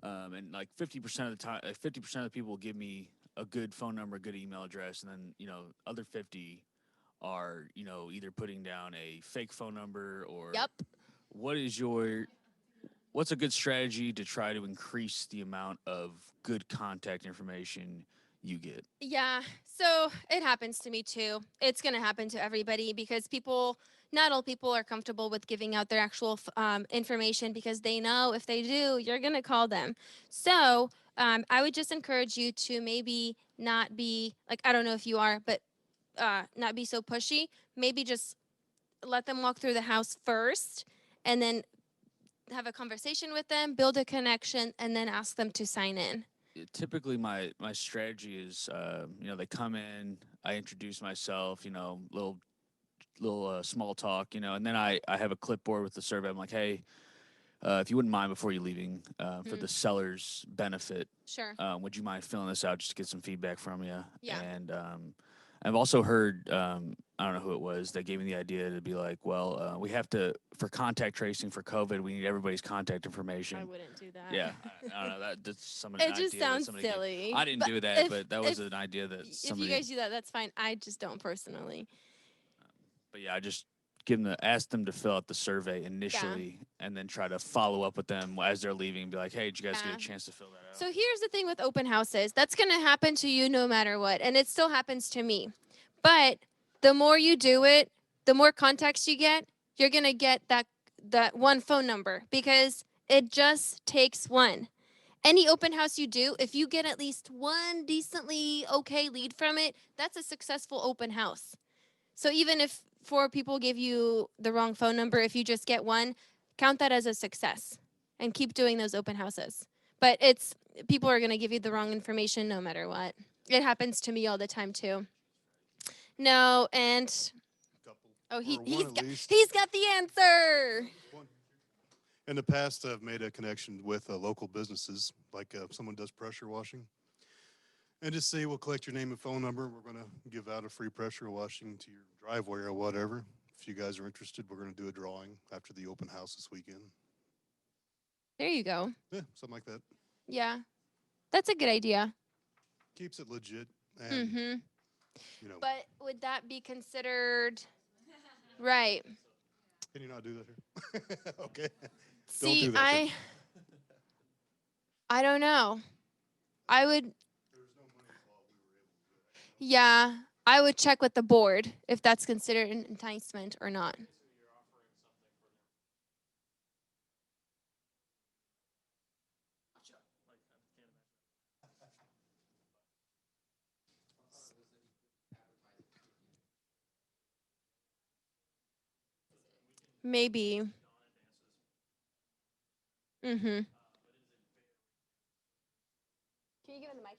And like 50% of the time, 50% of the people will give me a good phone number, a good email address, and then other 50 are either putting down a fake phone number or. Yep. What's a good strategy to try to increase the amount of good contact information you get? Yeah, so it happens to me too. It's going to happen to everybody because not all people are comfortable with giving out their actual information because they know if they do, you're going to call them. So I would just encourage you to maybe not be, like, I don't know if you are, but not be so pushy. Maybe just let them walk through the house first and then have a conversation with them, build a connection, and then ask them to sign in. Typically, my strategy is, they come in, I introduce myself, little small talk, and then I have a clipboard with the survey. I'm like, hey, if you wouldn't mind before you leaving, for the seller's benefit, Sure. Would you mind filling this out just to get some feedback from you? Yeah. And I've also heard, I don't know who it was that gave me the idea to be like, well, we have to, for contact tracing for COVID, we need everybody's contact information. I wouldn't do that. Yeah, I don't know. That's somebody. It just sounds silly. I didn't do that, but that was an idea that somebody. If you guys do that, that's fine. I just don't personally. But yeah, I just ask them to fill out the survey initially, and then try to follow up with them as they're leaving and be like, hey, did you guys get a chance to fill that out? So here's the thing with open houses. That's going to happen to you no matter what, and it still happens to me. But the more you do it, the more contacts you get, you're going to get that one phone number because it just takes one. Any open house you do, if you get at least one decently okay lead from it, that's a successful open house. So even if 4 people give you the wrong phone number, if you just get one, count that as a success and keep doing those open houses. But people are going to give you the wrong information no matter what. It happens to me all the time too. No, and he's got the answer. In the past, I've made a connection with local businesses, like someone does pressure washing. And just say, we'll collect your name and phone number. We're going to give out a free pressure washing to your driveway or whatever. If you guys are interested, we're going to do a drawing after the open house this weekend. There you go. Yeah, something like that. Yeah, that's a good idea. Keeps it legit. And, But would that be considered right? Can you not do that here? Okay. See, don't do that. I don't know. I would. Yeah, I would check with the board if that's considered an enticement or not. Maybe. Mm-hmm. Can you give him the mic?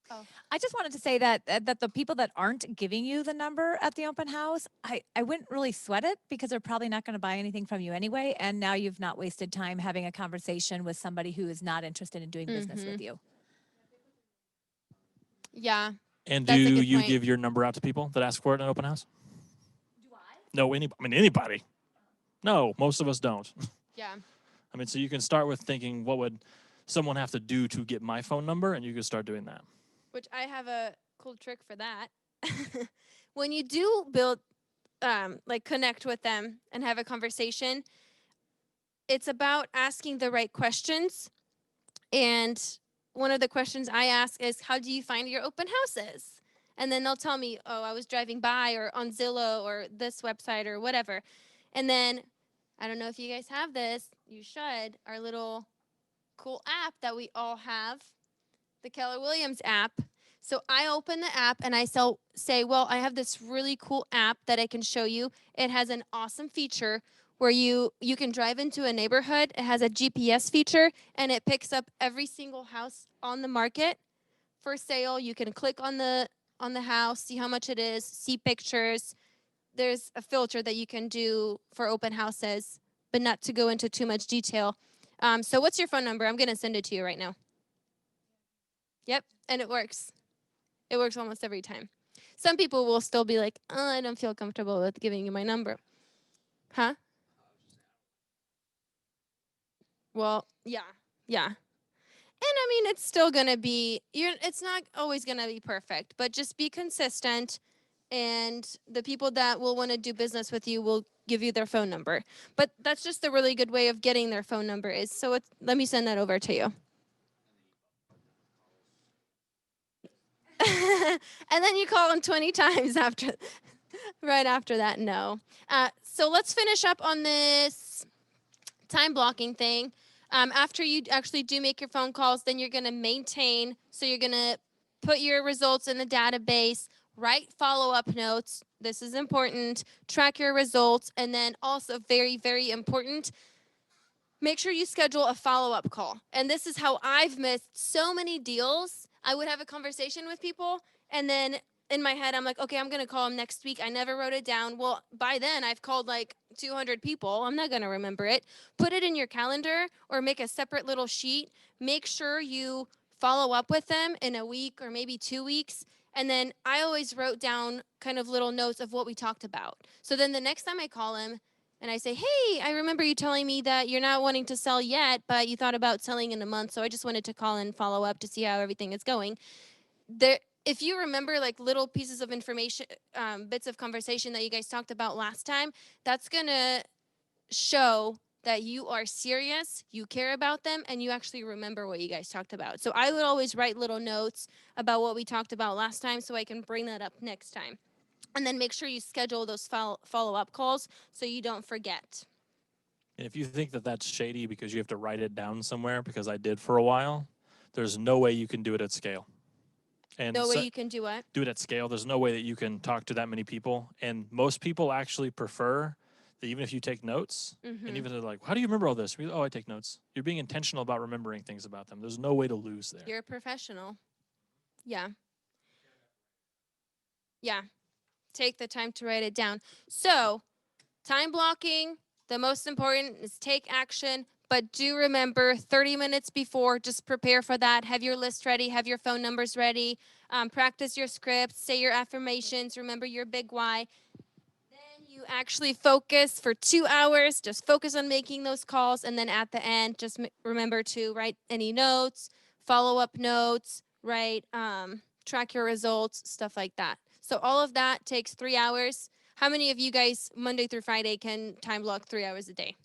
Oh. I just wanted to say that the people that aren't giving you the number at the open house, I wouldn't really sweat it because they're probably not going to buy anything from you anyway. And now you've not wasted time having a conversation with somebody who is not interested in doing business with you. Yeah. And do you give your number out to people that ask for it in an open house? Do I? No, anybody. No, most of us don't. Yeah. I mean, so you can start with thinking, what would someone have to do to get my phone number? And you can start doing that. Which I have a cool trick for that. When you do build, like connect with them and have a conversation, it's about asking the right questions. And one of the questions I ask is, how do you find your open houses? And then they'll tell me, oh, I was driving by or on Zillow or this website or whatever. And then, I don't know if you guys have this, you should, our little cool app that we all have, the Keller Williams app. So I open the app and I say, well, I have this really cool app that I can show you. It has an awesome feature where you can drive into a neighborhood. It has a GPS feature and it picks up every single house on the market for sale. You can click on the house, see how much it is, see pictures. There's a filter that you can do for open houses, but not to go into too much detail. So what's your phone number? I'm going to send it to you right now. Yep, and it works. It works almost every time. Some people will still be like, oh, I don't feel comfortable with giving you my number. Huh? Well, yeah. And I mean, it's still going to be, it's not always going to be perfect, but just be consistent. And the people that will want to do business with you will give you their phone number. But that's just a really good way of getting their phone number is. So let me send that over to you. And then you call them 20 times right after that. No. So let's finish up on this time blocking thing. After you actually do make your phone calls, then you're going to maintain. So you're going to put your results in the database, write follow-up notes. This is important. Track your results. And then also very, very important, make sure you schedule a follow-up call. And this is how I've missed so many deals. I would have a conversation with people, and then in my head, I'm like, okay, I'm going to call them next week. I never wrote it down. Well, by then, I've called like 200 people. I'm not going to remember it. Put it in your calendar or make a separate little sheet. Make sure you follow up with them in a week or maybe 2 weeks. And then I always wrote down kind of little notes of what we talked about. So then the next time I call him, and I say, hey, I remember you telling me that you're not wanting to sell yet, but you thought about selling in a month. So I just wanted to call and follow up to see how everything is going. If you remember like little pieces of information, bits of conversation that you guys talked about last time, that's going to show that you are serious, you care about them, and you actually remember what you guys talked about. So I would always write little notes about what we talked about last time so I can bring that up next time. And then make sure you schedule those follow-up calls so you don't forget. And if you think that that's shady because you have to write it down somewhere, because I did for a while, there's no way you can do it at scale. And no way you can do what? Do it at scale. There's no way that you can talk to that many people. And most people actually prefer that even if you take notes, and even they're like, how do you remember all this? Oh, I take notes. You're being intentional about remembering things about them. There's no way to lose there. You're a professional. Yeah. Yeah. Take the time to write it down. So, time blocking, the most important is take action, but do remember 30 minutes before, just prepare for that. Have your list ready, have your phone numbers ready, practice your scripts, say your affirmations, remember your big why. Then you actually focus for 2 hours, just focus on making those calls, and then at the end, just remember to write any notes, follow-up notes, track your results, stuff like that. So all of that takes 3 hours. How many of you guys, Monday through Friday, can time block 3 hours a day?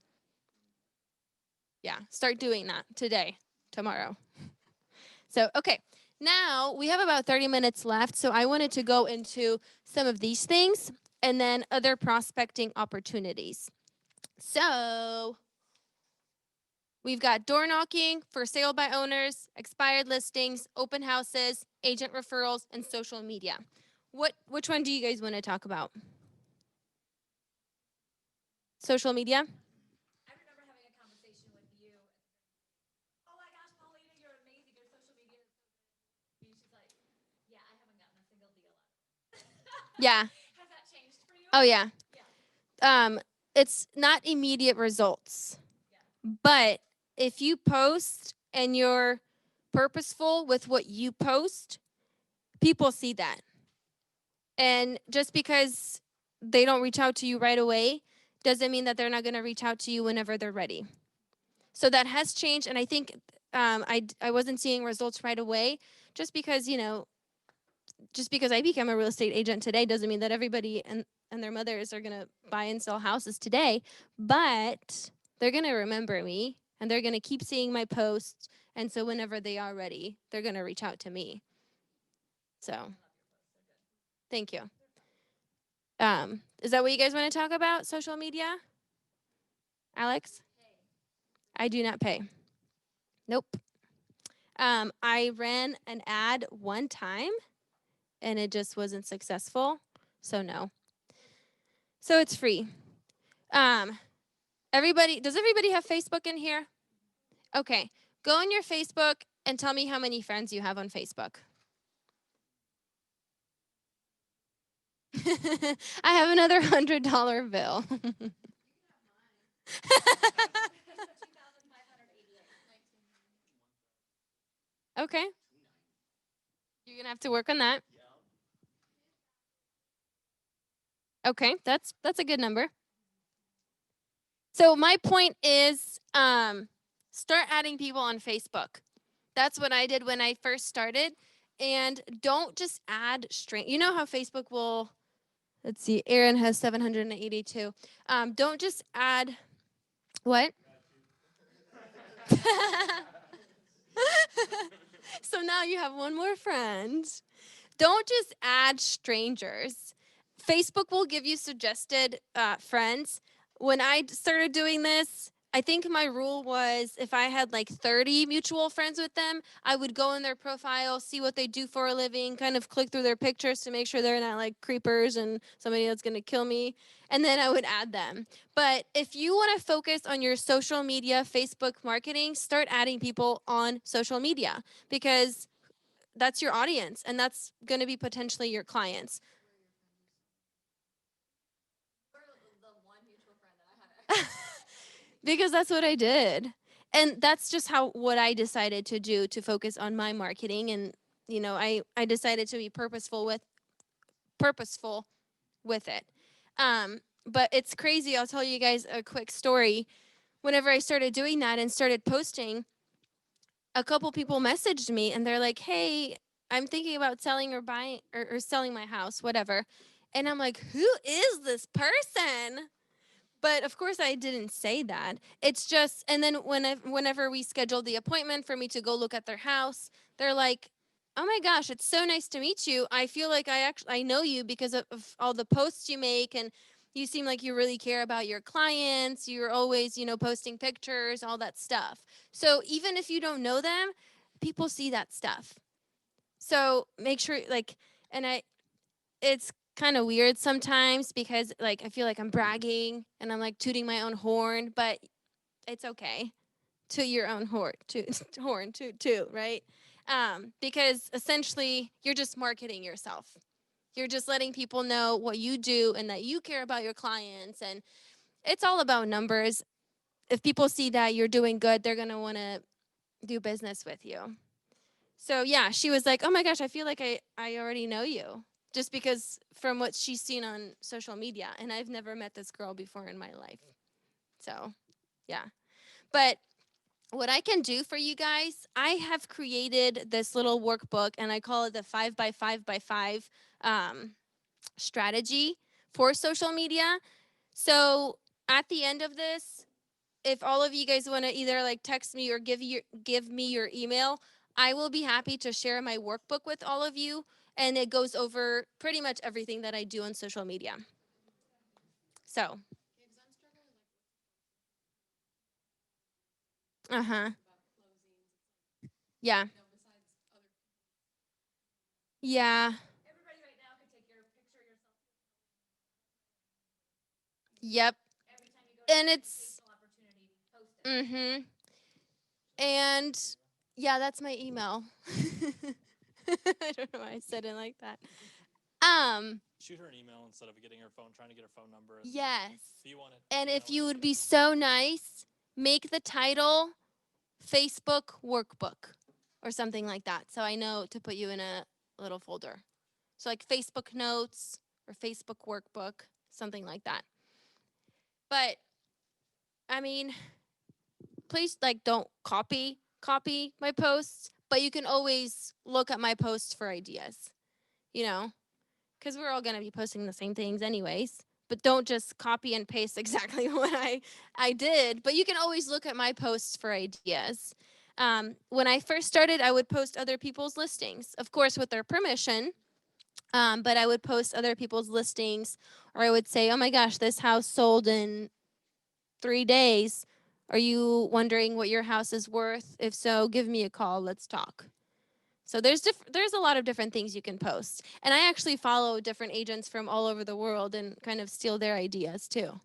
Yeah, start doing that today, tomorrow. So, okay, now we have about 30 minutes left. So I wanted to go into some of these things and then other prospecting opportunities. So we've got door knocking, for sale by owners, expired listings, open houses, agent referrals, and social media. Which one do you guys want to talk about? social media? I remember having a conversation with you. Oh my gosh, Paulina, you're amazing. Your social media is so good. And she's like, yeah, I haven't gotten a single deal out of it. Yeah. Has that changed for you? Oh yeah. It's not immediate results. But if you post and you're purposeful with what you post, people see that. And just because they don't reach out to you right away doesn't mean that they're not going to reach out to you whenever they're ready. So that has changed. And I think I wasn't seeing results right away just because, just because I became a real estate agent today doesn't mean that everybody and their mothers are going to buy and sell houses today. But they're going to remember me and they're going to keep seeing my posts. And so whenever they are ready, they're going to reach out to me. So thank you. Is that what you guys want to talk about? Social media? Alex? I do not pay. Nope. I ran an ad one time and it just wasn't successful. So no. So it's free. Does everybody have Facebook in here? Okay. Go on your Facebook and tell me how many friends you have on Facebook. I have another $100 bill. Okay. You're going to have to work on that. Okay, that's a good number. So my point is start adding people on Facebook. That's what I did when I first started. And don't just add You know how Facebook will, let's see, Aaron has 782. Don't just add, what? So now you have one more friend. Don't just add strangers. Facebook will give you suggested friends. When I started doing this, I think my rule was if I had like 30 mutual friends with them, I would go in their profile, see what they do for a living, kind of click through their pictures to make sure they're not like creepers and somebody that's going to kill me, and then I would add them. But if you want to focus on your social media, Facebook marketing, start adding people on social media because that's your audience and that's going to be potentially your clients. Because that's what I did. And that's just what I decided to do to focus on my marketing. And, I decided to be purposeful with it. But it's crazy. I'll tell you guys a quick story. Whenever I started doing that and started posting, a couple people messaged me and they're like, hey, I'm thinking about selling or buying or selling my house, whatever. And I'm like, who is this person? But of course I didn't say that. It's just, and then whenever we scheduled the appointment for me to go look at their house, they're like, oh my gosh, it's so nice to meet you. I feel like I know you because of all the posts you make, and you seem like you really care about your clients. You're always, posting pictures, all that stuff. So even if you don't know them, people see that stuff. So make sure, it's kind of weird sometimes because I feel like I'm bragging and I'm like tooting my own horn, but it's okay. Toot your own horn, toot, right? Because essentially you're just marketing yourself. You're just letting people know what you do and that you care about your clients, and it's all about numbers. If people see that you're doing good, they're going to want to do business with you. So yeah, she was like, oh my gosh, I feel like I already know you. Just because from what she's seen on social media. And I've never met this girl before in my life. So, yeah. But what I can do for you guys, I have created this little workbook, and I call it the 5x5x5 strategy for social media. So at the end of this, if all of you guys want to either text me or give me your email, I will be happy to share my workbook with all of you, and it goes over pretty much everything that I do on social media. So, yeah. Yeah. Yep. And it's and yeah, that's my email. I don't know why I said it like that. Shoot her an email instead of getting her phone, trying to get her phone number. Yes. Do you want it? And if you would be so nice, make the title Facebook workbook or something like that. So I know to put you in a little folder. So like Facebook notes or Facebook workbook, something like that. But I mean, please like don't copy my posts, but you can always look at my posts for ideas. You know, because we're all going to be posting the same things anyways. But don't just copy and paste exactly what I did. But you can always look at my posts for ideas. When I first started, I would post other people's listings, of course, with their permission. But I would post other people's listings, or I would say, oh my gosh, this house sold in 3 days. Are you wondering what your house is worth? If so, give me a call. Let's talk. So there's a lot of different things you can post. And I actually follow different agents from all over the world and kind of steal their ideas too.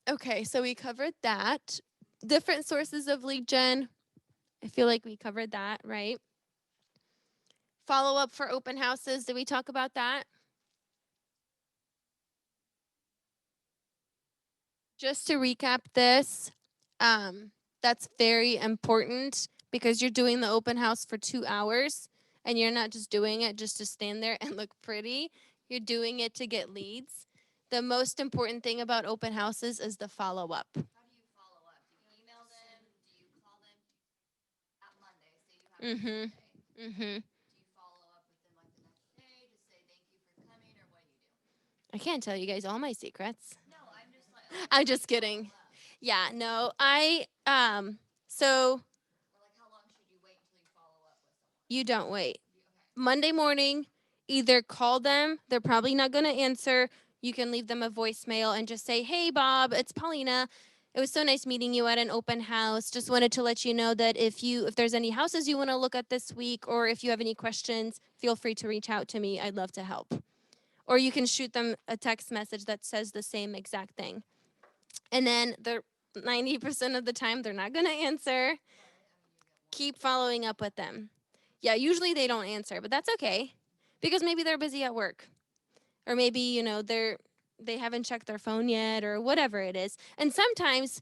Okay, so we covered that. Different sources of lead gen. I feel like we covered that, right? Follow up for open houses. Did we talk about that? Just to recap this, that's very important because you're doing the open house for 2 hours and you're not just doing it just to stand there and look pretty. You're doing it to get leads. The most important thing about open houses is the follow up. How do you follow up? Do you email them? Do you call them? At Monday, say you have a Tuesday. Do you follow up with them like the next day to say thank you for coming, or what do you do? I can't tell you guys all my secrets. No, I'm just like. I'm just kidding. Yeah, no, so Or like, how long should you wait until you follow up with someone? you don't wait. Monday morning, either call them, they're probably not going to answer. You can leave them a voicemail and just say, hey, Bob, it's Paulina. It was so nice meeting you at an open house. Just wanted to let you know that if there's any houses you want to look at this week, or if you have any questions, feel free to reach out to me. I'd love to help. Or you can shoot them a text message that says the same exact thing. And then 90% of the time, they're not going to answer. Keep following up with them. Yeah, usually they don't answer, but that's okay because maybe they're busy at work, or maybe, they haven't checked their phone yet, or whatever it is. And sometimes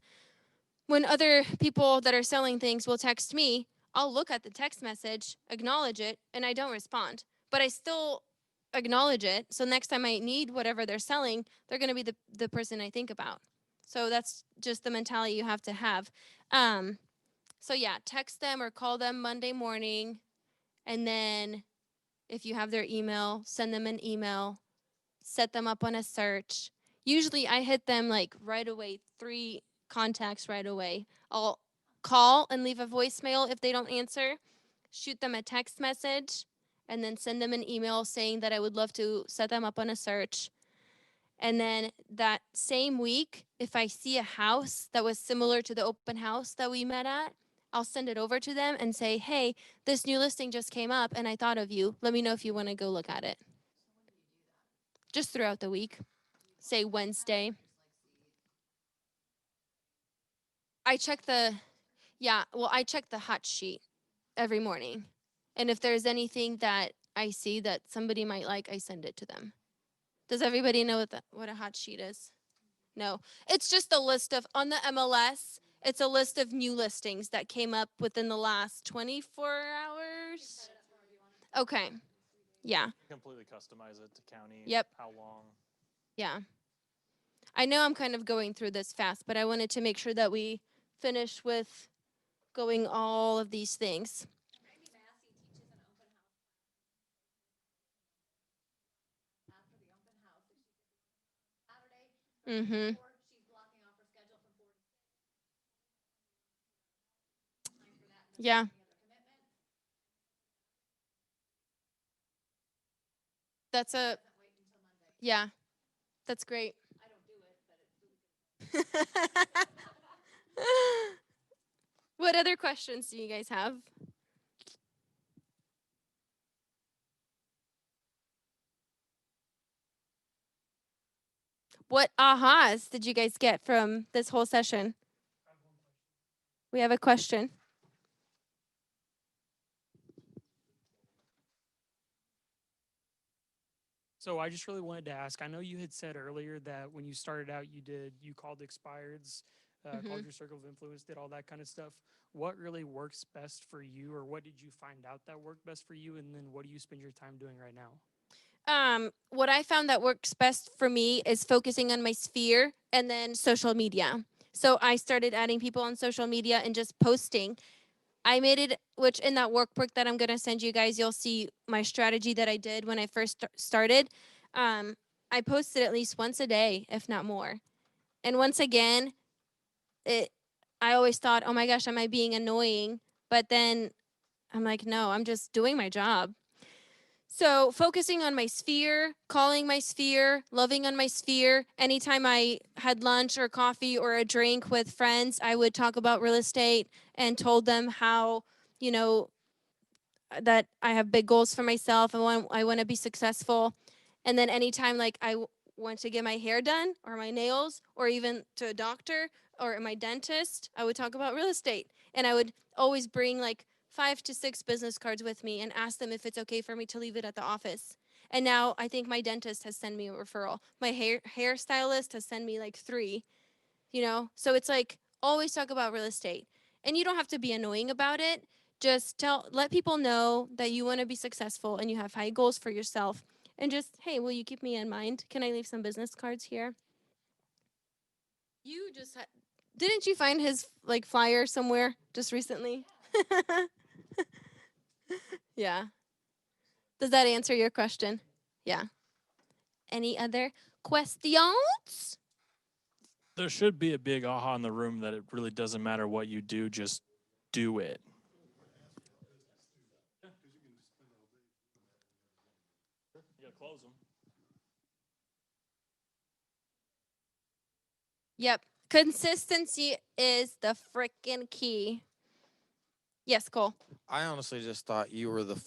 when other people that are selling things will text me, I'll look at the text message, acknowledge it, and I don't respond, but I still acknowledge it. So next time I need whatever they're selling, they're going to be the person I think about. So that's just the mentality you have to have. So yeah, text them or call them Monday morning. And then if you have their email, send them an email, set them up on a search. Usually I hit them like right away, 3 contacts right away. I'll call and leave a voicemail if they don't answer, shoot them a text message, and then send them an email saying that I would love to set them up on a search. And then that same week, if I see a house that was similar to the open house that we met at, I'll send it over to them and say, hey, this new listing just came up and I thought of you. Let me know if you want to go look at it. Just throughout the week. Say Wednesday. I check the hot sheet every morning. And if there's anything that I see that somebody might like, I send it to them. Does everybody know what a hot sheet is? No. It's just a list of, on the MLS, it's a list of new listings that came up within the last 24 hours. Okay. Yeah. Completely customize it to county. Yep. How long? Yeah. I know I'm kind of going through this fast, but I wanted to make sure that we finish with going all of these things. Mm-hmm. Yeah. Yeah, that's great. What other questions do you guys have? What ahas did you guys get from this whole session? We have a question. So I just really wanted to ask, I know you had said earlier that when you started out, you called expireds, called your circle of influence, did all that kind of stuff. What really works best for you, or what did you find out that worked best for you? And then what do you spend your time doing right now? What I found that works best for me is focusing on my sphere and then social media. So I started adding people on social media and just posting. I made it, which in that workbook that I'm going to send you guys, you'll see my strategy that I did when I first started. I posted at least once a day, if not more. And once again, I always thought, oh my gosh, am I being annoying? But then I'm like, no, I'm just doing my job. So focusing on my sphere, calling my sphere, loving on my sphere. Anytime I had lunch or coffee or a drink with friends, I would talk about real estate and told them how, you know, that I have big goals for myself and I want to be successful. And then anytime like I went to get my hair done or my nails or even to a doctor or my dentist, I would talk about real estate. And I would always bring like 5 to 6 business cards with me and ask them if it's okay for me to leave it at the office. And now I think my dentist has sent me a referral. My hairstylist has sent me like 3, you know? So it's like always talk about real estate. And you don't have to be annoying about it. Just let people know that you want to be successful and you have high goals for yourself. And just, hey, will you keep me in mind? Can I leave some business cards here? You just didn't you find his like flyer somewhere just recently? Yeah. Does that answer your question? Yeah. Any other questions? There should be a big aha in the room that it really doesn't matter what you do, just do it. You gotta close them. Yep. Consistency is the freaking key. Yes, Cole. I honestly just thought you were the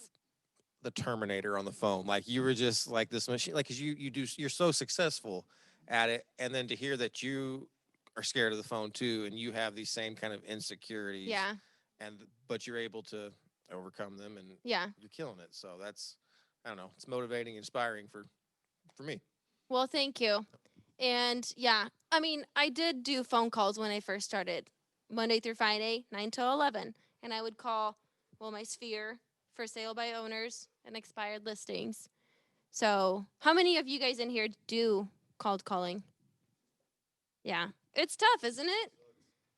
Terminator on the phone. Like you were just like this machine. Like, cause you're so successful at it, and then to hear that you are scared of the phone too, and you have these same kind of insecurities. Yeah. But you're able to overcome them, and Yeah. you're killing it. So that's, I don't know, it's motivating, inspiring for me. Well, thank you. And yeah, I mean, I did do phone calls when I first started, Monday through Friday, 9 to 11. And I would call, well, my sphere for sale by owners and expired listings. So, how many of you guys in here do cold calling? Yeah. It's tough, isn't it?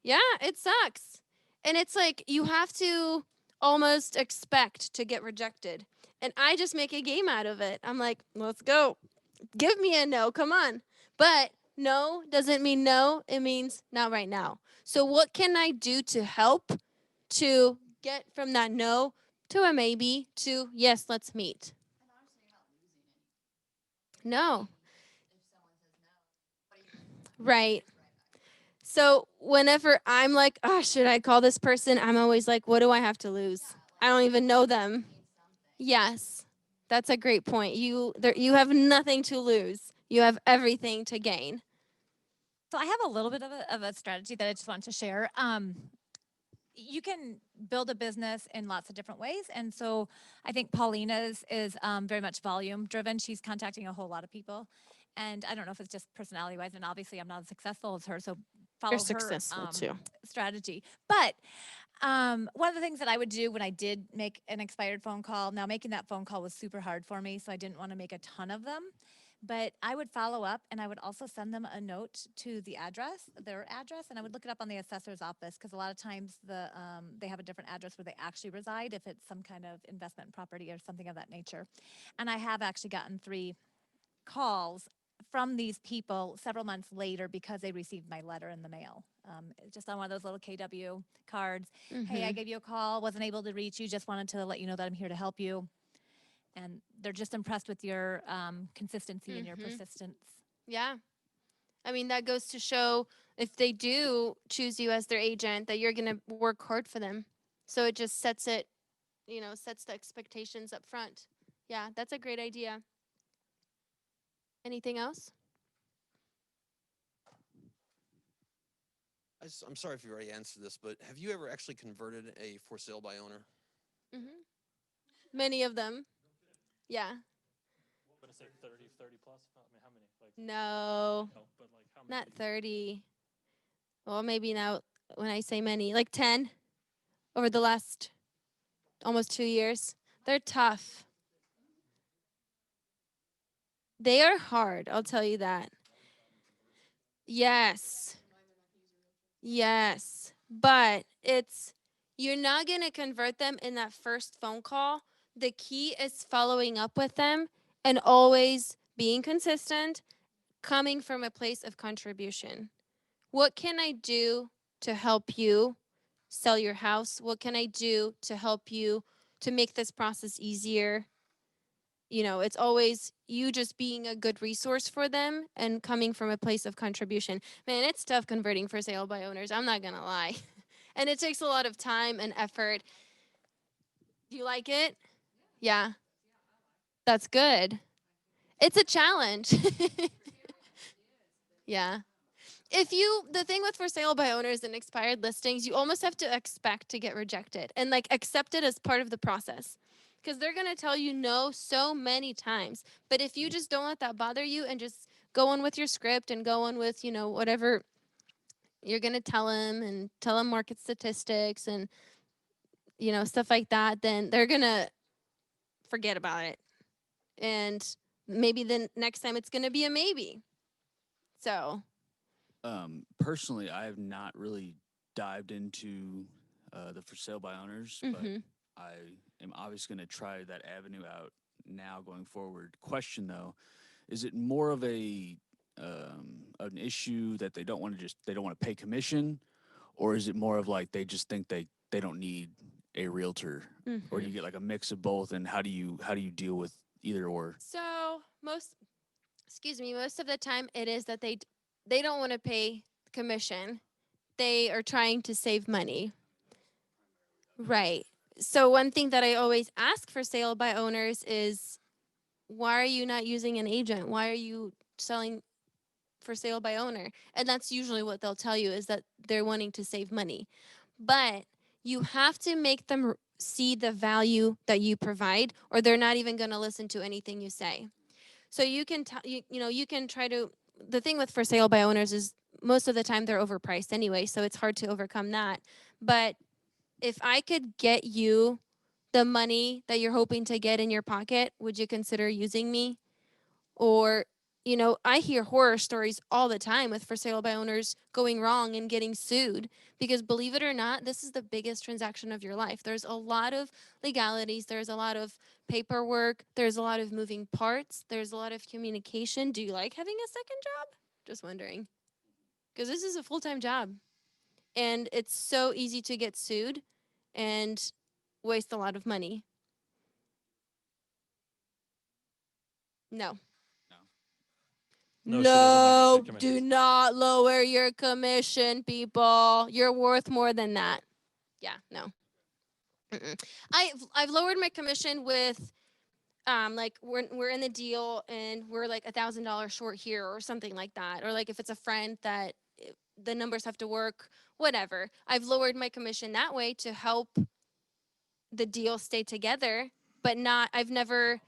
Yeah, it sucks. And it's like you have to almost expect to get rejected. And I just make a game out of it. I'm like, let's go. Give me a no. Come on. But no doesn't mean no. It means not right now. So, what can I do to help to get from that no to a maybe to yes, let's meet? No. Right. So whenever I'm like, oh, should I call this person? I'm always like, what do I have to lose? I don't even know them. Yes, that's a great point. You have nothing to lose. You have everything to gain. So I have a little bit of a strategy that I just want to share. You can build a business in lots of different ways. And so I think Paulina's is very much volume driven. She's contacting a whole lot of people. And I don't know if it's just personality wise, and obviously I'm not as successful as her. So follow You're her successful too. strategy. But one of the things that I would do when I did make an expired phone call, now making that phone call was super hard for me, so I didn't want to make a ton of them. But I would follow up, and I would also send them a note to their address, and I would look it up on the assessor's office because a lot of times they have a different address where they actually reside if it's some kind of investment property or something of that nature. And I have actually gotten 3 calls from these people several months later because they received my letter in the mail. Just on one of those little KW cards. Hey, I gave you a call, wasn't able to reach you, just wanted to let you know that I'm here to help you. And they're just impressed with your consistency and your persistence. Yeah. I mean, that goes to show if they do choose you as their agent, that you're going to work hard for them. So it just sets it, sets the expectations up front. Yeah, that's a great idea. Anything else? I'm sorry if you already answered this, but have you ever actually converted a for sale by owner? Many of them. Yeah. I'm gonna say 30 plus. I mean, how many? Like No, no, but like how many? not 30. Well, maybe now when I say many, like 10 over the last almost 2 years. They're tough. They are hard, I'll tell you that. Yes. Yes. But you're not going to convert them in that first phone call. The key is following up with them and always being consistent, coming from a place of contribution. What can I do to help you sell your house? What can I do to help you to make this process easier? You know, it's always you just being a good resource for them and coming from a place of contribution. Man, it's tough converting for sale by owners. I'm not going to lie. And it takes a lot of time and effort. Do you like it? Yeah. That's good. It's a challenge. Yeah. The thing with for sale by owners and expired listings, you almost have to expect to get rejected and like accept it as part of the process. Because they're going to tell you no so many times. But if you just don't let that bother you and just go on with your script and go on with, whatever you're going to tell them and tell them market statistics and, stuff like that, then they're going to forget about it. And maybe the next time it's going to be a maybe. So. Personally, I have not really dived into the for sale by owners, but I am obviously going to try that avenue out now going forward. Question though, is it more of an issue that they don't want to pay commission, or is it more of like they just think they don't need a realtor, or do you get like a mix of both? And how do you deal with either or? So most of the time it is that they don't want to pay commission. They are trying to save money. Right. So one thing that I always ask for sale by owners is, why are you not using an agent? Why are you selling for sale by owner? And that's usually what they'll tell you, is that they're wanting to save money. But you have to make them see the value that you provide, or they're not even going to listen to anything you say. So you can you can try to. The thing with for sale by owners is most of the time they're overpriced anyway, so it's hard to overcome that. But if I could get you the money that you're hoping to get in your pocket, would you consider using me? Or, I hear horror stories all the time with for sale by owners going wrong and getting sued, because believe it or not, this is the biggest transaction of your life. There's a lot of legalities, there's a lot of paperwork, there's a lot of moving parts, there's a lot of communication. Do you like having a second job? Just wondering. Because this is a full-time job. And it's so easy to get sued and waste a lot of money. No. No, she doesn't lower No, the do commissions. not lower your commission, people. You're worth more than that. Yeah, no. I've lowered my commission with like we're in the deal and we're like $1,000 short here or something like that, or like if it's a friend that the numbers have to work, whatever. I've lowered my commission that way to help the deal stay together, but not. I've never.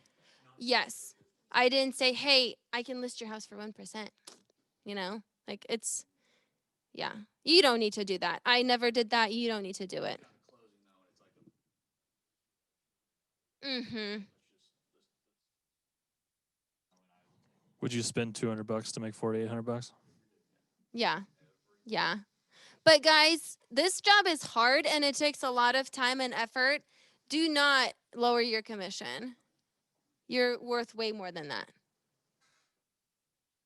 Yes, I didn't say, hey, I can list your house for 1%. Like it's, yeah. You don't need to do that. I never did that. You don't need to do it. Would you spend $200 to make $4,800? Yeah. Yeah. But guys, this job is hard and it takes a lot of time and effort. Do not lower your commission. You're worth way more than that.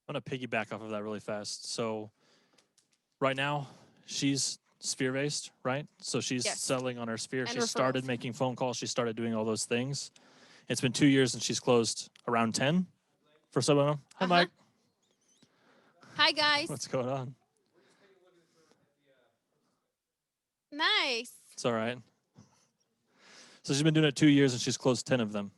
I'm going to piggyback off of that really fast. So right now, she's sphere-based, right? So she's selling on her sphere. And she started referrals. making phone calls. She started doing all those things. It's been 2 years, and she's closed around 10 for someone. Hi, Mike. Hi, guys. What's going on? Nice. It's all right. So she's been doing it 2 years, and she's closed 10 of them.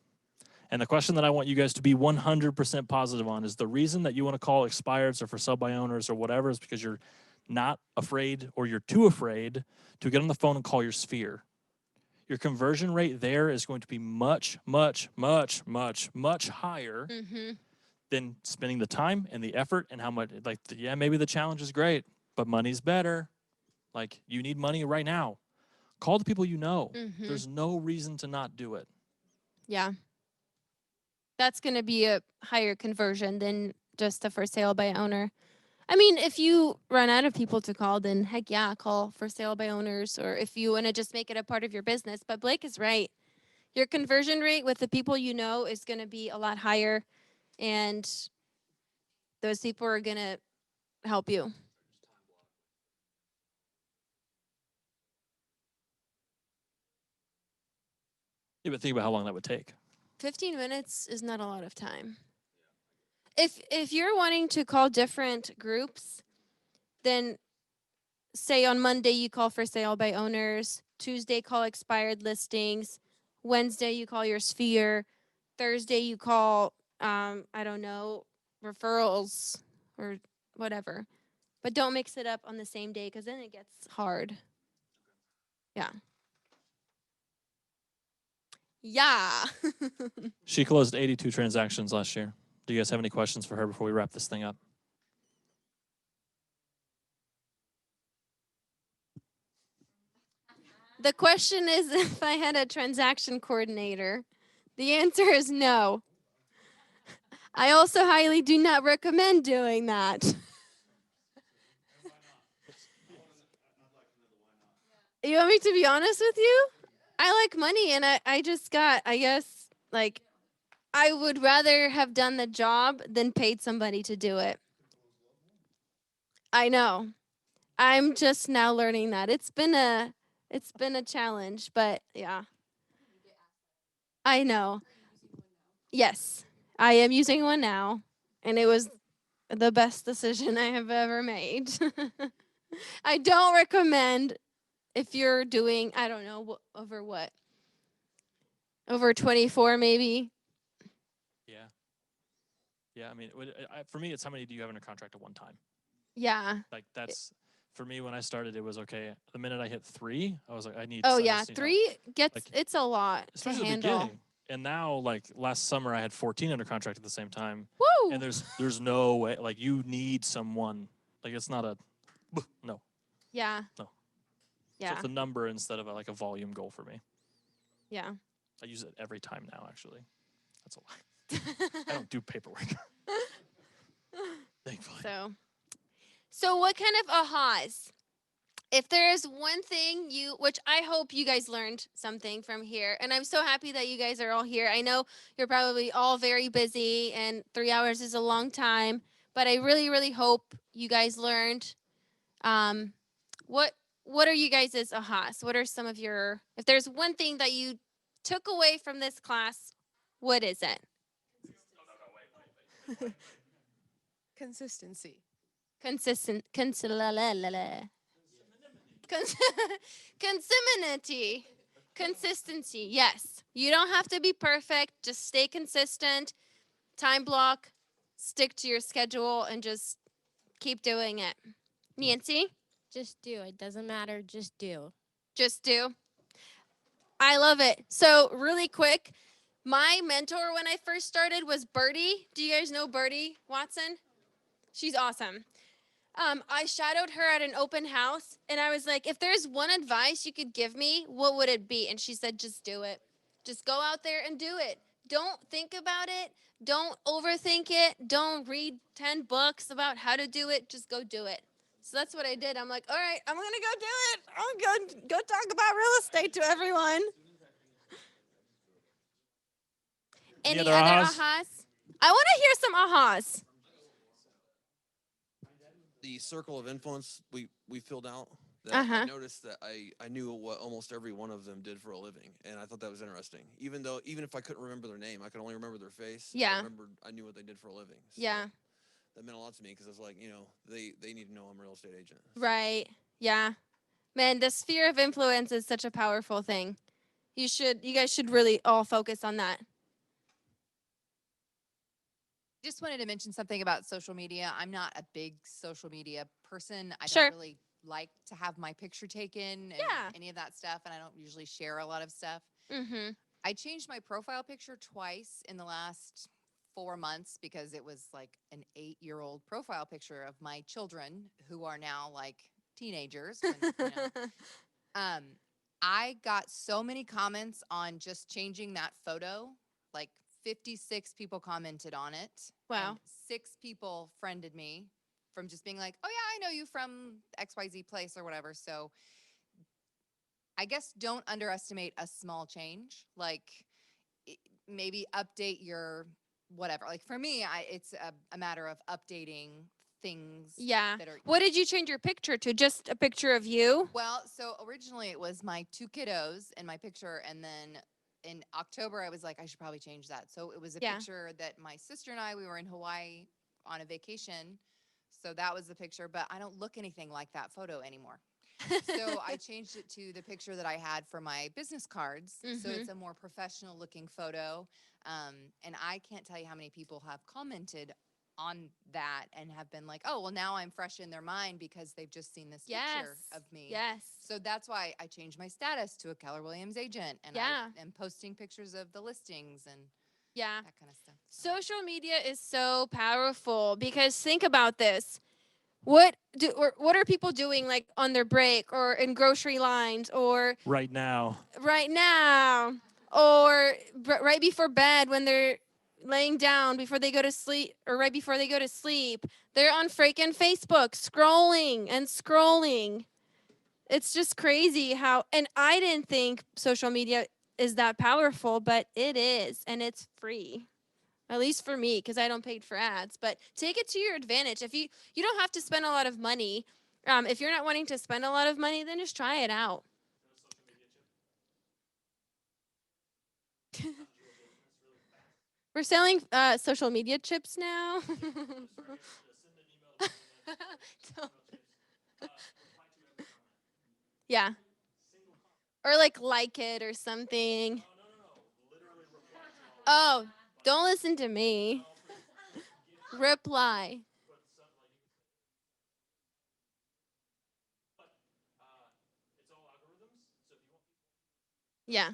And the question that I want you guys to be 100% positive on is the reason that you want to call expireds or for sell by owners or whatever is because you're not afraid or you're too afraid to get on the phone and call your sphere. Your conversion rate there is going to be much, much, much, much, much higher than spending the time and the effort and how much, like, yeah, maybe the challenge is great, but money's better. Like, you need money right now. Call the people you know. There's no reason to not do it. Yeah. That's going to be a higher conversion than just a for sale by owner. I mean, if you run out of people to call, then heck yeah, call for sale by owners, or if you want to just make it a part of your business. But Blake is right. Your conversion rate with the people you know is going to be a lot higher, and those people are going to help you. Yeah, but think about how long that would take. 15 minutes is not a lot of time. If you're wanting to call different groups, then say on Monday you call for sale by owners, Tuesday call expired listings, Wednesday you call your sphere, Thursday you call I don't know, referrals or whatever. But don't mix it up on the same day because then it gets hard. Yeah. Yeah. She closed 82 transactions last year. Do you guys have any questions for her before we wrap this thing up? The question is if I had a transaction coordinator. The answer is no. I also highly do not recommend doing that. You want me to be honest with you? I like money, and I just got, I guess, like, I would rather have done the job than paid somebody to do it. I know. I'm just now learning that. It's been a challenge, but yeah. I know. Yes. I am using one now, and it was the best decision I have ever made. I don't recommend if you're doing, I don't know, over what? Over 24 maybe? Yeah. Yeah, I mean, for me, it's how many do you have under contract at one time? Yeah. Like, that's, for me, when I started, it was okay. The minute I hit 3, I was like, I need. Oh I yeah, just need 3 help. gets, Like, it's a lot to especially the handle. beginning. And now, like, last summer, I had 14 under contract at the same time. Woo! And there's no way, like, you need someone. Like, it's not a, no. Yeah. No. So Yeah. it's a number instead of a volume goal for me. Yeah. I use it every time now, actually. That's a lie. I don't do paperwork. Thankfully. So what kind of ahas? If there is one thing which I hope you guys learned something from here, and I'm so happy that you guys are all here. I know you're probably all very busy, and 3 hours is a long time, but I really, really hope you guys learned. What are you guys' ahas? What are some of your, if there's one thing that you took away from this class, what is it? Consistency. Consistency. Consistency. Yes. You don't have to be perfect. Just stay consistent. Time block. Stick to your schedule and just keep doing it. Nancy? Just do. It doesn't matter. Just do. Just do. I love it. So, really quick, my mentor when I first started was Birdie. Do you guys know Birdie Watson? She's awesome. I shadowed her at an open house, and I was like, if there's one advice you could give me, what would it be? And she said, just do it. Just go out there and do it. Don't think about it. Don't overthink it. Don't read 10 books about how to do it. Just go do it. So that's what I did. I'm like, all right, I'm going to go do it. I'm going to go talk about real estate to everyone. Any other ahas? I want to hear some ahas. The circle of influence we filled out, that I noticed that I knew what almost every one of them did for a living, and I thought that was interesting. Even if I couldn't remember their name, I could only remember their face. Yeah. I knew what they did for a living. So Yeah. that meant a lot to me because I was like, they need to know I'm a real estate agent. Right. Yeah. Man, the sphere of influence is such a powerful thing. You guys should really all focus on that. Just wanted to mention something about social media. I'm not a big social media person. I Sure. don't really like to have my picture taken and any of that stuff, and I don't usually share a lot of stuff. Mm-hmm. I changed my profile picture twice in the last 4 months because it was like an 8-year-old profile picture of my children who are now like teenagers. Um, I got so many comments on just changing that photo. Like 56 people commented on it. Wow. And 6 people friended me from just being like, oh yeah, I know you from XYZ place or whatever. So I guess don't underestimate a small change. Like maybe update your whatever. Like for me, it's a matter of updating things. Yeah. That are. What did you change your picture to? Just a picture of you? Well, so originally it was my 2 kiddos in my picture, and then in October I was like, I should probably change that. So it was a picture that my sister and we were in Hawaii on a vacation. So that was the picture, but I don't look anything like that photo anymore. So I changed it to the picture that I had for my business cards. So it's a more professional looking photo. And I can't tell you how many people have commented on that and have been like, oh, well, now I'm fresh in their mind because they've just seen this picture of me. Yes. So that's why I changed my status to a Keller Williams agent. And I am posting pictures of the listings and Yeah. that kind of stuff. Social media is so powerful because think about this. What are people doing like on their break or in grocery lines or Right now. right now or right before bed when they're laying down before they go to sleep or right before they go to sleep? They're on freaking Facebook scrolling and scrolling. It's just crazy how, and I didn't think social media is that powerful, but it is, and it's free. At least for me, because I don't pay for ads. But take it to your advantage. If you don't have to spend a lot of money. If you're not wanting to spend a lot of money, then just try it out. We're selling social media chips now. Yeah. Or like it or something. Oh, don't listen to me. Reply. Yeah.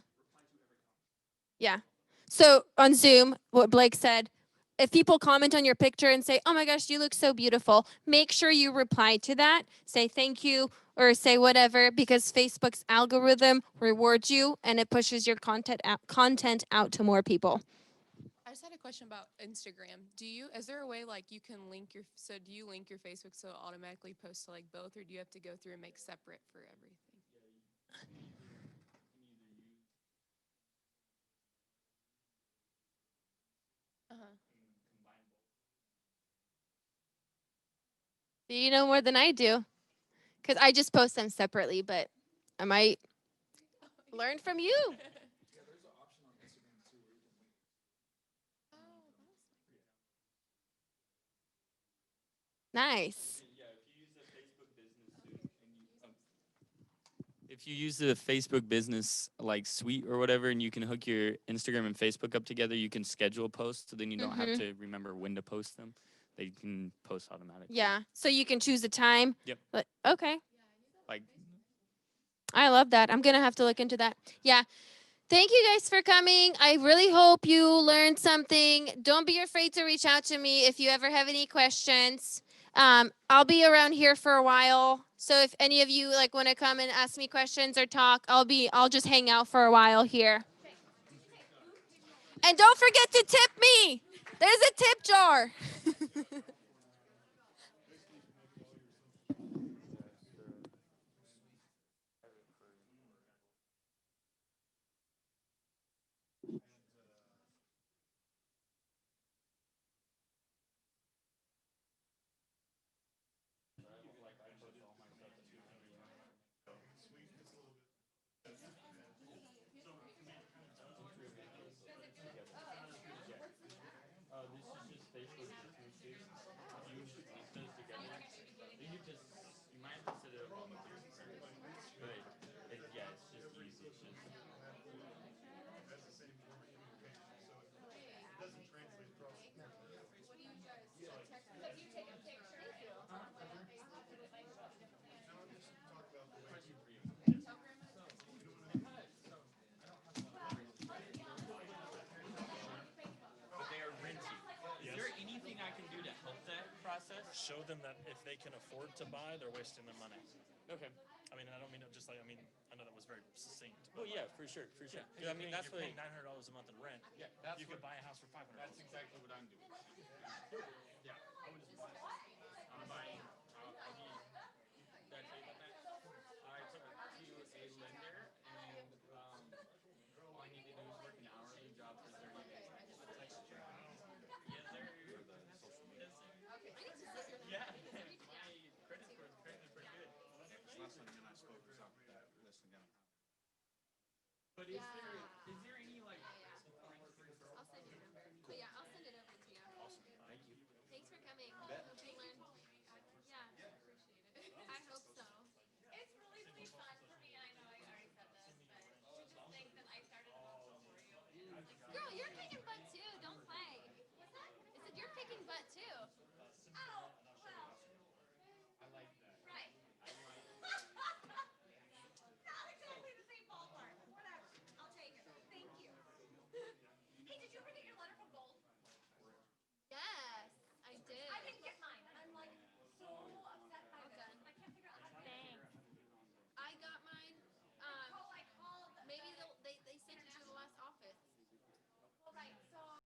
Yeah. So on Zoom, what Blake said, if people comment on your picture and say, oh my gosh, you look so beautiful, make sure you reply to that. Say thank you or say whatever because Facebook's algorithm rewards you and it pushes your content out to more people. I just had a question about Instagram. Is there a way like you can link do you link your Facebook so it automatically posts to like both, or do you have to go through and make separate for everything? You know more than I do because I just post them separately, but I might learn from you. Nice. If you use the Facebook business like suite or whatever, and you can hook your Instagram and Facebook up together, you can schedule posts, so then you don't have to remember when to post them. They can post automatically. Yeah. So you can choose a time. Yep. Okay. Like. I love that. I'm going to have to look into that. Yeah. Thank you guys for coming. I really hope you learned something. Don't be afraid to reach out to me if you ever have any questions. I'll be around here for a while. So if any of you like want to come and ask me questions or talk, I'll just hang out for a while here. And don't forget to tip me. There's a tip jar. This is just Facebook for Tuesdays. process. Show them that if they can afford to buy, they're wasting their money. Okay. I mean, I don't mean it just like, I mean, I know that was very succinct. Well, yeah, for sure, for sure. Yeah, I mean, that's you're what. paying $900 a month in rent. Yeah, that's you could what- buy a house for $500. That's exactly what I'm doing. Yeah, I would just buy. I'm buying. I need. Did I tell you about that? I took it to a lender, and all I need to do is work an hourly job for 30 days. I get the text check. Yes, sir. Yeah. My credit score is pretty good. Last thing I spoke was out that listing down. But is there